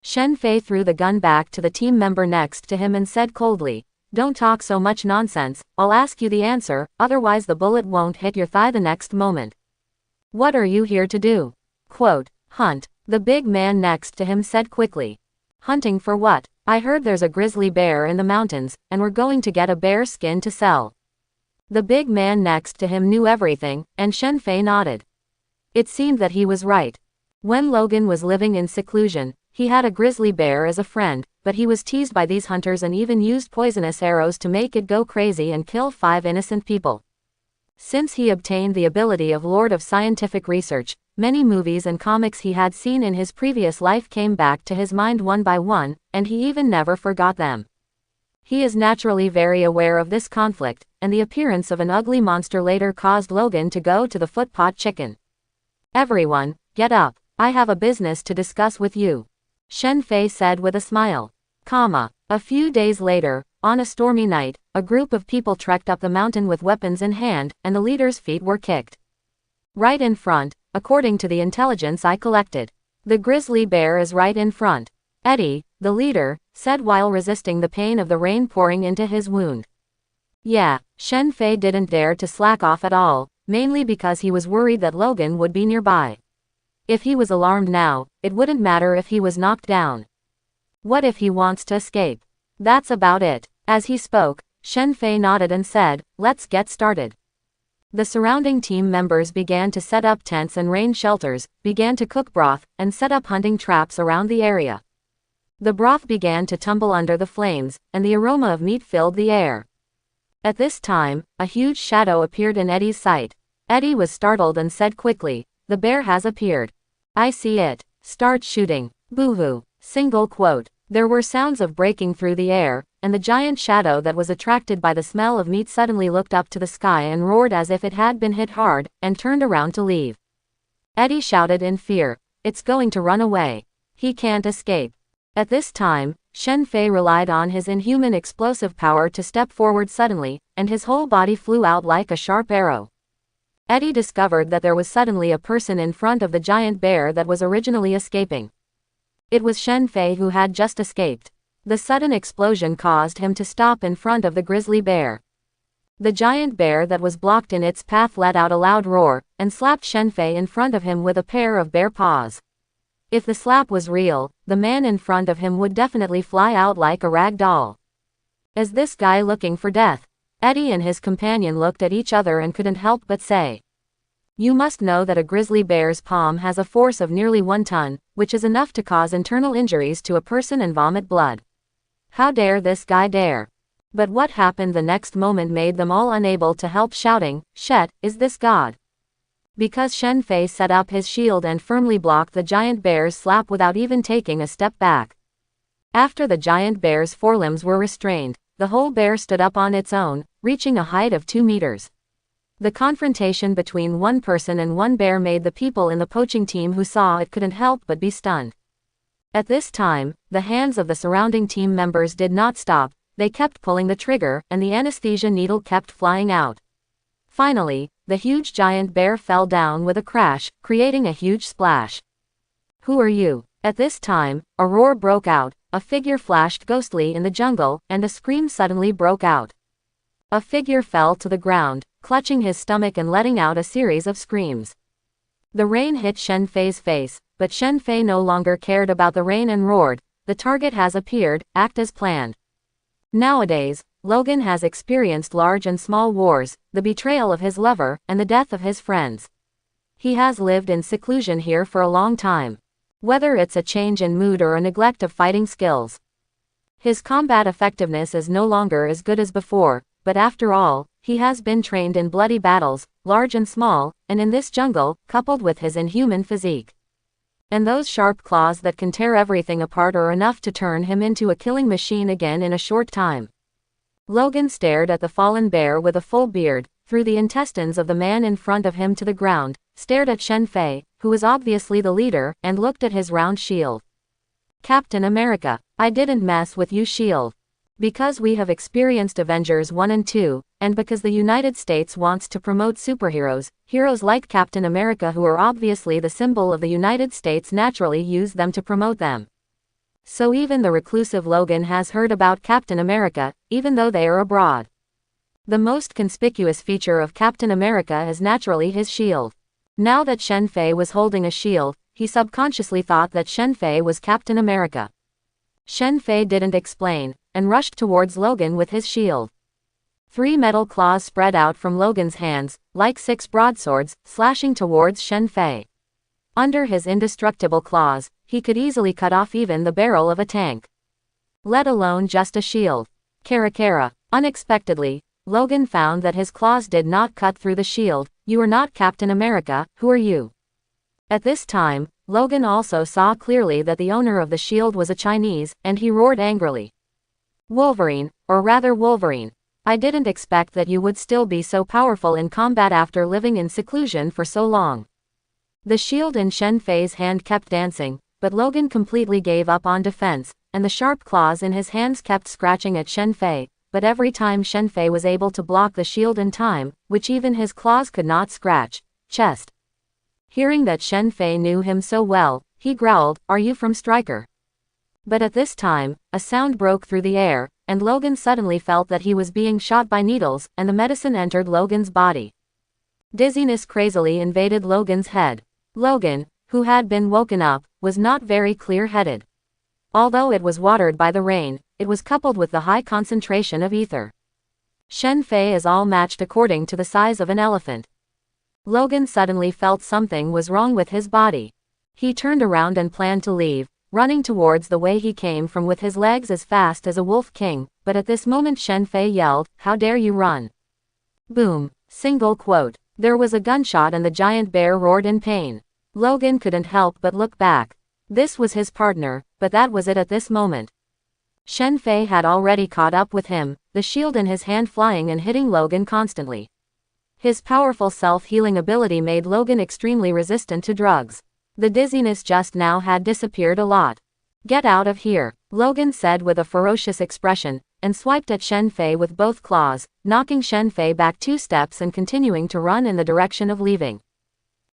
Shen Fei threw the gun back to the team member next to him and said coldly, "Don't talk so much nonsense, I'll ask you the answer, otherwise the bullet won't hit your thigh the next moment." "What are you here to do?" Quote, "Hunt," the big man next to him said quickly. "Hunting for what?" "I heard there's a grizzly bear in the mountains, and we're going to get a bear skin to sell." The big man next to him knew everything, and Shen Fei nodded. It seemed that he was right. When Logan was living in seclusion, he had a grizzly bear as a friend, but he was teased by these hunters and even used poisonous arrows to make it go crazy and kill 5 innocent people. Since he obtained the ability of Lord of Scientific Research, many movies and comics he had seen in his previous life came back to his mind one by one, and he even never forgot them. He is naturally very aware of this conflict, and the appearance of an ugly monster later caused Logan to go to the footpot chicken. "Everyone, get up. I have a business to discuss with you," Shen Fei said with a smile. A few days later, on a stormy night, a group of people trekked up the mountain with weapons in hand, and the leader's feet were kicked. Right in front, according to the intelligence I collected. The grizzly bear is right in front. Eddie, the leader, said while resisting the pain of the rain pouring into his wound. Yeah, Shen Fei didn't dare to slack off at all, mainly because he was worried that Logan would be nearby. If he was alarmed now, it wouldn't matter if he was knocked down. What if he wants to escape? That's about it. As he spoke, Shen Fei nodded and said, "Let's get started." The surrounding team members began to set up tents and rain shelters, began to cook broth, and set up hunting traps around the area. The broth began to tumble under the flames, and the aroma of meat filled the air. At this time, a huge shadow appeared in Eddie's sight. Eddie was startled and said quickly, "The bear has appeared. I see it. Start shooting. Boo-hoo." Single quote. There were sounds of breaking through the air, and the giant shadow that was attracted by the smell of meat suddenly looked up to the sky and roared as if it had been hit hard, and turned around to leave. Eddie shouted in fear, "It's going to run away. He can't escape." At this time, Shen Fei relied on his inhuman explosive power to step forward suddenly, and his whole body flew out like a sharp arrow. Eddie discovered that there was suddenly a person in front of the giant bear that was originally escaping. It was Shen Fei who had just escaped. The sudden explosion caused him to stop in front of the grizzly bear. The giant bear that was blocked in its path let out a loud roar, and slapped Shen Fei in front of him with a pair of bare paws. If the slap was real, the man in front of him would definitely fly out like a rag doll. Is this guy looking for death? Eddie and his companion looked at each other and couldn't help but say. You must know that a grizzly bear's palm has a force of nearly 1 ton, which is enough to cause internal injuries to a person and vomit blood. How dare this guy dare? But what happened the next moment made them all unable to help shouting, "Shet, is this God?" Because Shen Fei set up his shield and firmly blocked the giant bear's slap without even taking a step back. After the giant bear's forelimbs were restrained, the whole bear stood up on its own, reaching a height of 2 meters. The confrontation between one person and one bear made the people in the poaching team who saw it couldn't help but be stunned. At this time, the hands of the surrounding team members did not stop, they kept pulling the trigger, and the anesthesia needle kept flying out. Finally, the huge giant bear fell down with a crash, creating a huge splash. Who are you? At this time, a roar broke out, a figure flashed ghostly in the jungle, and a scream suddenly broke out. A figure fell to the ground, clutching his stomach and letting out a series of screams. The rain hit Shen Fei's face, but Shen Fei no longer cared about the rain and roared, "The target has appeared, act as planned." Nowadays, Logan has experienced large and small wars, the betrayal of his lover, and the death of his friends. He has lived in seclusion here for a long time. Whether it's a change in mood or a neglect of fighting skills, his combat effectiveness is no longer as good as before, but after all, he has been trained in bloody battles, large and small, and in this jungle, coupled with his inhuman physique. And those sharp claws that can tear everything apart are enough to turn him into a killing machine again in a short time. Logan stared at the fallen bear with a full beard, threw the intestines of the man in front of him to the ground, stared at Shen Fei, who was obviously the leader, and looked at his round shield. "Captain America, I didn't mess with you, shield. Because we have experienced Avengers 1 and 2, and because the United States wants to promote superheroes, heroes like Captain America who are obviously the symbol of the United States naturally use them to promote them. So even the reclusive Logan has heard about Captain America, even though they are abroad. The most conspicuous feature of Captain America is naturally his shield. Now that Shen Fei was holding a shield, he subconsciously thought that Shen Fei was Captain America. Shen Fei didn't explain, and rushed towards Logan with his shield. 3 metal claws spread out from Logan's hands, like 6 broadswords, slashing towards Shen Fei. Under his indestructible claws, he could easily cut off even the barrel of a tank. Let alone just a shield. Kara. Unexpectedly, Logan found that his claws did not cut through the shield. You are not Captain America, who are you? At this time, Logan also saw clearly that the owner of the shield was a Chinese, and he roared angrily. Wolverine, or rather Wolverine. I didn't expect that you would still be so powerful in combat after living in seclusion for so long. The shield in Shen Fei's hand kept dancing, but Logan completely gave up on defense, and the sharp claws in his hands kept scratching at Shen Fei, but every time Shen Fei was able to block the shield in time, which even his claws could not scratch. Chest. Hearing that Shen Fei knew him so well, he growled, "Are you from Stryker?" But at this time, a sound broke through the air, and Logan suddenly felt that he was being shot by needles, and the medicine entered Logan's body. Dizziness crazily invaded Logan's head. Logan, who had been woken up, was not very clear-headed. Although it was watered by the rain, it was coupled with the high concentration of ether. Shen Fei is all matched according to the size of an elephant. Logan suddenly felt something was wrong with his body. He turned around and planned to leave, running towards the way he came from with his legs as fast as a wolf king, but at this moment Shen Fei yelled, "How dare you run!" Boom. Single quote. There was a gunshot and the giant bear roared in pain. Logan couldn't help but look back. This was his partner, but that was it at this moment. Shen Fei had already caught up with him, the shield in his hand flying and hitting Logan constantly. His powerful self-healing ability made Logan extremely resistant to drugs. The dizziness just now had disappeared a lot. "Get out of here," Logan said with a ferocious expression, and swiped at Shen Fei with both claws, knocking Shen Fei back 2 steps and continuing to run in the direction of leaving.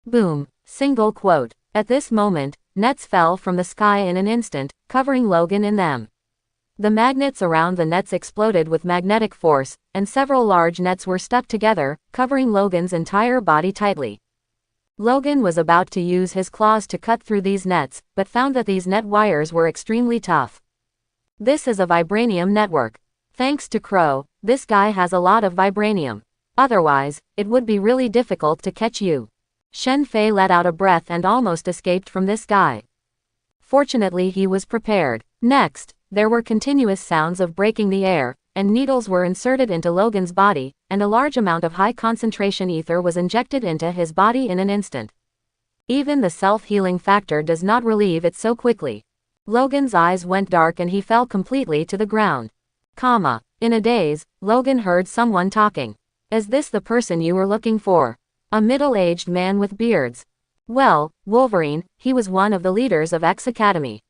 Boom. Single quote. At this moment, nets fell from the sky in an instant, covering Logan in them. The magnets around the nets exploded with magnetic force, and several large nets were stuck together, covering Logan's entire body tightly. Logan was about to use his claws to cut through these nets, but found that these net wires were extremely tough. This is a vibranium network. Thanks to Crow, this guy has a lot of vibranium. Otherwise, it would be really difficult to catch you. Shen Fei let out a breath and almost escaped from this guy. Fortunately he was prepared. Next, there were continuous sounds of breaking the air, and needles were inserted into Logan's body, and a large amount of high-concentration ether was injected into his body in an instant. Even the self-healing factor does not relieve it so quickly. Logan's eyes went dark and he fell completely to the ground. In a daze, Logan heard someone talking. "Is this the person you were looking for?" A middle-aged man with beards. "Well, Wolverine, he was one of the leaders of X Academy.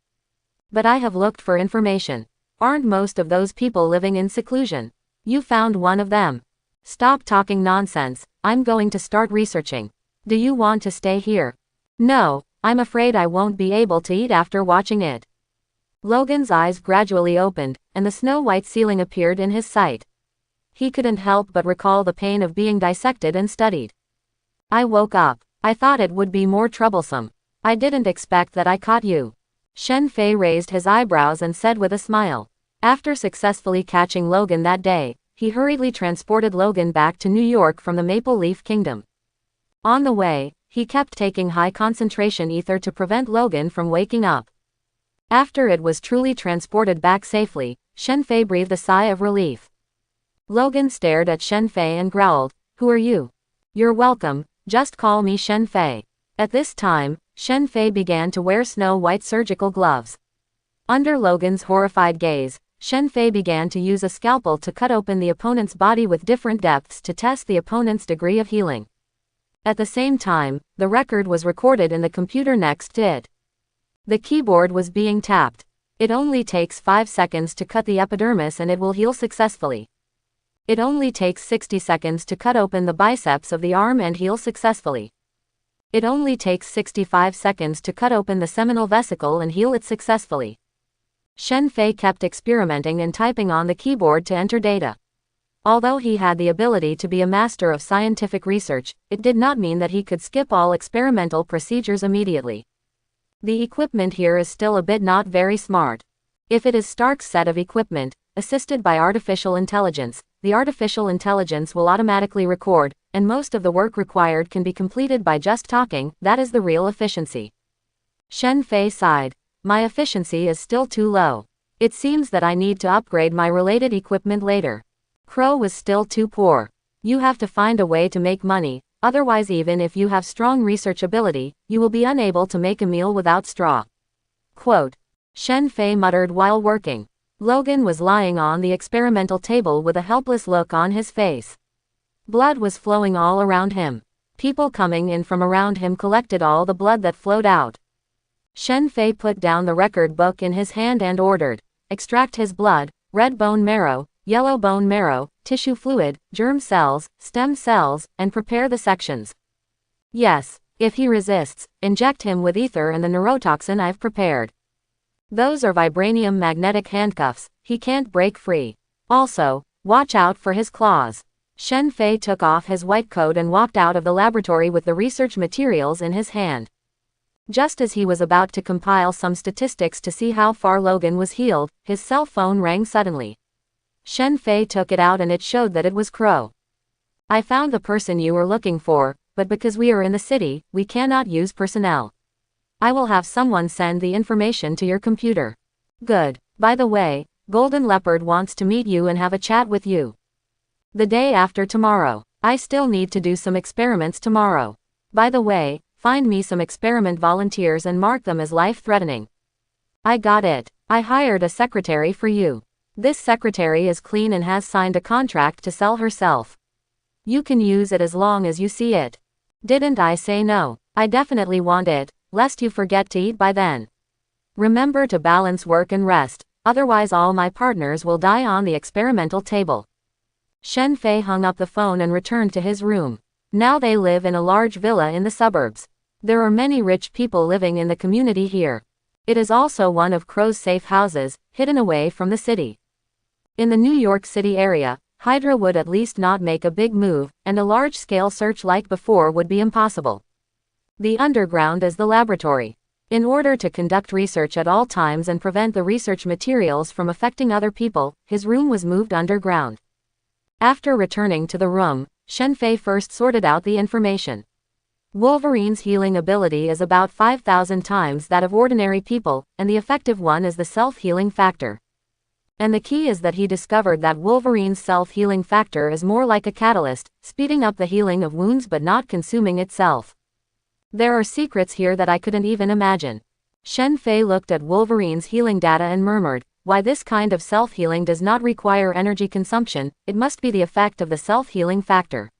But I have looked for information. Aren't most of those people living in seclusion? You found one of them. Stop talking nonsense, I'm going to start researching. Do you want to stay here?" "No, I'm afraid I won't be able to eat after watching it." Logan's eyes gradually opened, and the snow-white ceiling appeared in his sight. He couldn't help but recall the pain of being dissected and studied. "I woke up. I thought it would be more troublesome. I didn't expect that I caught you." Shen Fei raised his eyebrows and said with a smile. After successfully catching Logan that day, he hurriedly transported Logan back to New York from the Maple Leaf Kingdom. On the way, he kept taking high-concentration ether to prevent Logan from waking up. After it was truly transported back safely, Shen Fei breathed a sigh of relief. Logan stared at Shen Fei and growled, "Who are you?" "You're welcome, just call me Shen Fei." At this time, Shen Fei began to wear snow-white surgical gloves. Under Logan's horrified gaze, Shen Fei began to use a scalpel to cut open the opponent's body with different depths to test the opponent's degree of healing. At the same time, the record was recorded in the computer next to it. The keyboard was being tapped. "It only takes 5 seconds to cut the epidermis and it will heal successfully. It only takes 60 seconds to cut open the biceps of the arm and heal successfully. It only takes 65 seconds to cut open the seminal vesicle and heal it successfully." Shen Fei kept experimenting and typing on the keyboard to enter data. Although he had the ability to be a master of scientific research, it did not mean that he could skip all experimental procedures immediately. The equipment here is still a bit not very smart. If it is Stark's set of equipment, assisted by artificial intelligence. The artificial intelligence will automatically record, and most of the work required can be completed by just talking. That is the real efficiency. Shen Fei sighed. My efficiency is still too low. It seems that I need to upgrade my related equipment later. Crow was still too poor. You have to find a way to make money, otherwise even if you have strong research ability, you will be unable to make a meal without straw. Quote. Shen Fei muttered while working. Logan was lying on the experimental table with a helpless look on his face. Blood was flowing all around him. People coming in from around him collected all the blood that flowed out. Shen Fei put down the record book in his hand and ordered, extract his blood, red bone marrow, yellow bone marrow, tissue fluid, germ cells, stem cells, and prepare the sections. Yes, if he resists, inject him with ether and the neurotoxin I've prepared. Those are vibranium magnetic handcuffs, he can't break free. Also, watch out for his claws. Shen Fei took off his white coat and walked out of the laboratory with the research materials in his hand. Just as he was about to compile some statistics to see how far Logan was healed, his cell phone rang suddenly. Shen Fei took it out and it showed that it was Crow. I found the person you were looking for, but because we are in the city, we cannot use personnel. I will have someone send the information to your computer. Good. By the way, Golden Leopard wants to meet you and have a chat with you. The day after tomorrow. I still need to do some experiments tomorrow. By the way, find me some experiment volunteers and mark them as life-threatening. I got it. I hired a secretary for you. This secretary is clean and has signed a contract to sell herself. You can use it as long as you see it. Didn't I say no? I definitely want it, lest you forget to eat by then. Remember to balance work and rest, otherwise all my partners will die on the experimental table. Shen Fei hung up the phone and returned to his room. Now they live in a large villa in the suburbs. There are many rich people living in the community here. It is also one of Crow's safe houses, hidden away from the city. In the New York City area, Hydra would at least not make a big move, and a large-scale search like before would be impossible. The underground is the laboratory. In order to conduct research at all times and prevent the research materials from affecting other people, his room was moved underground. After returning to the room, Shen Fei first sorted out the information. Wolverine's healing ability is about 5,000 times that of ordinary people, and the effective one is the self-healing factor. And the key is that he discovered that Wolverine's self-healing factor is more like a catalyst, speeding up the healing of wounds but not consuming itself. There are secrets here that I couldn't even imagine. Shen Fei looked at Wolverine's healing data and murmured, why this kind of self-healing does not require energy consumption, it must be the effect of the self-healing factor.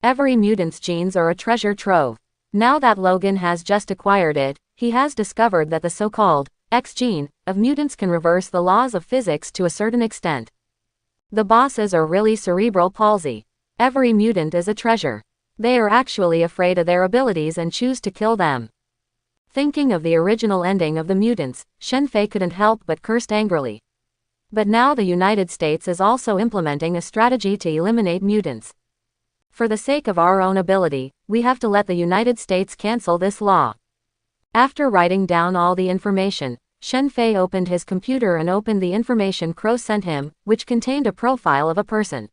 Every mutant's genes are a treasure trove. Now that Logan has just acquired it, he has discovered that the so-called X gene of mutants can reverse the laws of physics to a certain extent. The bosses are really cerebral palsy. Every mutant is a treasure. They are actually afraid of their abilities and choose to kill them. Thinking of the original ending of the mutants, Shen Fei couldn't help but cursed angrily. But now the United States is also implementing a strategy to eliminate mutants. For the sake of our own ability, we have to let the United States cancel this law. After writing down all the information, Shen Fei opened his computer and opened the information Crow sent him, which contained a profile of a person.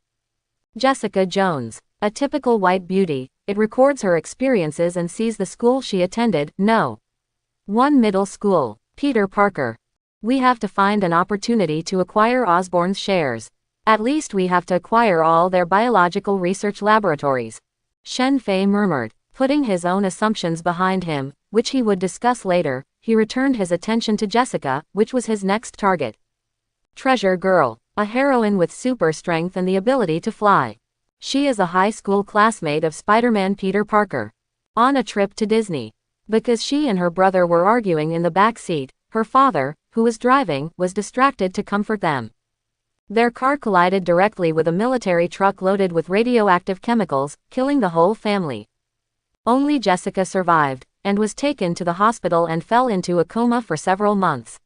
Jessica Jones. A typical white beauty, it records her experiences and sees the school she attended. No. One middle school. Peter Parker. We have to find an opportunity to acquire Osborn's shares. At least we have to acquire all their biological research laboratories. Shen Fei murmured, putting his own assumptions behind him, which he would discuss later. He returned his attention to Jessica, which was his next target. Treasure Girl. A heroine with super strength and the ability to fly. She is a high school classmate of Spider-Man Peter Parker. On a trip to Disney. Because she and her brother were arguing in the back seat, her father, who was driving, was distracted to comfort them. Their car collided directly with a military truck loaded with radioactive chemicals, killing the whole family. Only Jessica survived, and was taken to the hospital and fell into a coma for several months.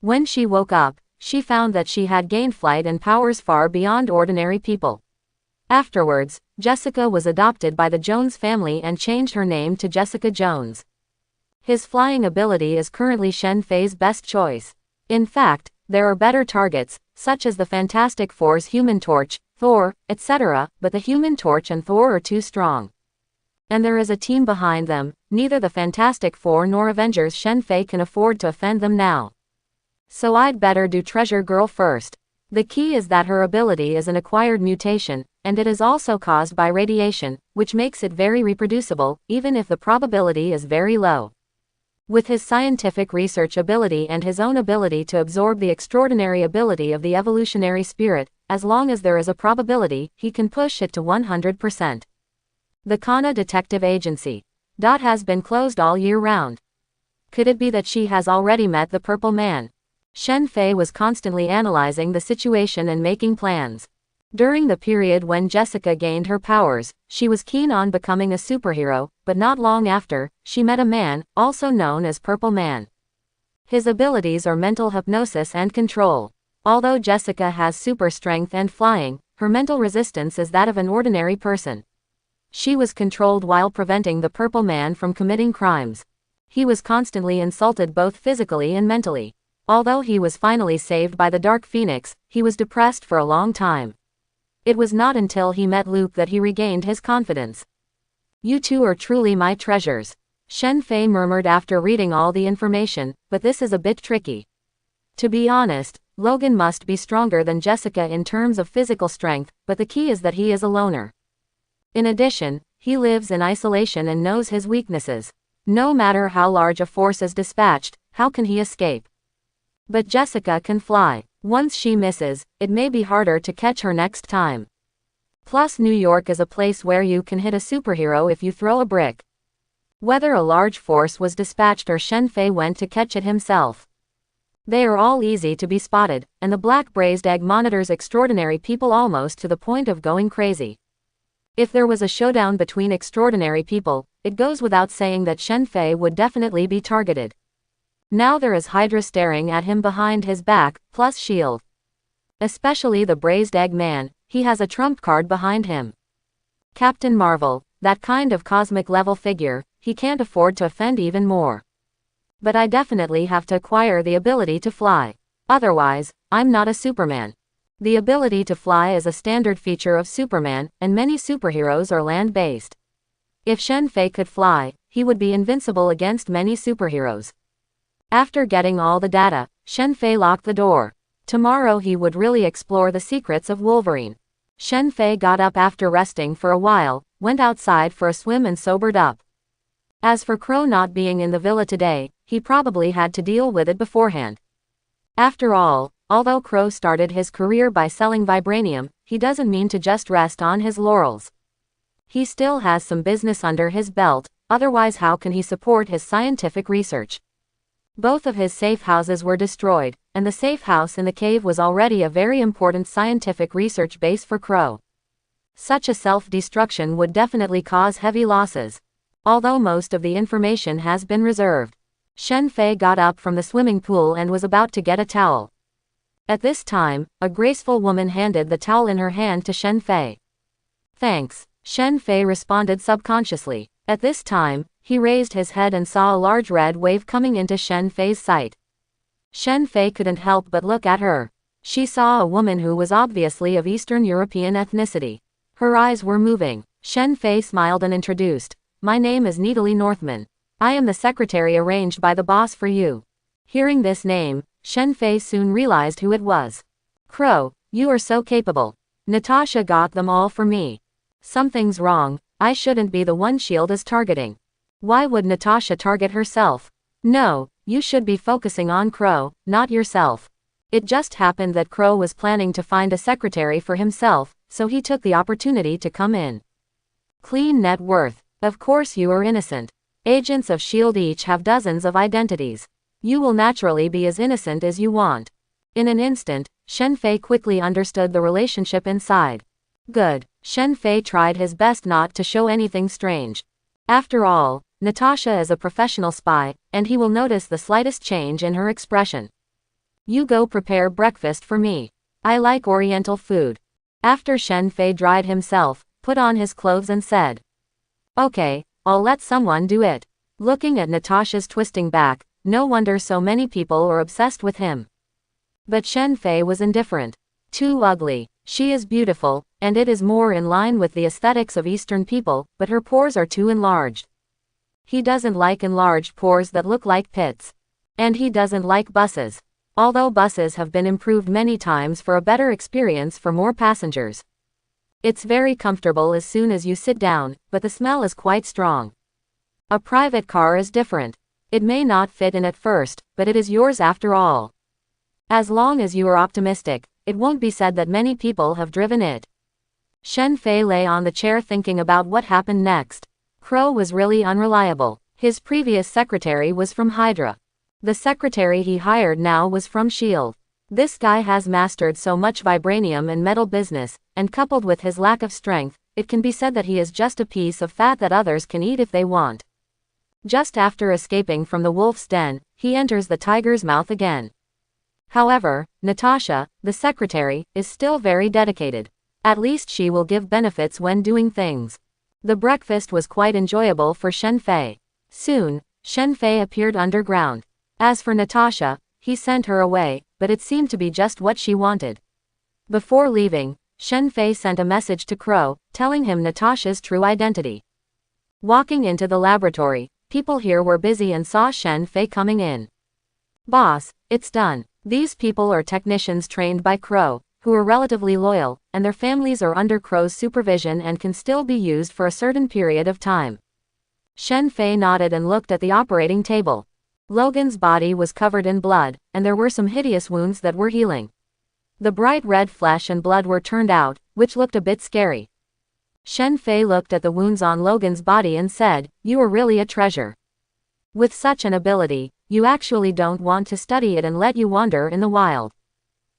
When she woke up, she found that she had gained flight and powers far beyond ordinary people. Afterwards, Jessica was adopted by the Jones family and changed her name to Jessica Jones. His flying ability is currently Shen Fei's best choice. In fact, There are better targets, such as the Fantastic Four's Human Torch, Thor, etc., but the Human Torch and Thor are too strong. And there is a team behind them. Neither the Fantastic Four nor Avengers Shen Fei can afford to offend them now. So I'd better do Treasure Girl first. The key is that her ability is an acquired mutation, and it is also caused by radiation, which makes it very reproducible, even if the probability is very low. With his scientific research ability and his own ability to absorb the extraordinary ability of the evolutionary spirit, as long as there is a probability, he can push it to 100%. The Kana Detective Agency. Has been closed all year round. Could it be that she has already met the Purple Man? Shen Fei was constantly analyzing the situation and making plans. During the period when Jessica gained her powers, she was keen on becoming a superhero, but not long after, she met a man, also known as Purple Man. His abilities are mental hypnosis and control. Although Jessica has super strength and flying, her mental resistance is that of an ordinary person. She was controlled while preventing the Purple Man from committing crimes. He was constantly insulted both physically and mentally. Although he was finally saved by the Dark Phoenix, he was depressed for a long time. It was not until he met Luke that he regained his confidence. You two are truly my treasures, Shen Fei murmured after reading all the information, but this is a bit tricky. To be honest, Logan must be stronger than Jessica in terms of physical strength, but the key is that he is a loner. In addition, he lives in isolation and knows his weaknesses. No matter how large a force is dispatched, how can he escape? But Jessica can fly. Once she misses, it may be harder to catch her next time. Plus New York is a place where you can hit a superhero if you throw a brick. Whether a large force was dispatched or Shen Fei went to catch it himself. They are all easy to be spotted, and the Black Braised Egg monitors extraordinary people almost to the point of going crazy. If there was a showdown between extraordinary people, it goes without saying that Shen Fei would definitely be targeted. Now there is Hydra staring at him behind his back, plus S.H.I.E.L.D. Especially the Braised Egg Man, he has a trump card behind him. Captain Marvel, that kind of cosmic level figure, he can't afford to offend even more. But I definitely have to acquire the ability to fly. Otherwise, I'm not a Superman. The ability to fly is a standard feature of Superman, and many superheroes are land-based. If Shen Fei could fly, he would be invincible against many superheroes. After getting all the data, Shen Fei locked the door. Tomorrow he would really explore the secrets of Wolverine. Shen Fei got up after resting for a while, went outside for a swim and sobered up. As for Crow not being in the villa today, he probably had to deal with it beforehand. After all, although Crow started his career by selling vibranium, he doesn't mean to just rest on his laurels. He still has some business under his belt, otherwise how can he support his scientific research? Both of his safe houses were destroyed, and the safe house in the cave was already a very important scientific research base for Crow. Such a self-destruction would definitely cause heavy losses. Although most of the information has been reserved. Shen Fei got up from the swimming pool and was about to get a towel. At this time, a graceful woman handed the towel in her hand to Shen Fei. Thanks, Shen Fei responded subconsciously. At this time, he raised his head and saw a large red wave coming into Shen Fei's sight. Shen Fei couldn't help but look at her. She saw a woman who was obviously of Eastern European ethnicity. Her eyes were moving. Shen Fei smiled and introduced. My name is Needly Northman. I am the secretary arranged by the boss for you. Hearing this name, Shen Fei soon realized who it was. Crow, you are so capable. Natasha got them all for me. Something's wrong, I shouldn't be the one S.H.I.E.L.D. is targeting. Why would Natasha target herself? No, you should be focusing on Crow, not yourself. It just happened that Crow was planning to find a secretary for himself, so he took the opportunity to come in. Clean net worth. Of course you are innocent. Agents of S.H.I.E.L.D. each have dozens of identities. You will naturally be as innocent as you want. In an instant, Shen Fei quickly understood the relationship inside. Good. Shen Fei tried his best not to show anything strange. After all, Natasha is a professional spy, and he will notice the slightest change in her expression. You go prepare breakfast for me. I like Oriental food. After Shen Fei dried himself, put on his clothes and said, Okay, I'll let someone do it. Looking at Natasha's twisting back, no wonder so many people are obsessed with him. But Shen Fei was indifferent. Too ugly. She is beautiful, and it is more in line with the aesthetics of Eastern people, but her pores are too enlarged. He doesn't like enlarged pores that look like pits. And he doesn't like buses. Although buses have been improved many times for a better experience for more passengers. It's very comfortable as soon as you sit down, but the smell is quite strong. A private car is different. It may not fit in at first, but it is yours after all. As long as you are optimistic, it won't be said that many people have driven it. Shen Fei lay on the chair thinking about what happened next. Crow was really unreliable. His previous secretary was from Hydra. The secretary he hired now was from S.H.I.E.L.D. This guy has mastered so much vibranium and metal business, and coupled with his lack of strength, it can be said that he is just a piece of fat that others can eat if they want. Just after escaping from the wolf's den, he enters the tiger's mouth again. However, Natasha, the secretary, is still very dedicated. At least she will give benefits when doing things. The breakfast was quite enjoyable for Shen Fei. Soon, Shen Fei appeared underground. As for Natasha, he sent her away, but it seemed to be just what she wanted. Before leaving, Shen Fei sent a message to Crow, telling him Natasha's true identity. Walking into the laboratory, people here were busy and saw Shen Fei coming in. "Boss, it's done. These people are technicians trained by Crow, who are relatively loyal, and their families are under Crow's supervision and can still be used for a certain period of time." Shen Fei nodded and looked at the operating table. Logan's body was covered in blood, and there were some hideous wounds that were healing. The bright red flesh and blood were turned out, which looked a bit scary. Shen Fei looked at the wounds on Logan's body and said, "You are really a treasure. With such an ability, you actually don't want to study it and let you wander in the wild."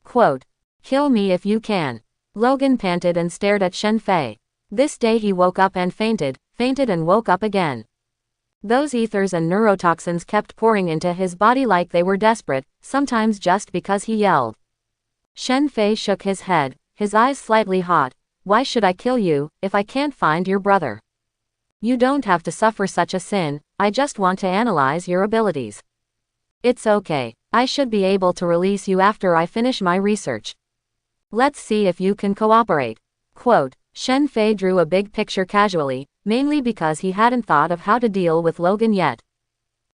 Quote, "Kill me if you can." Logan panted and stared at Shen Fei. This day he woke up and fainted and woke up again. Those ethers and neurotoxins kept pouring into his body like they were desperate, sometimes just because he yelled. Shen Fei shook his head, his eyes slightly hot. "Why should I kill you, if I can't find your brother? You don't have to suffer such a sin, I just want to analyze your abilities. It's okay, I should be able to release you after I finish my research. Let's see if you can cooperate." Quote, Shen Fei drew a big picture casually, mainly because he hadn't thought of how to deal with Logan yet.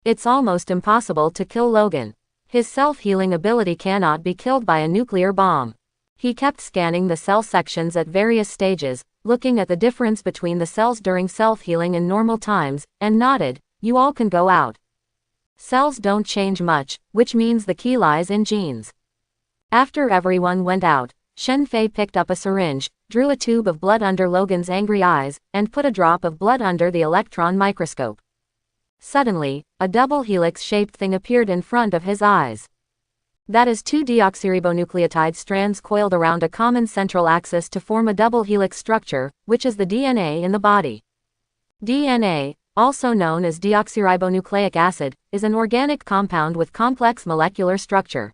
It's almost impossible to kill Logan. His self-healing ability cannot be killed by a nuclear bomb. He kept scanning the cell sections at various stages, looking at the difference between the cells during self-healing and normal times, and nodded, "You all can go out. Cells don't change much, which means the key lies in genes." After everyone went out, Shen Fei picked up a syringe, drew a tube of blood under Logan's angry eyes, and put a drop of blood under the electron microscope. Suddenly, a double helix-shaped thing appeared in front of his eyes. That is 2 deoxyribonucleotide strands coiled around a common central axis to form a double helix structure, which is the DNA in the body. DNA, also known as deoxyribonucleic acid, is an organic compound with complex molecular structure.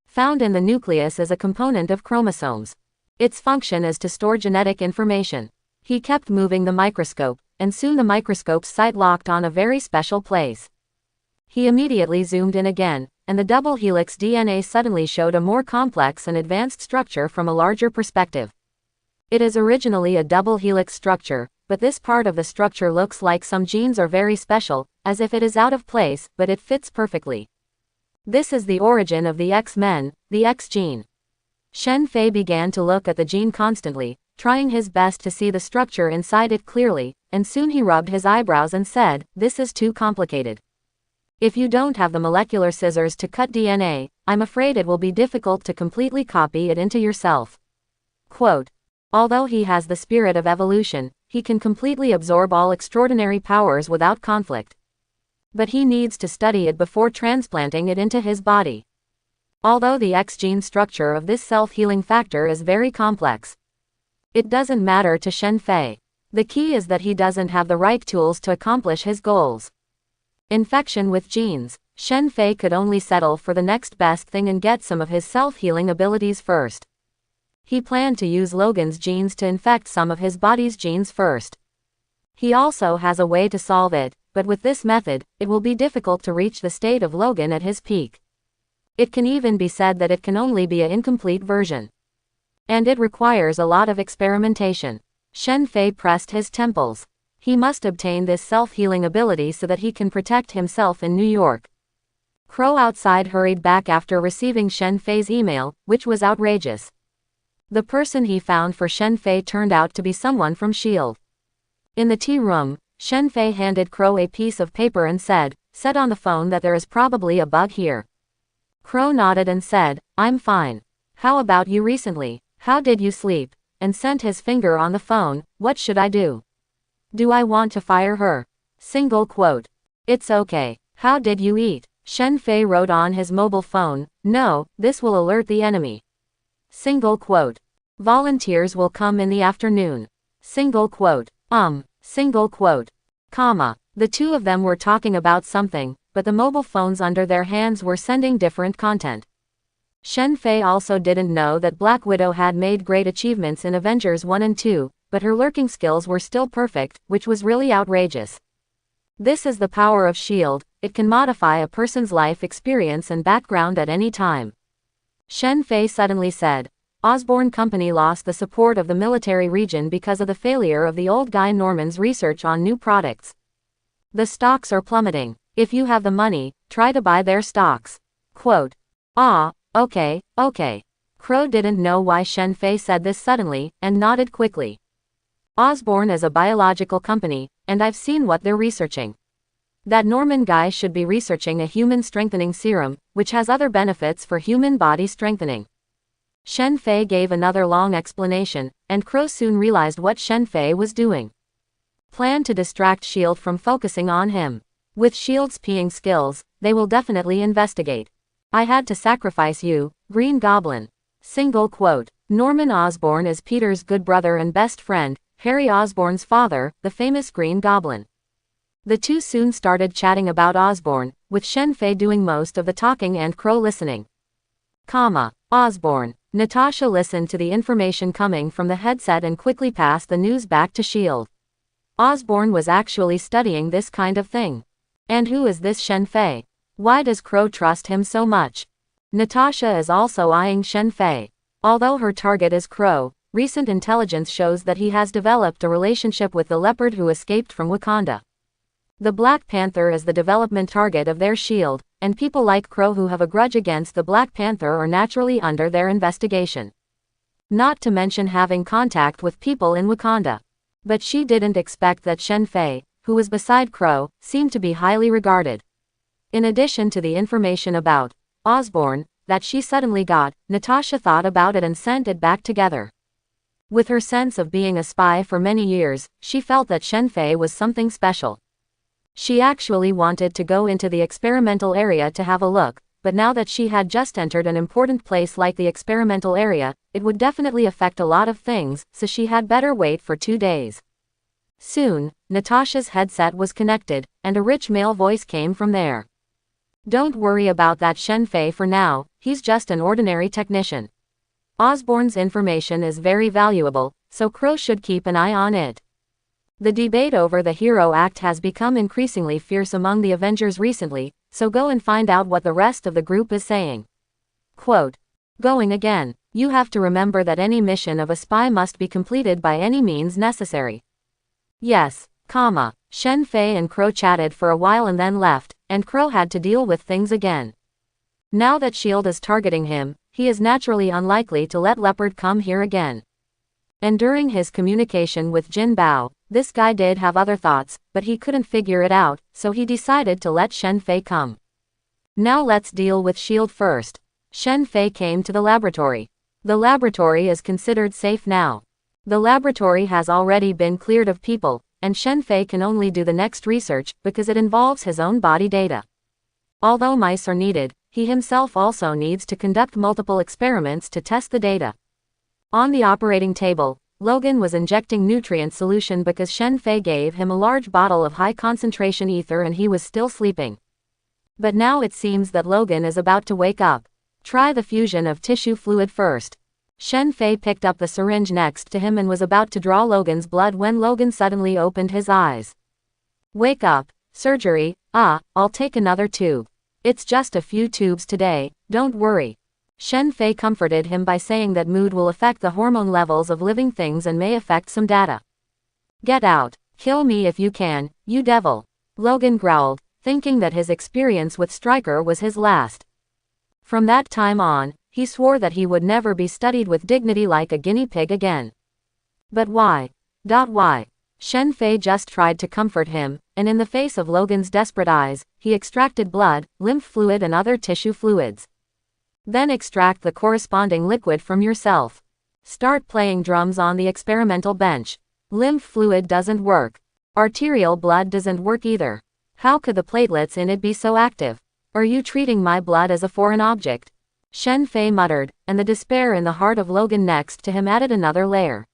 Found in the nucleus as a component of chromosomes. Its function is to store genetic information. He kept moving the microscope, and soon the microscope's sight locked on a very special place. He immediately zoomed in again, and the double helix DNA suddenly showed a more complex and advanced structure from a larger perspective. It is originally a double helix structure, but this part of the structure looks like some genes are very special, as if it is out of place, but it fits perfectly. This is the origin of the X-Men, the X gene. Shen Fei began to look at the gene constantly, trying his best to see the structure inside it clearly, and soon he rubbed his eyebrows and said, "This is too complicated. If you don't have the molecular scissors to cut DNA, I'm afraid it will be difficult to completely copy it into yourself." Quote, "Although he has the spirit of evolution, he can completely absorb all extraordinary powers without conflict. But he needs to study it before transplanting it into his body. Although the X gene structure of this self-healing factor is very complex, it doesn't matter to Shen Fei. The key is that he doesn't have the right tools to accomplish his goals. Infection with genes. Shen Fei could only settle for the next best thing and get some of his self-healing abilities first. He planned to use Logan's genes to infect some of his body's genes first. He also has a way to solve it, but with this method, it will be difficult to reach the state of Logan at his peak. It can even be said that it can only be an incomplete version. And it requires a lot of experimentation. Shen Fei pressed his temples. He must obtain this self-healing ability so that he can protect himself in New York. Crow outside hurried back after receiving Shen Fei's email, which was outrageous. The person he found for Shen Fei turned out to be someone from S.H.I.E.L.D. In the tea room, Shen Fei handed Crow a piece of paper and said on the phone that there is probably a bug here. Crow nodded and said, "I'm fine. How about you recently? How did you sleep?" And sent his finger on the phone, "What should I do? Do I want to fire her? Single quote. It's okay. How did you eat?" Shen Fei wrote on his mobile phone, "No, this will alert the enemy." Single quote. "Volunteers will come in the afternoon." Single quote. Single quote. Comma. The two of them were talking about something, but the mobile phones under their hands were sending different content. Shen Fei also didn't know that Black Widow had made great achievements in Avengers 1 and 2, but her lurking skills were still perfect, which was really outrageous. This is the power of S.H.I.E.L.D., it can modify a person's life experience and background at any time. Shen Fei suddenly said, Osborne Company lost the support of the military region because of the failure of the old guy Norman's research on new products. The stocks are plummeting. If you have the money, try to buy their stocks. Quote. Okay. Crow didn't know why Shen Fei said this suddenly, and nodded quickly. Osborne is a biological company, and I've seen what they're researching. That Norman guy should be researching a human strengthening serum, which has other benefits for human body strengthening. Shen Fei gave another long explanation, and Crow soon realized what Shen Fei was doing. Plan to distract S.H.I.E.L.D. from focusing on him. With S.H.I.E.L.D.'s peeing skills, they will definitely investigate. I had to sacrifice you, Green Goblin. Single quote. Norman Osborn is Peter's good brother and best friend, Harry Osborn's father, the famous Green Goblin. The two soon started chatting about Osborn, with Shen Fei doing most of the talking and Crow listening. Osborn. Natasha listened to the information coming from the headset and quickly passed the news back to S.H.I.E.L.D. Osborn was actually studying this kind of thing. And who is this Shen Fei? Why does Crow trust him so much? Natasha is also eyeing Shen Fei. Although her target is Crow, recent intelligence shows that he has developed a relationship with the leopard who escaped from Wakanda. The Black Panther is the development target of their S.H.I.E.L.D., and people like Crow who have a grudge against the Black Panther are naturally under their investigation. Not to mention having contact with people in Wakanda. But she didn't expect that Shen Fei, who was beside Crow, seemed to be highly regarded. In addition to the information about Osborn that she suddenly got, Natasha thought about it and sent it back together. With her sense of being a spy for many years, she felt that Shen Fei was something special. She actually wanted to go into the experimental area to have a look, but now that she had just entered an important place like the experimental area, it would definitely affect a lot of things, so she had better wait for 2 days. Soon, Natasha's headset was connected, and a rich male voice came from there. Don't worry about that Shen Fei for now, he's just an ordinary technician. Osborn's information is very valuable, so Crow should keep an eye on it. The debate over the Hero Act has become increasingly fierce among the Avengers recently, so go and find out what the rest of the group is saying. Quote. Going again. You have to remember that any mission of a spy must be completed by any means necessary. Yes, Shen Fei and Crow chatted for a while and then left, and Crow had to deal with things again. Now that S.H.I.E.L.D. is targeting him, he is naturally unlikely to let Leopard come here again. And during his communication with Jin Bao, this guy did have other thoughts, but he couldn't figure it out, so he decided to let Shen Fei come. Now let's deal with S.H.I.E.L.D. first. Shen Fei came to the laboratory. The laboratory is considered safe now. The laboratory has already been cleared of people, and Shen Fei can only do the next research because it involves his own body data. Although mice are needed, he himself also needs to conduct multiple experiments to test the data. On the operating table, Logan was injecting nutrient solution because Shen Fei gave him a large bottle of high-concentration ether and he was still sleeping. But now it seems that Logan is about to wake up. Try the fusion of tissue fluid first. Shen Fei picked up the syringe next to him and was about to draw Logan's blood when Logan suddenly opened his eyes. Wake up. Surgery. I'll take another tube. It's just a few tubes today, Don't worry. Shen Fei comforted him by saying that mood will affect the hormone levels of living things and may affect some data. Get out. Kill me if you can, you devil. Logan growled, thinking that his experience with Stryker was his last. From that time on, he swore that he would never be studied with dignity like a guinea pig again. But why? Why? Shen Fei just tried to comfort him, and in the face of Logan's desperate eyes, he extracted blood, lymph fluid and other tissue fluids. Then extract the corresponding liquid from yourself. Start playing drums on the experimental bench. Lymph fluid doesn't work. Arterial blood doesn't work either. How could the platelets in it be so active? Are you treating my blood as a foreign object? Shen Fei muttered, and the despair in the heart of Logan next to him added another layer.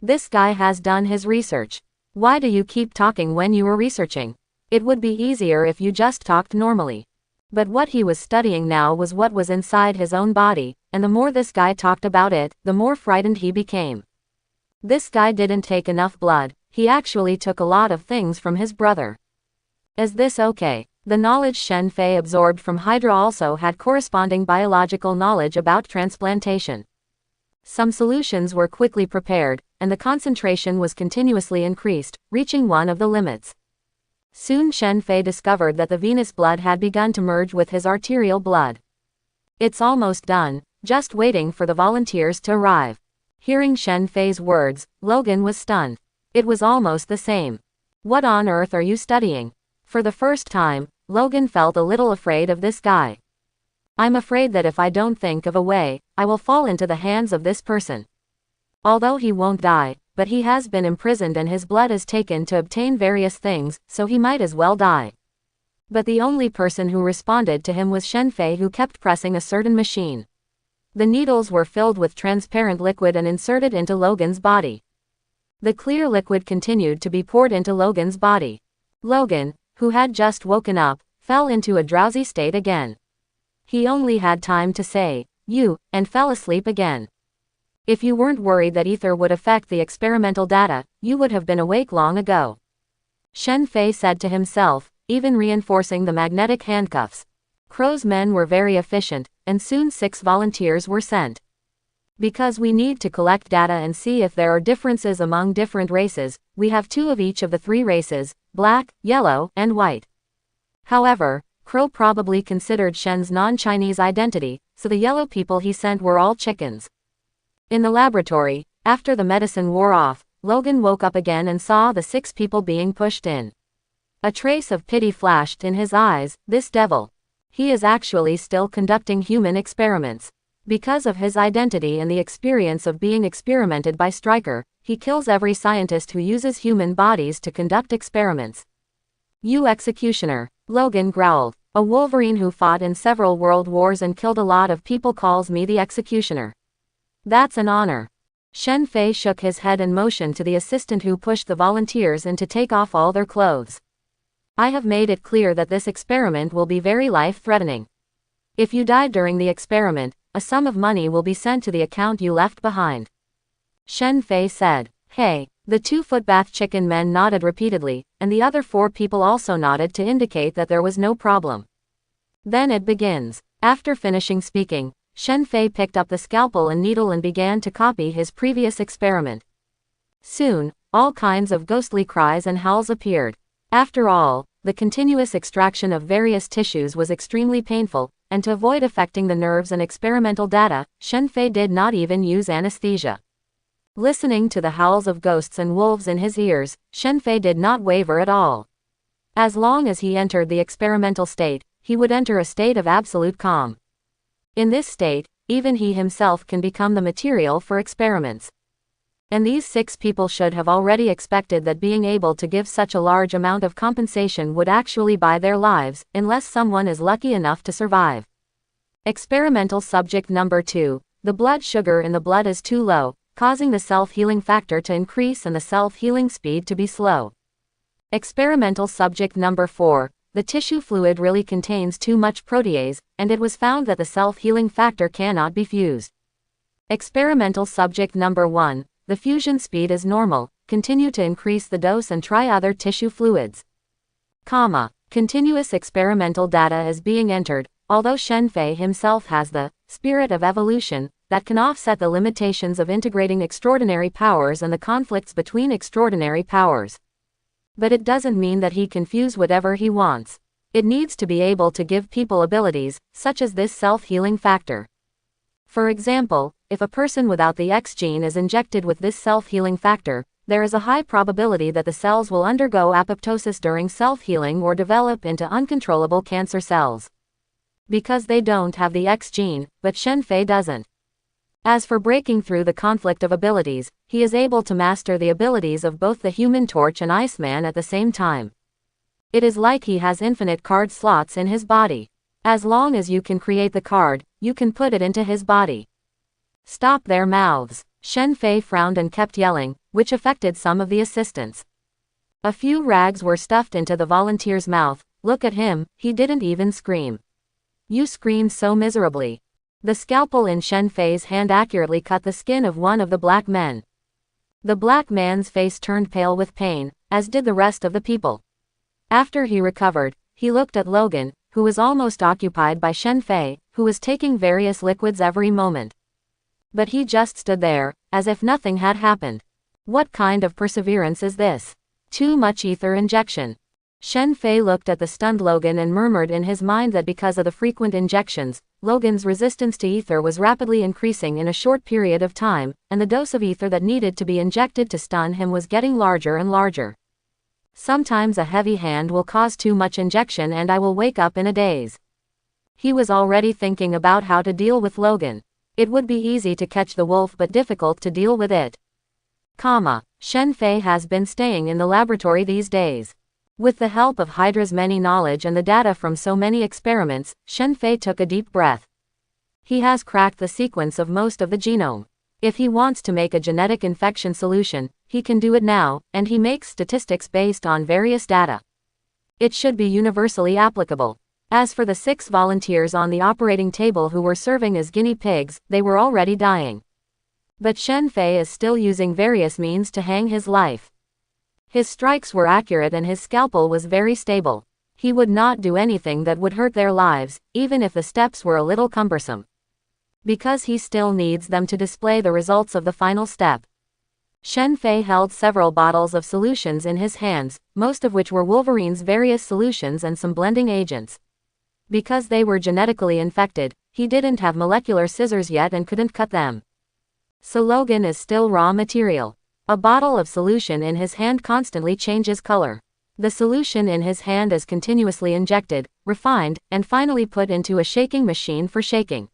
This guy has done his research. Why do you keep talking when you were researching? It would be easier if you just talked normally. But what he was studying now was what was inside his own body, and the more this guy talked about it, the more frightened he became. This guy didn't take enough blood, he actually took a lot of things from his brother. Is this okay? The knowledge Shen Fei absorbed from Hydra also had corresponding biological knowledge about transplantation. Some solutions were quickly prepared, and the concentration was continuously increased, reaching one of the limits. Soon Shen Fei discovered that the venous blood had begun to merge with his arterial blood. It's almost done, just waiting for the volunteers to arrive. Hearing Shen Fei's words, Logan was stunned. It was almost the same. What on earth are you studying? For the first time, Logan felt a little afraid of this guy. I'm afraid that if I don't think of a way, I will fall into the hands of this person. Although he won't die, but he has been imprisoned and his blood is taken to obtain various things, so he might as well die. But the only person who responded to him was Shen Fei, who kept pressing a certain machine. The needles were filled with transparent liquid and inserted into Logan's body. The clear liquid continued to be poured into Logan's body. Logan, who had just woken up, fell into a drowsy state again. He only had time to say, "You," and fell asleep again. If you weren't worried that ether would affect the experimental data, you would have been awake long ago. Shen Fei said to himself, even reinforcing the magnetic handcuffs. Crow's men were very efficient, and soon 6 volunteers were sent. Because we need to collect data and see if there are differences among different races, we have 2 of each of the 3 races, black, yellow, and white. However, Crow probably considered Shen's non-Chinese identity, so the yellow people he sent were all chickens. In the laboratory, after the medicine wore off, Logan woke up again and saw the 6 people being pushed in. A trace of pity flashed in his eyes. This devil. He is actually still conducting human experiments. Because of his identity and the experience of being experimented by Stryker, he kills every scientist who uses human bodies to conduct experiments. You executioner. Logan growled. A Wolverine who fought in several world wars and killed a lot of people calls me the executioner. That's an honor. Shen Fei shook his head and motioned to the assistant who pushed the volunteers in to take off all their clothes. I have made it clear that this experiment will be very life-threatening. If you die during the experiment, a sum of money will be sent to the account you left behind. Shen Fei said. Hey. The 2-foot-bath chicken men nodded repeatedly, and the other 4 people also nodded to indicate that there was no problem. Then it begins. After finishing speaking, Shen Fei picked up the scalpel and needle and began to copy his previous experiment. Soon, all kinds of ghostly cries and howls appeared. After all, the continuous extraction of various tissues was extremely painful, and to avoid affecting the nerves and experimental data, Shen Fei did not even use anesthesia. Listening to the howls of ghosts and wolves in his ears, Shen Fei did not waver at all. As long as he entered the experimental state, he would enter a state of absolute calm. In this state, even he himself can become the material for experiments. And these 6 people should have already expected that being able to give such a large amount of compensation would actually buy their lives, unless someone is lucky enough to survive. Experimental subject number 2. The blood sugar in the blood is too low, causing the self-healing factor to increase and the self-healing speed to be slow. Experimental subject number 4. The tissue fluid really contains too much protease, and it was found that the self-healing factor cannot be fused. Experimental subject number 1. The fusion speed is normal, continue to increase the dose and try other tissue fluids. Continuous experimental data is being entered, although Shenfei himself has the spirit of evolution that can offset the limitations of integrating extraordinary powers and the conflicts between extraordinary powers. But it doesn't mean that he can fuse whatever he wants. It needs to be able to give people abilities, such as this self-healing factor. For example, if a person without the X gene is injected with this self-healing factor, there is a high probability that the cells will undergo apoptosis during self-healing or develop into uncontrollable cancer cells. Because they don't have the X gene, but Shenfei doesn't. As for breaking through the conflict of abilities, he is able to master the abilities of both the Human Torch and Iceman at the same time. It is like he has infinite card slots in his body. As long as you can create the card, you can put it into his body. Stop their mouths. Shenfei frowned and kept yelling, which affected some of the assistants. A few rags were stuffed into the volunteer's mouth. Look at him, he didn't even scream. You screamed so miserably. The scalpel in Shenfei's hand accurately cut the skin of one of the black men. The black man's face turned pale with pain, as did the rest of the people. After he recovered, he looked at Logan, who was almost occupied by Shenfei, who was taking various liquids every moment. But he just stood there, as if nothing had happened. What kind of perseverance is this? Too much ether injection. Shenfei looked at the stunned Logan and murmured in his mind that because of the frequent injections, Logan's resistance to ether was rapidly increasing in a short period of time, and the dose of ether that needed to be injected to stun him was getting larger and larger. Sometimes a heavy hand will cause too much injection and I will wake up in a daze. He was already thinking about how to deal with Logan. It would be easy to catch the wolf but difficult to deal with it. Shenfei has been staying in the laboratory these days. With the help of Hydra's many knowledge and the data from so many experiments, Shenfei took a deep breath. He has cracked the sequence of most of the genome. If he wants to make a genetic infection solution, he can do it now, and he makes statistics based on various data. It should be universally applicable. As for the 6 volunteers on the operating table who were serving as guinea pigs, they were already dying. But Shenfei is still using various means to hang his life. His strikes were accurate and his scalpel was very stable. He would not do anything that would hurt their lives, even if the steps were a little cumbersome. Because he still needs them to display the results of the final step. Shenfei held several bottles of solutions in his hands, most of which were Wolverine's various solutions and some blending agents. Because they were genetically infected, he didn't have molecular scissors yet and couldn't cut them. So Logan is still raw material. A bottle of solution in his hand constantly changes color. The solution in his hand is continuously injected, refined, and finally put into a shaking machine for shaking.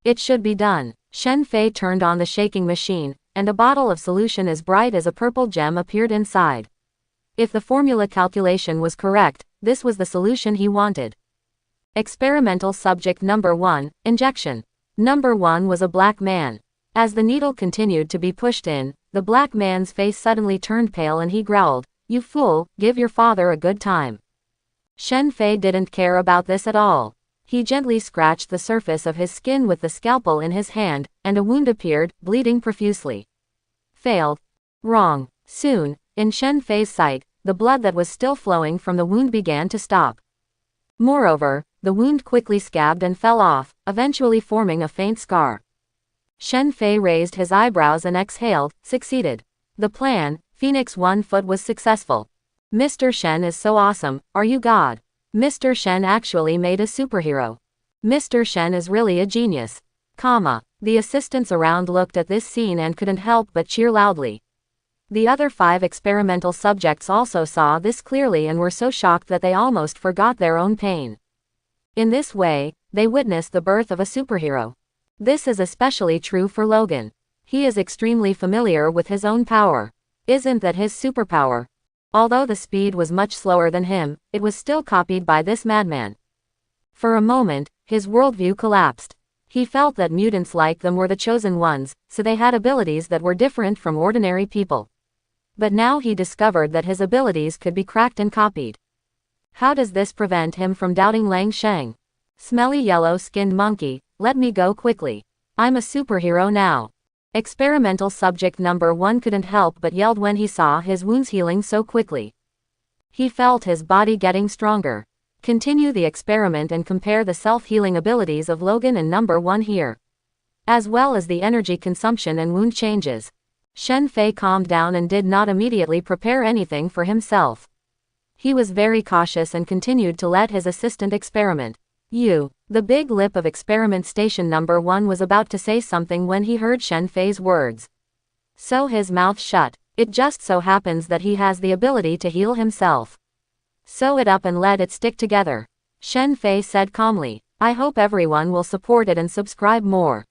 It should be done. Shenfei turned on the shaking machine, and a bottle of solution as bright as a purple gem appeared inside. If the formula calculation was correct, this was the solution he wanted. Experimental subject number 1, injection. Number 1 was a black man. As the needle continued to be pushed in, the black man's face suddenly turned pale and he growled, "You fool, give your father a good time." Shenfei didn't care about this at all. He gently scratched the surface of his skin with the scalpel in his hand, and a wound appeared, bleeding profusely. Failed. Wrong. Soon, in Shenfei's sight, the blood that was still flowing from the wound began to stop. Moreover, the wound quickly scabbed and fell off, eventually forming a faint scar. Shenfei raised his eyebrows and exhaled, succeeded. The plan, Phoenix 1 foot, was successful. Mr. Shen is so awesome, are you God? Mr. Shen actually made a superhero. Mr. Shen is really a genius. The assistants around looked at this scene and couldn't help but cheer loudly. The other 5 experimental subjects also saw this clearly and were so shocked that they almost forgot their own pain. In this way, they witnessed the birth of a superhero. This is especially true for Logan. He is extremely familiar with his own power. Isn't that his superpower? Although the speed was much slower than him, it was still copied by this madman. For a moment, his worldview collapsed. He felt that mutants like them were the chosen ones, so they had abilities that were different from ordinary people. But now he discovered that his abilities could be cracked and copied. How does this prevent him from doubting Lang Sheng? Smelly yellow-skinned monkey, let me go quickly. I'm a superhero now. Experimental subject number 1 couldn't help but yelled when he saw his wounds healing so quickly. He felt his body getting stronger. Continue the experiment and compare the self-healing abilities of Logan and number 1 here, as well as the energy consumption and wound changes. Shen Fei calmed down and did not immediately prepare anything for himself. He was very cautious and continued to let his assistant experiment. The big lip of experiment station number 1 was about to say something when he heard Shen Fei's words. So his mouth shut. It just so happens that he has the ability to heal himself. Sew it up and let it stick together. Shen Fei said calmly. I hope everyone will support it and subscribe more.